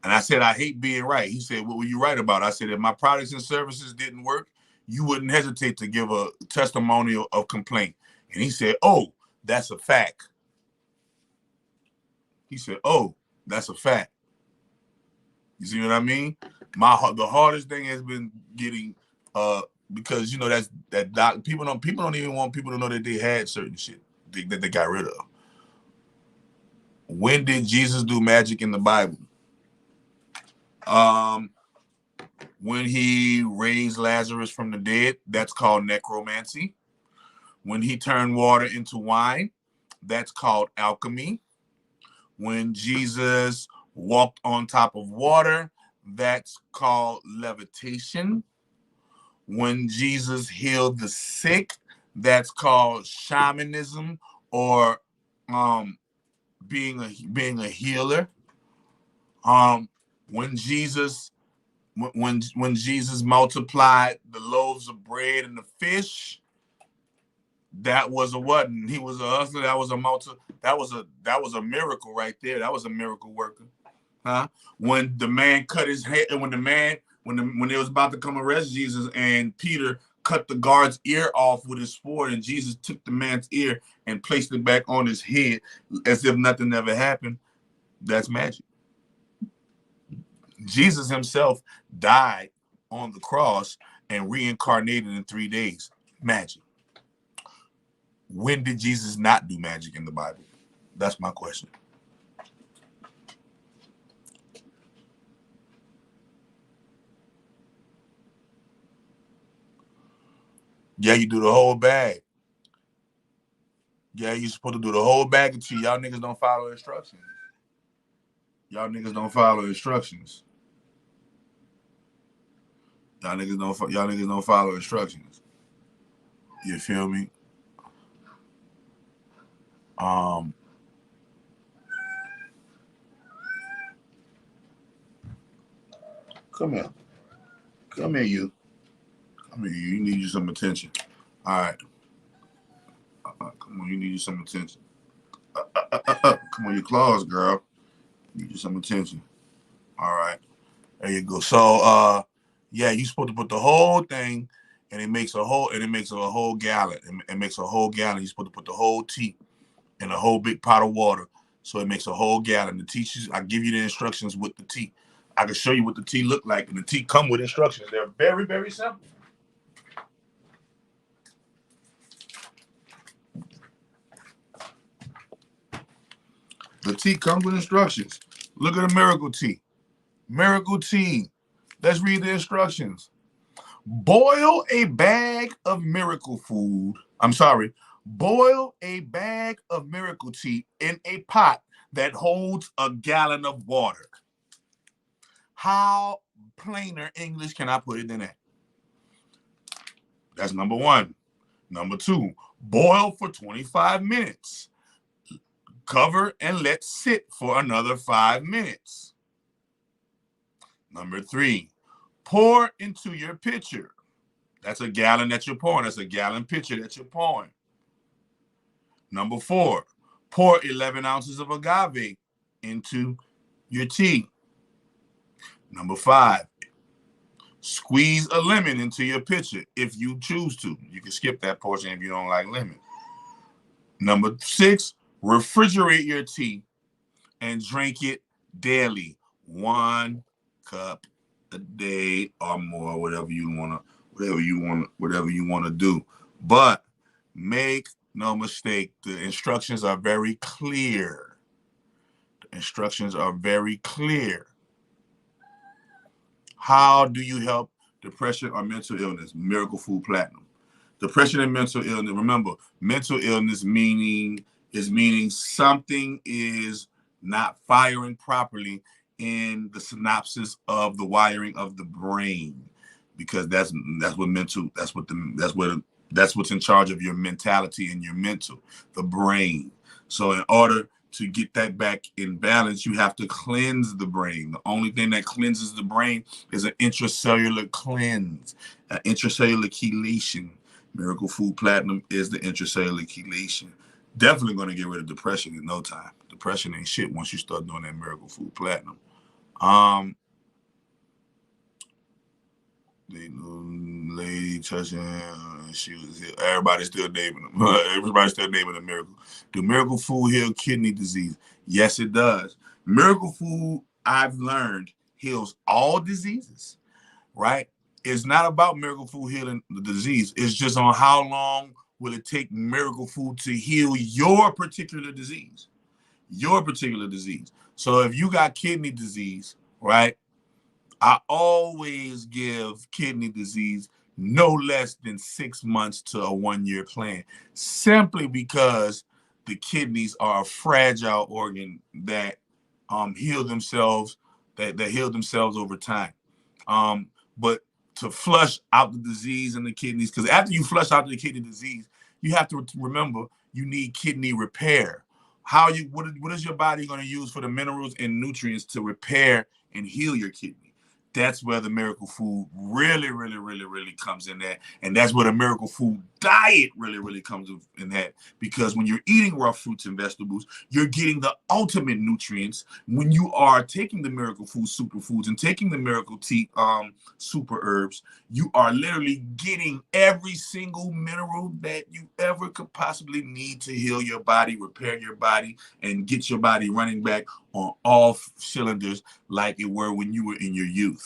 And I said, I hate being right. He said, what were you right about? I said, if my products and services didn't work, you wouldn't hesitate to give a testimonial of complaint. And he said, oh, that's a fact. He said, oh, that's a fact. You see what I mean? The hardest thing has been getting because you know people don't even want people to know that they had certain shit that they got rid of. When did Jesus do magic in the Bible? When he raised Lazarus from the dead, that's called necromancy. When he turned water into wine, that's called alchemy. When Jesus walked on top of water, that's called levitation. When Jesus healed the sick, that's called shamanism or being a healer. When Jesus multiplied the loaves of bread and the fish, that was a what? He was a hustler. That was a miracle right there. That was a miracle worker. Huh? When the man cut his head, and when they was about to come arrest Jesus, and Peter cut the guard's ear off with his sword, and Jesus took the man's ear and placed it back on his head as if nothing ever happened. That's magic. Jesus himself died on the cross and reincarnated in 3 days. Magic. When did Jesus not do magic in the Bible? That's my question. Yeah, you do the whole bag. Yeah, you're supposed to do the whole bag until y'all niggas don't follow instructions. Y'all niggas don't follow instructions. Y'all niggas don't follow instructions. You feel me? Come here. Come here, you. Come here, you. You need you some attention. All right. Come on, you need you some attention. Come on, your claws, girl. Need you some attention. All right. There you go. So, yeah, you're supposed to put the whole thing, and it makes a whole gallon. It makes a whole gallon. You're supposed to put the whole tea in a whole big pot of water, so it makes a whole gallon. The tea, I give you the instructions with the tea. I can show you what the tea look like, and the tea come with instructions. They're very, very simple. The tea comes with instructions. Look at the miracle tea. Miracle tea. Let's read the instructions. Boil a bag of miracle food. Boil a bag of miracle tea in a pot that holds a gallon of water. How plainer English can I put it than that? That's number one. Number two, boil for 25 minutes. Cover and let sit for another 5 minutes. Number 3, pour into your pitcher. That's a gallon that you're pouring. That's a gallon pitcher that you're pouring. Number 4, pour 11 ounces of agave into your tea. Number 5, squeeze a lemon into your pitcher if you choose to. You can skip that portion if you don't like lemon. Number 6, refrigerate your tea and drink it daily. 1 cup a day or more, whatever you want to do. But make no mistake, the instructions are very clear. The instructions are very clear. How do you help depression or mental illness? Miracle Food Platinum. Depression and mental illness. Remember, mental illness meaning something is not firing properly in the synapses of the wiring of the brain, because that's what's in charge of your mentality and your mental, the brain. So in order to get that back in balance, you have to cleanse the brain. The only thing that cleanses the brain is an intracellular cleanse, an intracellular chelation. Miracle Food Platinum is the intracellular chelation. Definitely going to get rid of depression in no time. Depression ain't shit once you start doing that Miracle Food Platinum. The lady touching, she was here. Everybody's still naming them. Everybody's still naming the miracle. Do Miracle Food heal kidney disease? Yes, it does. Miracle Food, I've learned, heals all diseases, right? It's not about Miracle Food healing the disease. It's just on how long will it take Miracle Food to heal your particular disease. Your particular disease. So if you got kidney disease, right, I always give kidney disease no less than 6 months to a 1-year plan, simply because the kidneys are a fragile organ that heal themselves, that heal themselves over time. But to flush out the disease in the kidneys, because after you flush out the kidney disease, you have to remember you need kidney repair. What is your body going to use for the minerals and nutrients to repair and heal your kidney? That's where the Miracle Food really comes in there. And that's where the Miracle Food diet really comes in that. Because when you're eating raw fruits and vegetables, you're getting the ultimate nutrients. When you are taking the Miracle Food superfoods and taking the Miracle Tea super herbs, you are literally getting every single mineral that you ever could possibly need to heal your body, repair your body, and get your body running back on all cylinders like it were when you were in your youth.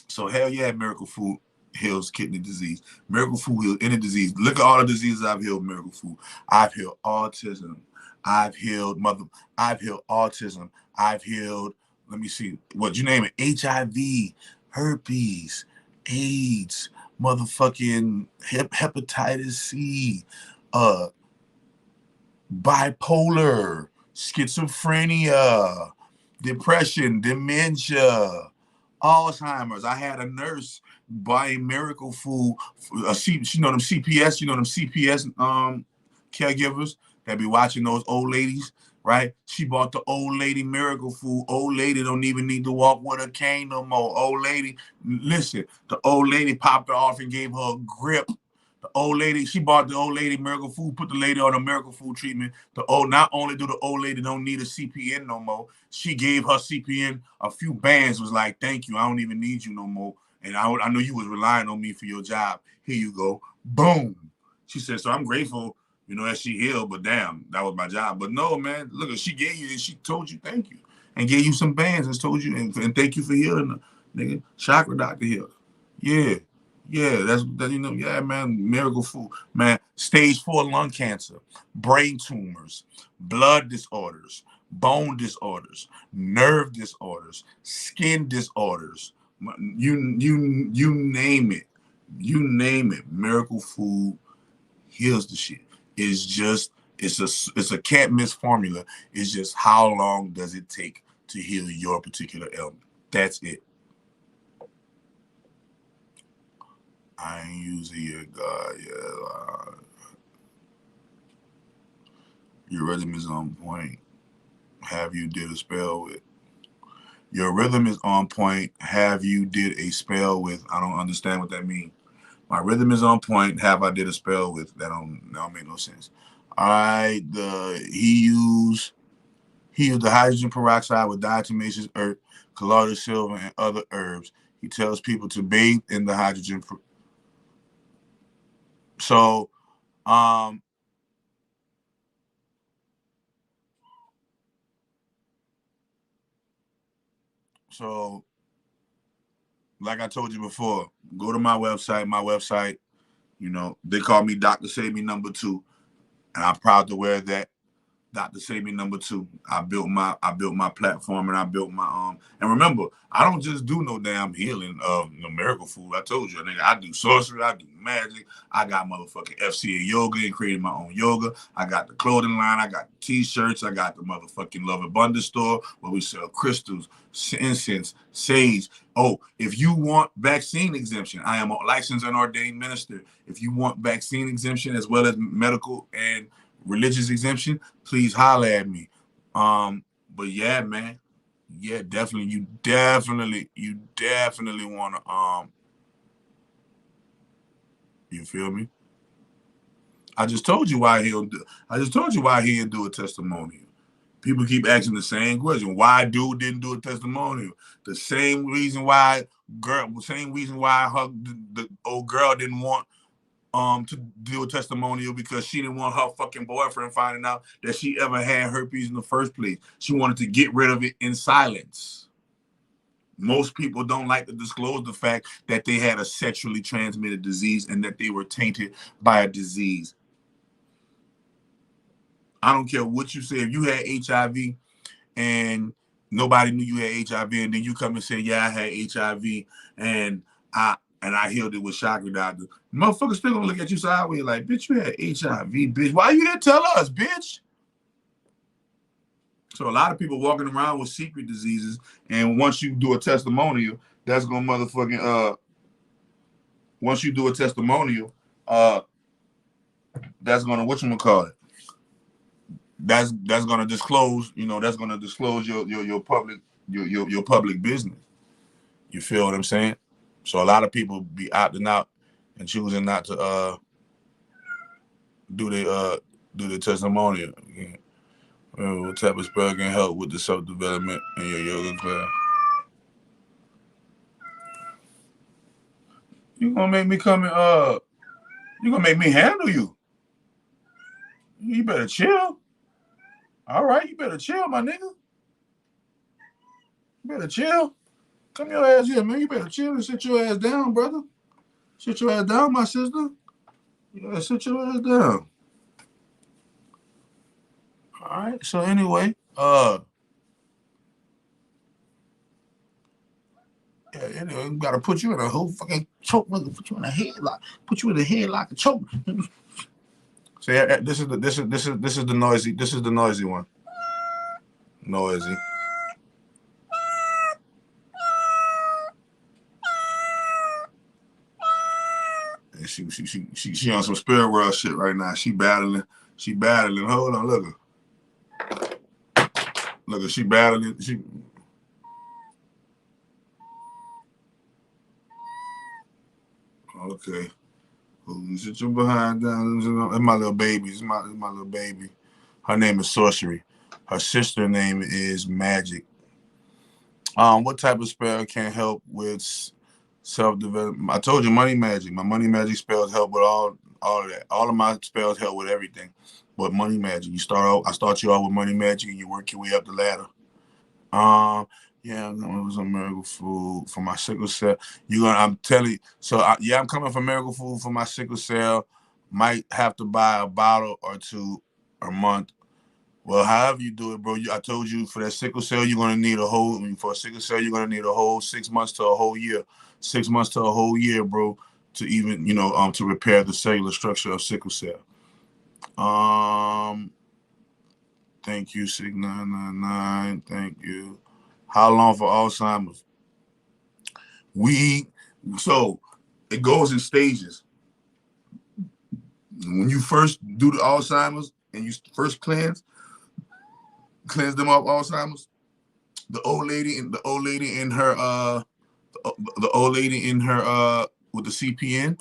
So hell yeah, Miracle Food heals kidney disease. Miracle Food heals any disease. Look at all the diseases I've healed. Miracle Food. I've healed autism. I've healed autism. I've healed, let me see, what you name it? HIV, herpes, AIDS, motherfucking hepatitis C, bipolar, schizophrenia, depression, dementia, Alzheimer's. I had a nurse buying Miracle Food. You know them CPS caregivers that be watching those old ladies, right? She bought the old lady Miracle Food. Old lady don't even need to walk with a cane no more. Old lady, listen, the old lady popped her off and gave her a grip. The old lady, she bought the old lady Miracle Food, put the lady on a Miracle Food treatment. Not only do the old lady don't need a CPN no more, she gave her CPN a few bands, was like, thank you, I don't even need you no more. And I know you was relying on me for your job. Here you go. Boom. She said, so I'm grateful, that she healed, but damn, that was my job. But no, man, look, she gave you and she told you thank you and gave you some bands and told you and thank you for healing her. Nigga, Chakra doctor healed. Yeah. Yeah, yeah, man, Miracle Food. Man, stage 4 lung cancer, brain tumors, blood disorders, bone disorders, nerve disorders, skin disorders. You name it. You name it. Miracle Food heals the shit. It's a can't miss formula. It's just how long does it take to heal your particular ailment. That's it. I ain't using your God. Yeah. Your rhythm is on point. Have you did a spell with? Your rhythm is on point. Have you did a spell with? I don't understand what that means. My rhythm is on point. Have I did a spell with? That don't make no sense. All right. He used the hydrogen peroxide with diatomaceous earth, colloidal silver, and other herbs. He tells people to bathe in the hydrogen. So, um, so like I told you before, go to my website. My website, they call me Dr. Save Me #2, and I'm proud to wear that. Dr. Save Me #2. I built my platform, and I built my and remember, I don't just do no damn healing of no miracle food. I told you, nigga, I do sorcery, I do magic, I got motherfucking FCA yoga and created my own yoga. I got the clothing line, I got the t-shirts, I got the motherfucking Love Abundance store where we sell crystals, incense, sage. Oh, if you want vaccine exemption, I am a licensed and ordained minister. If you want vaccine exemption as well as medical and religious exemption, please holler at me. But yeah, man. Yeah, definitely. You definitely wanna you feel me? I just told you why he'll do a testimonial. People keep asking the same question. Why dude didn't do a testimonial? The same reason why the old girl didn't want to do a testimonial, because she didn't want her fucking boyfriend finding out that she ever had herpes in the first place. She wanted to get rid of it in silence. Most people don't like to disclose the fact that they had a sexually transmitted disease and that they were tainted by a disease. I don't care what you say. If you had HIV and nobody knew you had HIV, and then you come and say, yeah, I had HIV and I healed it with Chakra doctor, motherfuckers still gonna look at you sideways like, bitch, you had HIV, bitch. Why you didn't tell us, bitch? So a lot of people walking around with secret diseases, and once you do a testimonial, that's gonna motherfucking once you do a testimonial, that's gonna whatchamacallit, that's gonna disclose, that's gonna disclose your public your public business. You feel what I'm saying? So a lot of people be opting out and choosing not to do the testimonial. Yeah. What type of spell can help with the self-development in your yoga class? You gonna make me come and you gonna make me handle you. You better chill. All right, you better chill, my nigga. You better chill. Come your ass here, man. You better chill and sit your ass down, brother. Sit your ass down, my sister. Yeah, sit your ass down. All right. So anyway, we gotta put you in a whole fucking choke, nigga. Put you in a headlock. Put you in a headlock and choke. So yeah, this is the noisy. This is the noisy one. Noisy. And she on some spirit world shit right now. She battling. Hold on, look her. Look her. She battling. She. Okay. Sit your behind down. It's my little baby. It's my little baby. Her name is Sorcery. Her sister name is Magic. What type of spell can help with self-development? I told you money magic. My money magic spells help with all of that. All of my spells help with everything. But money magic. I start you off with money magic and you work your way up the ladder. Yeah, it was a miracle food for my sickle cell. I'm telling you. So I'm coming for miracle food for my sickle cell. Might have to buy a bottle or two a month. Well, however you do it, bro. I told you for that sickle cell, you're gonna need for a sickle cell, you're gonna need a whole 6 months to a whole year. 6 months to a whole year, bro, to even, to repair the cellular structure of sickle cell. Thank you, 6999. Thank you. How long for Alzheimer's? So it goes in stages. When you first do the Alzheimer's, and you first cleanse them off Alzheimer's, the old lady in her with the CPN,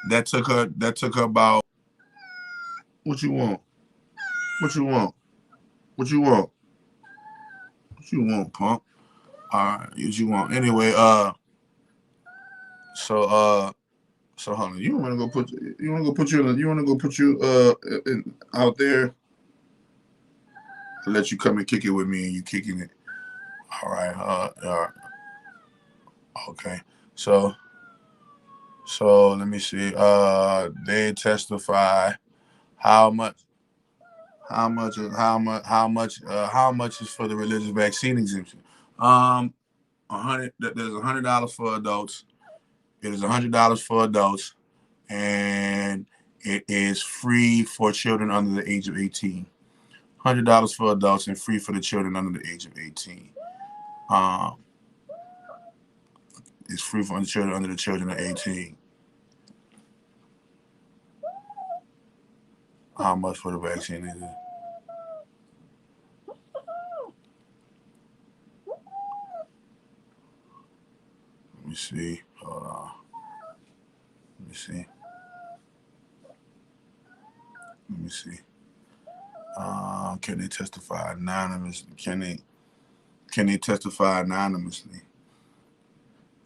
that took her about, what you want? What you want? What you want? What you want, punk? All right, what you want? Anyway, so hold on. You wanna go put you out there? I'll let you come and kick it with me, and you kicking it. All right. All right. Okay. So let me see. They testify how much is for the religious vaccine exemption. $100. There's $100 for adults. It is $100 for adults, and it is free for children under the age of 18. $100 for adults and free for the children under the age of 18. It's free for the children under the children of 18. How much for the vaccine is it? Let me see. Hold on. Let me see. Can they testify anonymously? Can they testify anonymously?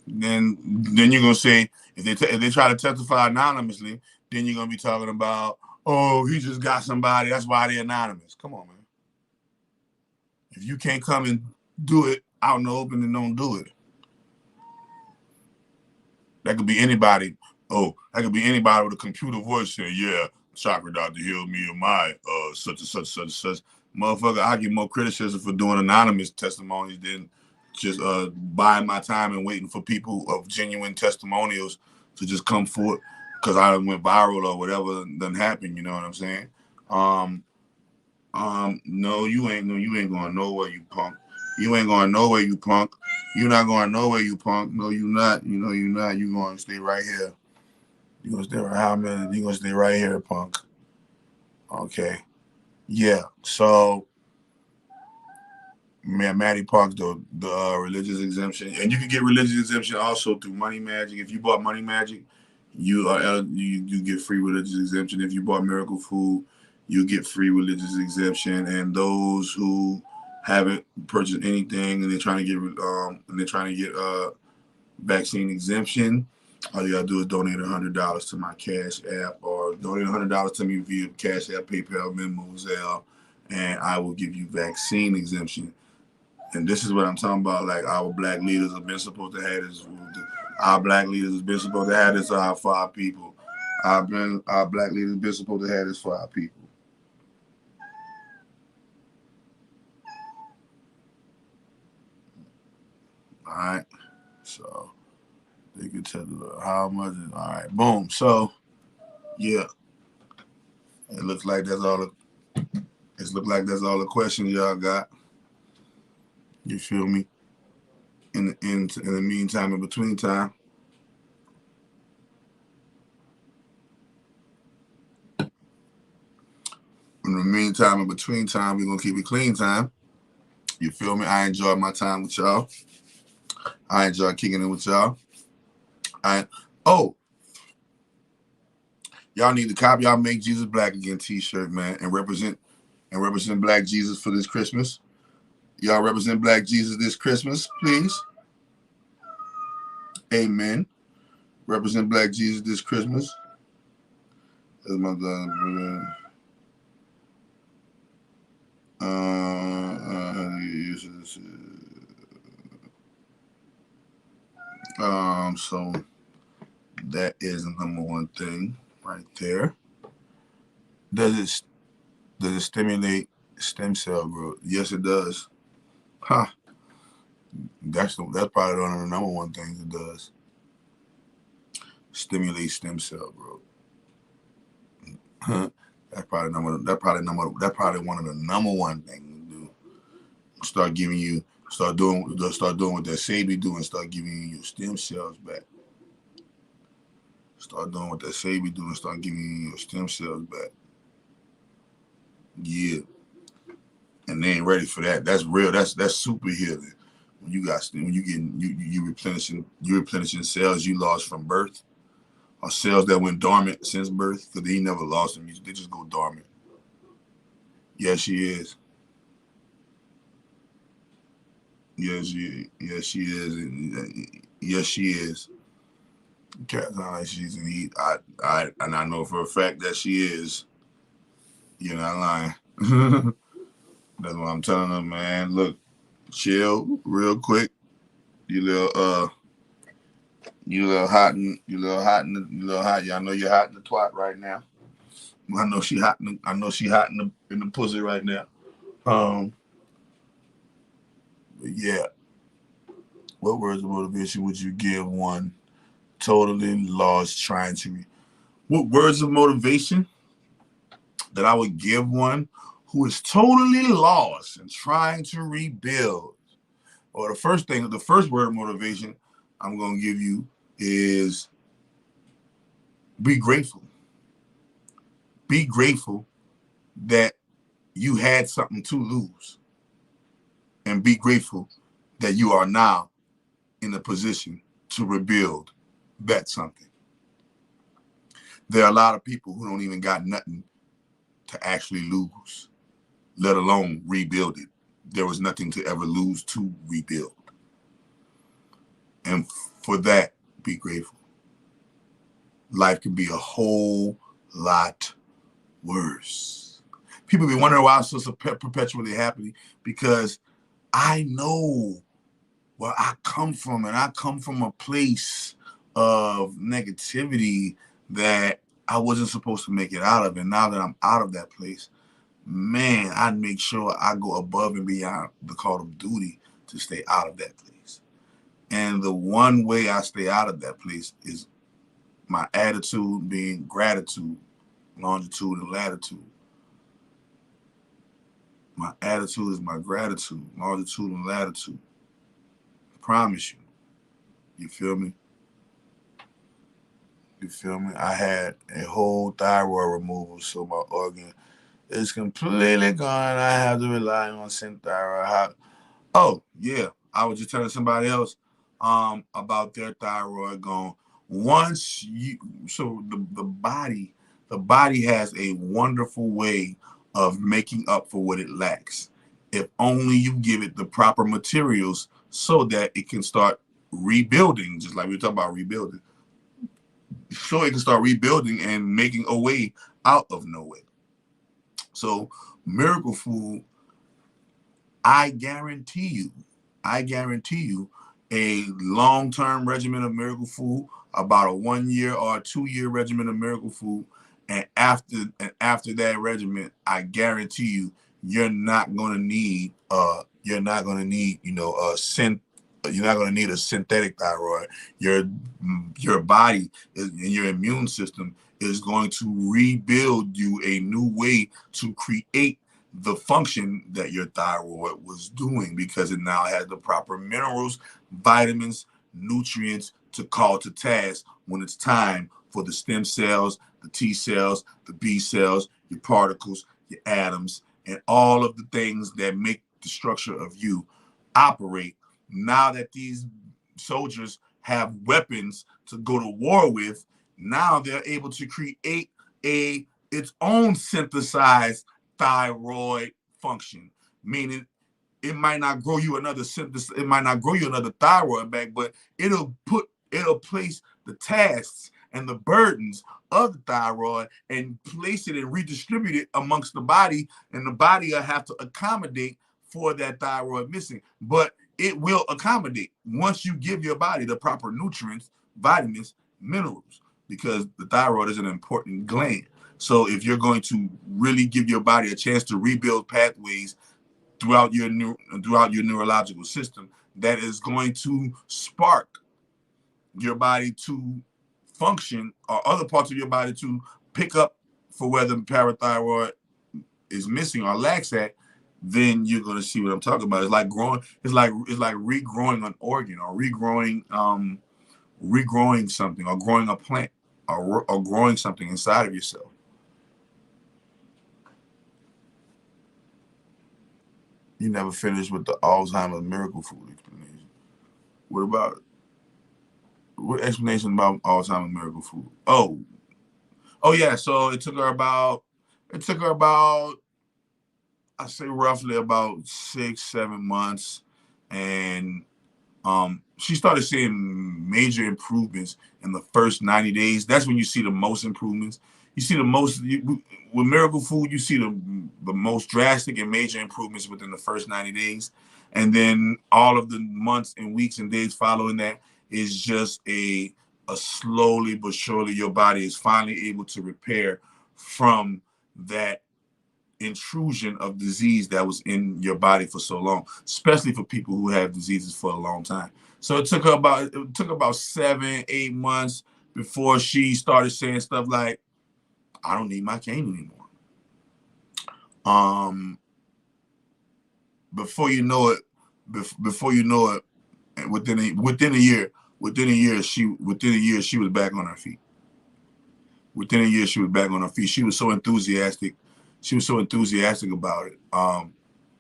Then you're gonna say, if they try to testify anonymously, then you're gonna be talking about, oh, he just got somebody, that's why they're anonymous. Come on, man. If you can't come and do it out in the open, then don't do it. That could be anybody. Oh, that could be anybody with a computer voice saying, yeah, Chakra doctor healed me of my such and such, such and such. Motherfucker, I get more criticism for doing anonymous testimonies than just buying my time and waiting for people of genuine testimonials to just come forth because I went viral or whatever done happened. You know what I'm saying? No, you ain't going nowhere, you punk. You ain't going nowhere, you punk. You're not going nowhere, you punk. No, you not. You know you not. You going to stay right here. You going to stay right here, man. You going to stay right here, punk. Okay. Yeah. So, man, Maddie Parks, the religious exemption, and you can get religious exemption also through Money Magic. If you bought Money Magic, you get free religious exemption. If you bought Miracle Food, you get free religious exemption. And those who haven't purchased anything and they're trying to get vaccine exemption, all you gotta do is donate $100 to my Cash App, or donate $100 to me via Cash App, PayPal, Venmo, Zelle, and I will give you vaccine exemption. And this is what I'm talking about. Like, our black leaders have been supposed to have this. Our black leaders have been supposed to have this for our people. Our black leaders have been supposed to have this for our people. All right. So they can tell you how much. All right. Boom. So yeah, it looks like that's all the questions y'all got. You feel me? In the meantime, in between time. In the meantime, in between time, we're gonna keep it clean time. You feel me? I enjoy my time with y'all. I enjoy kicking it with y'all. Y'all need to copy y'all Make Jesus Black Again t-shirt, man, and represent Black Jesus for this Christmas. Y'all represent Black Jesus this Christmas, please. Amen. Represent Black Jesus this Christmas. That's my so that is the number one thing right there. Does it stimulate stem cell growth? Yes, it does. Huh. That's probably one of the number one things it does. Stimulate stem cell growth. That's probably one of the number one things to do. Start doing what that Sabi do and start giving you your stem cells back. Start doing what that Sabi do and start giving you your stem cells back. Yeah. And they ain't ready for that. That's real. That's super healing. When you replenishing cells you lost from birth, or cells that went dormant since birth, because they never lost them. They just go dormant. Yes, she is. Yes, she is. Yes, she is. She's and I know for a fact that she is. You're not lying. That's what I'm telling them, man. Look, chill real quick. You little you little hot and you little hot. Yeah, I know you're hot in the twat right now. I know she hot in the pussy right now. But yeah. What words of motivation would you give one totally lost trying to? What words of motivation that I would give one who is totally lost and trying to rebuild? Or the first word of motivation I'm gonna give you is be grateful. Be grateful that you had something to lose, and be grateful that you are now in a position to rebuild that something. There are a lot of people who don't even got nothing to actually lose, let alone rebuild it. There was nothing to ever lose to rebuild. And for that, be grateful. Life can be a whole lot worse. People be wondering why I'm so perpetually happy, because I know where I come from, and I come from a place of negativity that I wasn't supposed to make it out of. And now that I'm out of that place, man, I make sure I go above and beyond the call of duty to stay out of that place. And the one way I stay out of that place is my attitude being gratitude, longitude, and latitude. My attitude is my gratitude, longitude, and latitude. I promise you. You feel me? You feel me? I had a whole thyroid removal, so my organ is completely gone. I have to rely on Synthyroid. Oh, yeah. I was just telling somebody else about their thyroid gone. Once you, so the body has a wonderful way of making up for what it lacks. If only you give it the proper materials so that it can start rebuilding, just like we were talking about rebuilding. So it can start rebuilding and making a way out of no way. So miracle food, I guarantee you a long-term regimen of miracle food, about a 1 year or a 2 year regimen of miracle food. And after that regimen, I guarantee you, you're not gonna need you're not gonna need, you're not going to need a synthetic thyroid. Your body and your immune system is going to rebuild you a new way to create the function that your thyroid was doing, because it now has the proper minerals, vitamins, nutrients to call to task when it's time for the stem cells, the T cells, the B cells, your particles, your atoms, and all of the things that make the structure of you operate. Now that these soldiers have weapons to go to war with, now they're able to create its own synthesized thyroid function, meaning it might not grow you another thyroid back, but it'll place the tasks and the burdens of the thyroid and place it and redistribute it amongst the body, and the body will have to accommodate for that thyroid missing. But it will accommodate once you give your body the proper nutrients, vitamins, minerals, because the thyroid is an important gland. So if you're going to really give your body a chance to rebuild pathways throughout your neurological system, that is going to spark your body to function, or other parts of your body to pick up for where the parathyroid is missing or lacks at, then you're going to see what I'm talking about. It's like growing. It's like regrowing an organ, or regrowing something, or growing a plant, or growing something inside of yourself. You never finished with the Alzheimer's miracle food explanation. What about it? What explanation about Alzheimer's miracle food? Oh yeah. So it took her about, I say roughly about 6, 7 months, and she started seeing major improvements in the first 90 days. That's when you see the most improvements. You see the most with miracle food. You see the most drastic and major improvements within the first 90 days, and then all of the months and weeks and days following that is just a slowly but surely your body is finally able to repair from that intrusion of disease that was in your body for so long, especially for people who have diseases for a long time. So it took about 7, 8 months before she started saying stuff like, I don't need my cane anymore. Before you know it, within a year, she was back on her feet. Within a year, she was back on her feet. She was so enthusiastic. She was so enthusiastic about it.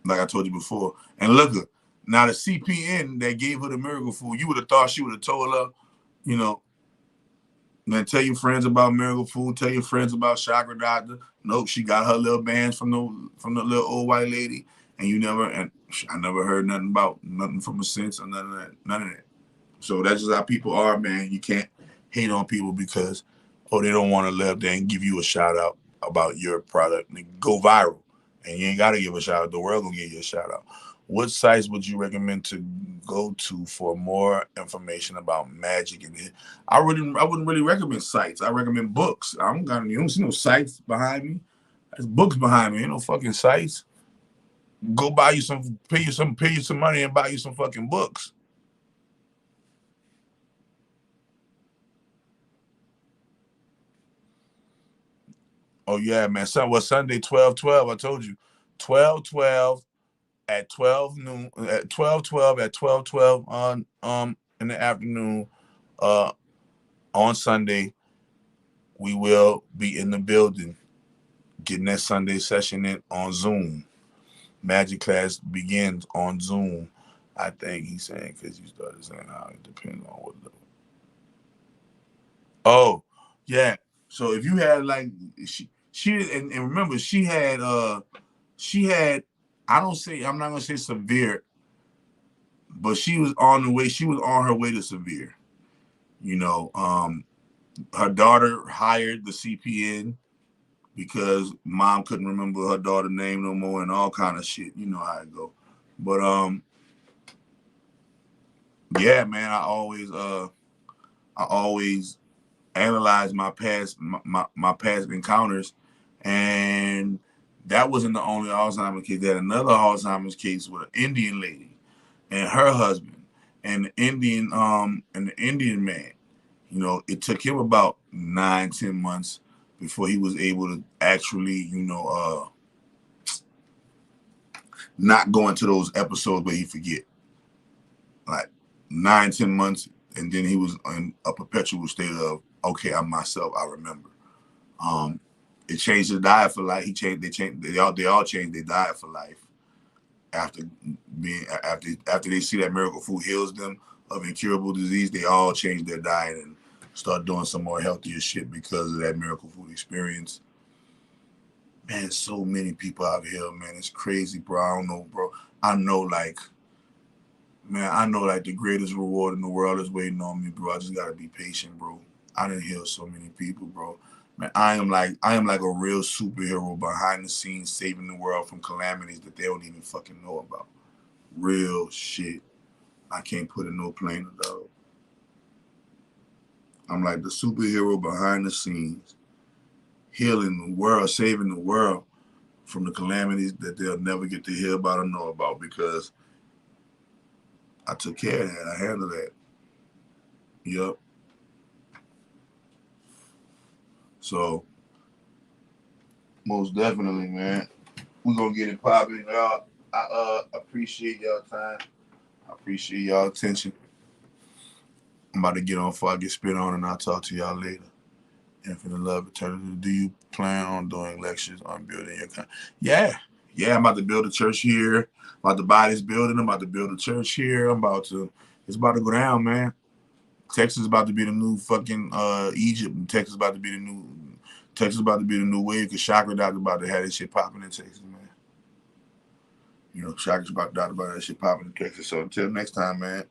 Like I told you before. And look, now the CPN that gave her the miracle food, you would have thought she would have told her, you know, man, tell your friends about miracle food. Tell your friends about Chakra Doctor. Nope, she got her little bands from the little old white lady, and I never heard nothing from her since or none of that. So that's just how people are, man. You can't hate on people because they don't want to live there and give you a shout out about your product and go viral. And you ain't got to give a shout out. The world gonna give you a shout out. What sites would you recommend to go to for more information about magic? And I wouldn't really recommend sites. I recommend books. You don't see no sites behind me. There's books behind me. Ain't no fucking sites. Go buy you some, pay you some money and buy you some fucking books. Oh yeah, man. Sunday 12/12. I told you, 12/12 at 12 noon at 12/12 at 12/12 on in the afternoon. On Sunday, we will be in the building getting that Sunday session in on Zoom. Magic class begins on Zoom. I think he's saying because you started saying how it depends on what. Oh yeah. So if you had like she and remember she had I'm not gonna say severe, but she was on her way to severe. You know, her daughter hired the CPN because mom couldn't remember her daughter's name no more and all kind of shit. You know how it go. But yeah, man, I always analyze my past encounters, and that wasn't the only Alzheimer's case. They had another Alzheimer's case with an Indian lady and her husband and the Indian man. You know, it took him about 9-10 months before he was able to actually, not go into those episodes where he forget. Like 9-10 months, and then he was in a perpetual state of, okay, I'm myself, I remember. It changed his diet for life. They all changed their diet for life after they see that miracle food heals them of incurable disease. They all change their diet and start doing some more healthier shit because of that miracle food experience. Man, so many people out here, man. It's crazy, bro. I don't know, bro. I know like the greatest reward in the world is waiting on me, bro. I just gotta be patient, bro. I done heal so many people, bro. Man, I am like a real superhero behind the scenes, saving the world from calamities that they don't even fucking know about. Real shit. I can't put in no plane, dog. I'm like the superhero behind the scenes, healing the world, saving the world from the calamities that they'll never get to hear about or know about because I took care of that. I handled that. Yep. So, most definitely, man. We're going to get it popping, y'all. I appreciate y'all time. I appreciate y'all attention. I'm about to get on before I get spit on, and I'll talk to y'all later. Infinite love, eternity. Do you plan on doing lectures on building your kind? Yeah. Yeah, I'm about to build a church here. I'm about to buy this building. I'm about to build a church here. It's about to go down, man. Texas is about to be the new fucking Egypt, and Texas is about to be the new wave, because Chakra about to have this shit popping in Texas, man. You know, Chakra's about to that shit popping in Texas. So until next time, man.